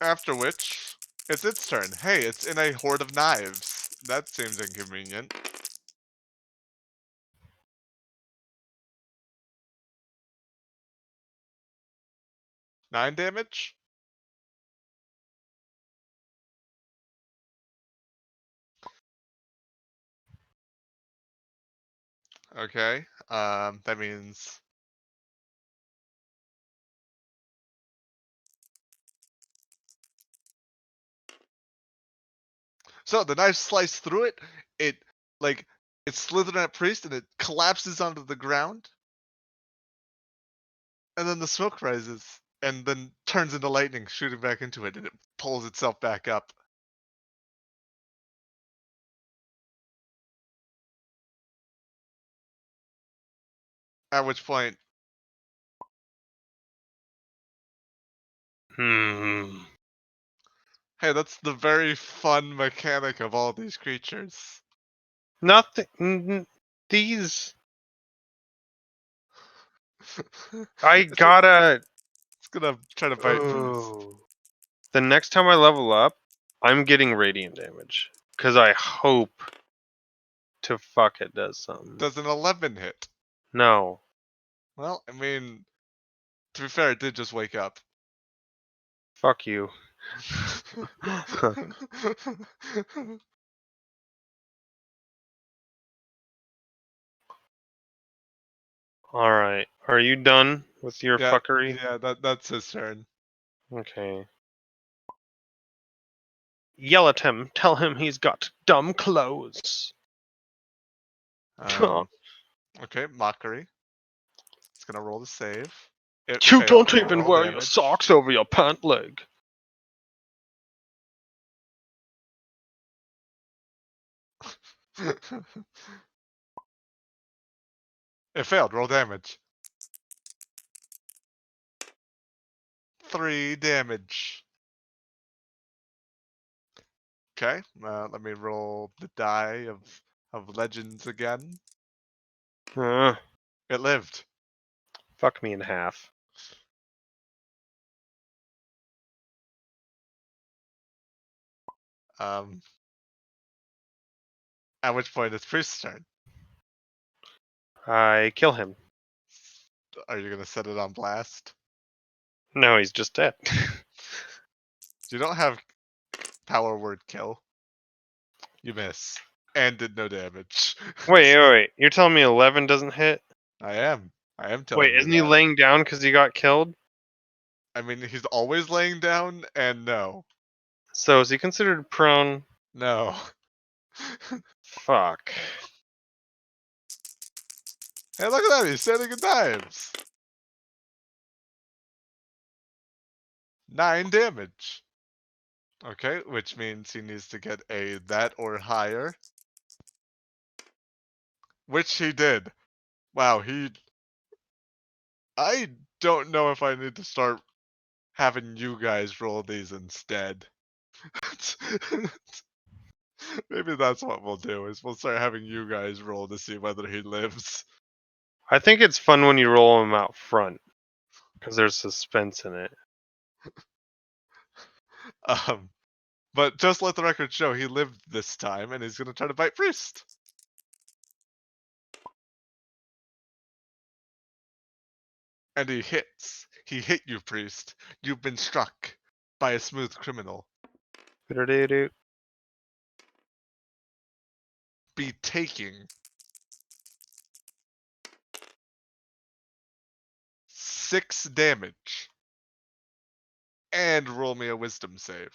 After which, it's its turn. Hey, it's in a horde of knives. That seems inconvenient. Nine damage? Okay. That means so the knife sliced through it. It like it slithered at Priest and it collapses onto the ground. And then the smoke rises and then turns into lightning, shooting back into it, and it pulls itself back up. At which point, Hmm. hey, that's the very fun mechanic of all these creatures. Nothing. These. I it's, gotta. it's gonna try to bite Priest. Oh. The next time I level up, I'm getting radiant damage. Because I hope to fuck it does something. Does an 11 hit? No. Well, I mean, to be fair, it did just wake up. Fuck you. Alright. Are you done with your yeah, fuckery? yeah, that's his turn. Okay. Yell at him. Tell him he's got dumb clothes. Okay, mockery. It's gonna roll the save. It You failed. don't even Roll wear your damage. socks over your pant leg. It failed. Roll damage. 3 damage. Okay, let me roll the die of legends again. It lived. Fuck me in half. Um, at which point it's Priest's turn. I kill him. Are you gonna set it on blast? No, he's just dead. You don't have power word kill. You miss. And did no damage. Wait. You're telling me 11 doesn't hit? I am. I am telling Wait, you isn't he that. laying down because he got killed? I mean, he's always laying down, and no. So is he considered prone? No. Fuck. Hey, look at that, he's standing in knives. 9 damage. Okay, which means he needs to get a that or higher. Which he did. Wow, I don't know if I need to start having you guys roll these instead. Maybe that's what we'll do, is we'll start having you guys roll to see whether he lives. I think it's fun when you roll him out front because there's suspense in it. But just let the record show he lived this time, and he's gonna try to bite Priest. And he hits. He hit you, Priest. You've been struck by a smooth criminal. Be taking 6 damage. And roll me a wisdom save.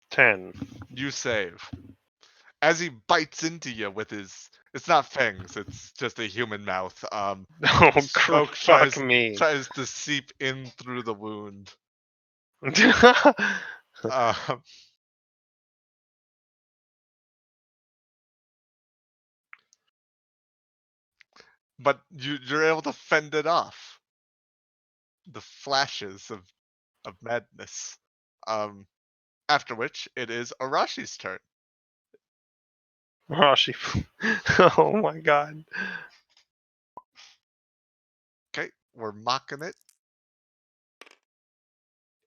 Ten. You save. As he bites into you with his It's not fangs. It's just a human mouth. Oh, Smoke fuck me. tries to seep in through the wound. Um, but you're able to fend it off. The flashes of madness. Um, after which it is Arashi's turn. Rashi. Oh my god. Okay, we're mocking it.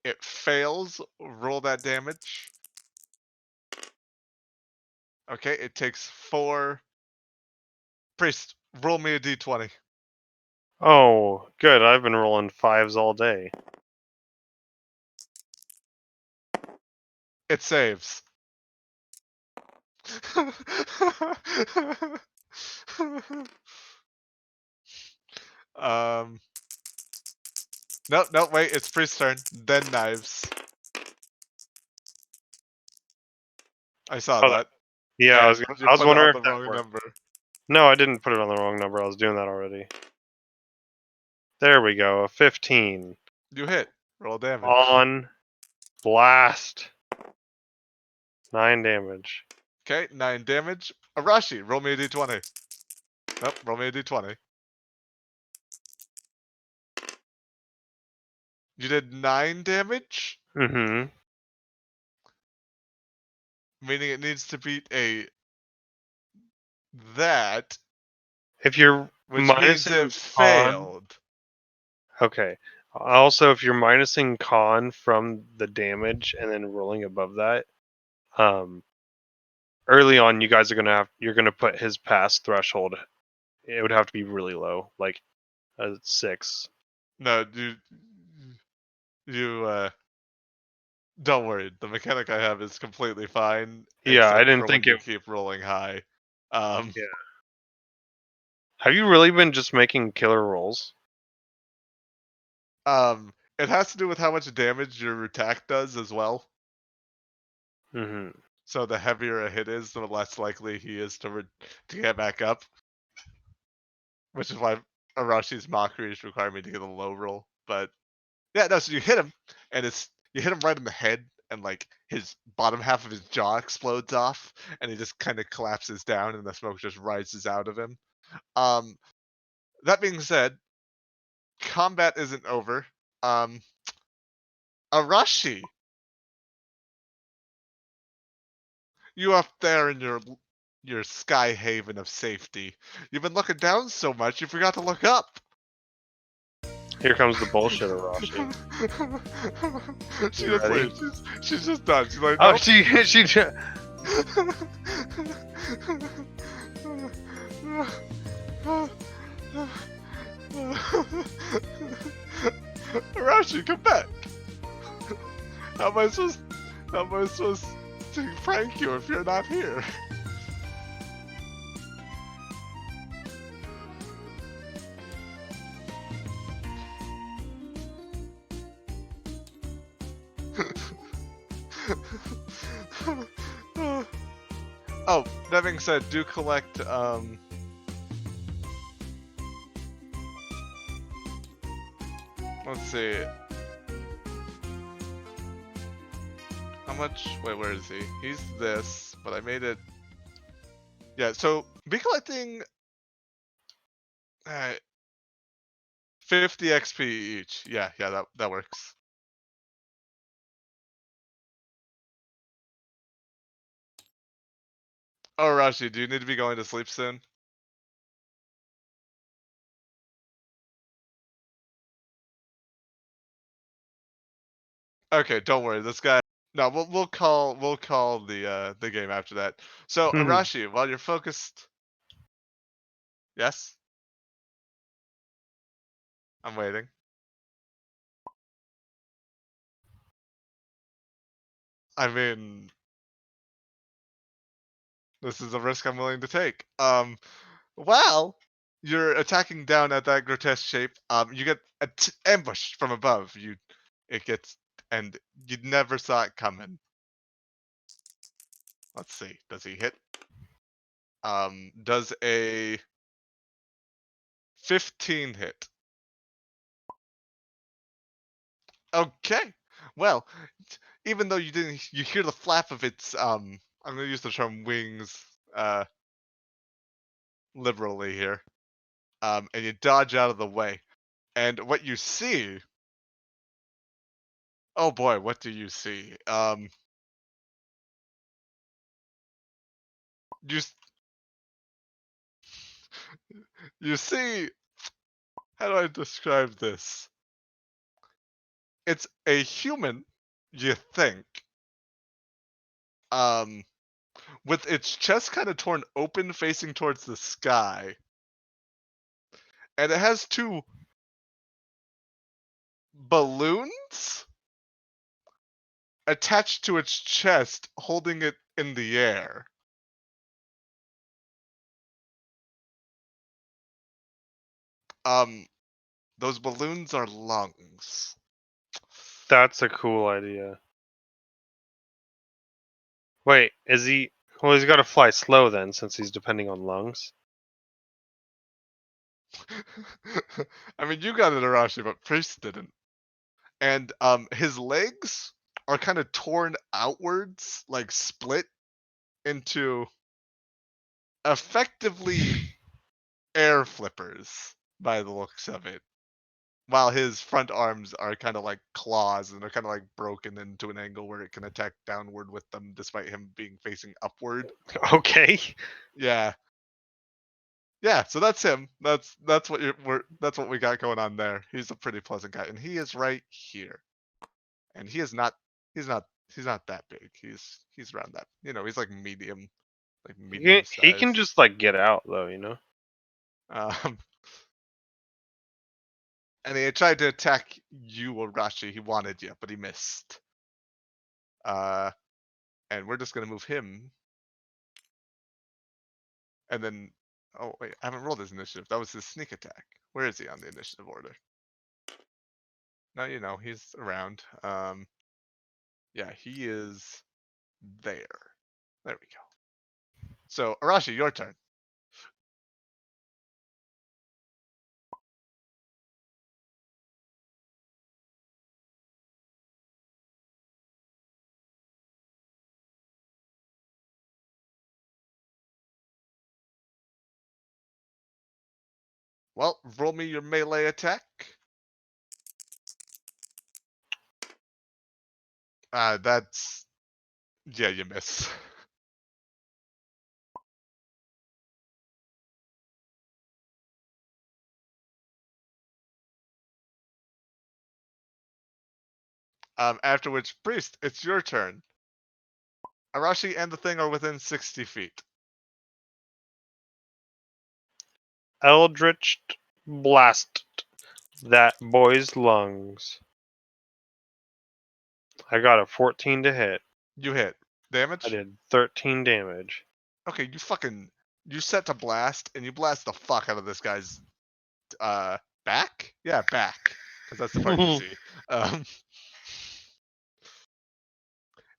It fails. Roll that damage. Okay, it takes 4. Priest, roll me a d20. Oh, good. I've been rolling 5s all day. It saves. um. No, no, wait. It's Priest's turn. Then knives. I saw Oh, that. yeah. And you I was put it on wondering the if that wrong worked. number. No, I didn't put it on the wrong number. I was doing that already. There we go. A 15 You hit. Roll damage. on blast. 9 damage. Okay, 9 damage. Arashi, roll me a d20. Nope, roll me a d20. You did 9 damage, Mm-hmm. meaning it needs to beat a that, If you're which means it minusing con, failed. okay. Also, if you're minusing con from the damage and then rolling above that, um, early on, you're gonna put his pass threshold. It would have to be really low, like a 6. No, don't worry. The mechanic I have is completely fine, Yeah, I except didn't for when think it. you keep rolling high. Um, Yeah. Have you really been just making killer rolls? it has to do with how much damage your attack does as well. Mm-hmm. So the heavier a hit is, the less likely he is to get back up. Which is why Arashi's mockeries require me to get a low roll. But yeah, no. So you hit him, and you hit him right in the head, and like his bottom half of his jaw explodes off, and he just kind of collapses down, and the smoke just rises out of him. Um, that being said, combat isn't over. Um, Arashi, you up there in your sky haven of safety. You've been looking down so much you forgot to look up. Here comes the bullshit, Arashi. She You just ready? leaves. She's just done. She's like, Oh, nope. she. Arashi, come back. How am I supposed? How am I supposed to prank you if you're not here? Oh, that being said, do collect let's see. How much? Wait, where is he? He's this, but I made it. Yeah, so be collecting 50 XP each. Yeah, that works. Oh, Rashi, do you need to be going to sleep soon? Okay, don't worry. This guy. No, we'll call the game after that. So Arashi, while you're focused, yes, I'm waiting. I mean, this is a risk I'm willing to take. While you're attacking down at that grotesque shape, you get ambushed from above. It gets, and you never saw it coming. Let's see. Does he hit? Does a 15 hit? Okay. Well, even though you hear the flap of its I'm gonna use the term wings uh liberally here. And you dodge out of the way. And what you see, oh boy, what do you see? You s- you see, how do I describe this? It's a human, you think, um, with its chest kind of torn open, facing towards the sky, and it has two balloons attached to its chest, holding it in the air. Um, those balloons are lungs. That's a cool idea. Wait, is he? Well, he's got to fly slow then, since he's depending on lungs. I mean, you got it, Arashi, but Priest didn't. And his legs are kind of torn outwards, like split into effectively air flippers by the looks of it. While his front arms are kind of like claws and they're kind of like broken into an angle where it can attack downward with them despite him being facing upward. Okay. Yeah. Yeah, so that's him. That's what that's what we got going on there. He's a pretty pleasant guy and he is right here. And he's not he's not that big. He's around that. He's like medium He can size. just like get out though, you know. Um and he tried to attack you, Arashi. He wanted you, but he missed. Uh and we're just gonna move him. And then oh wait, I haven't rolled his initiative. That was his sneak attack. Where is he on the initiative order? No, he's around. Yeah, he is there. There we go. So Arashi, your turn. Well, roll me your melee attack. That's yeah, you miss. After which, Priest, it's your turn. Arashi and the thing are within 60 feet. Eldritch blast that boy's lungs. I got a 14 to hit. You hit. I Damage? did 13 damage. Okay, you set to blast, and you blast the fuck out of this guy's back? Yeah, back. Because that's the part you see. Um,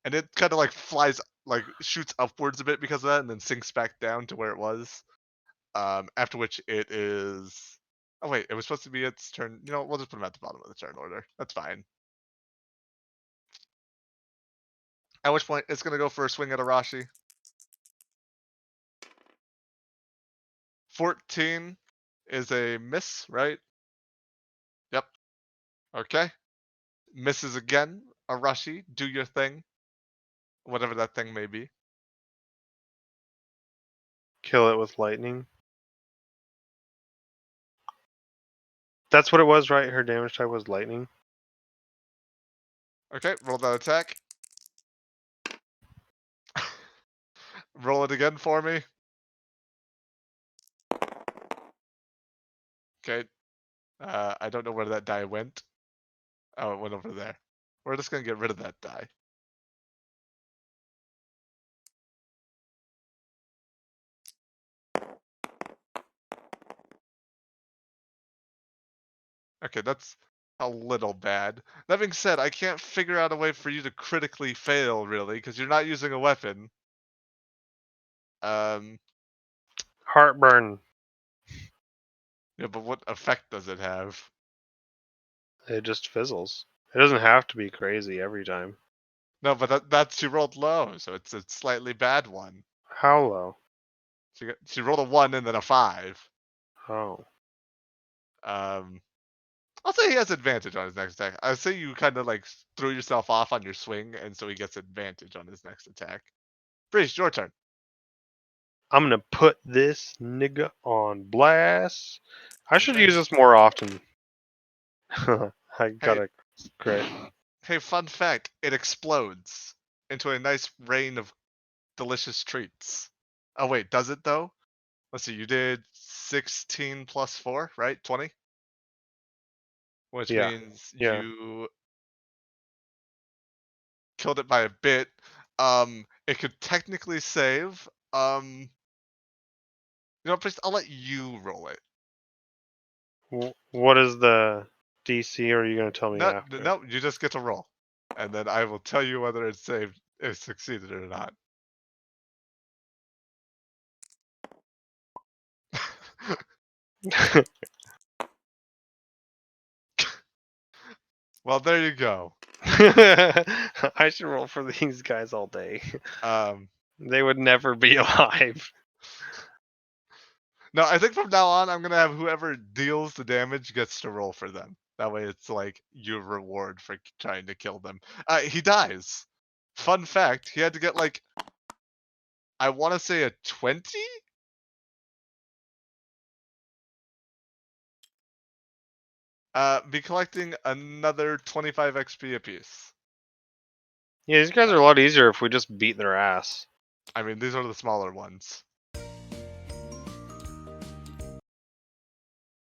and it kind of like flies, like shoots upwards a bit because of that, and then sinks back down to where it was. After which it is. Oh wait, it was supposed to be its turn. We'll just put him at the bottom of the turn order. That's fine. At which point it's gonna go for a swing at Arashi. 14 is a miss, right? Yep. Okay. Misses again. Arashi, do your thing. Whatever that thing may be. Kill it with lightning. That's what it was, right? Her damage type was lightning. Okay, roll that attack. Roll it again for me. Okay. I don't know where that die went. Oh, it went over there. We're just gonna get rid of that die. Okay, that's a little bad. That being said, I can't figure out a way for you to critically fail, really, because you're not using a weapon. Um, Heartburn. Yeah, but what effect does it have? It just fizzles. It doesn't have to be crazy every time. No, but that's she rolled low, so it's a slightly bad one. How low? She rolled a 1 and then a 5. Oh. Um, I'll say he has advantage on his next attack. I'll say you kind of like threw yourself off on your swing, and so he gets advantage on his next attack. Breeze, your turn. I'm gonna put this nigga on blast. I should Okay. use this more often. I got Hey, a crit. hey, fun fact: it explodes into a nice rain of delicious treats. Oh wait, does it though? Let's see. You did 16 plus 4, right? 20, which Yeah. means Yeah. you killed it by a bit. It could technically save. Priest, I'll let you roll it. What is the DC, or are you gonna tell me No, after? no, you just get to roll, and then I will tell you whether it saved, it succeeded or not. Well, there you go. I should roll for these guys all day. Um, They would never be alive. no, I think from now on, I'm gonna have whoever deals the damage gets to roll for them. That way, it's like your reward for trying to kill them. He dies. Fun fact: he had to get like, I want to say a 20. Be collecting another 25 XP apiece. Yeah, these guys are a lot easier if we just beat their ass. I mean, these are the smaller ones.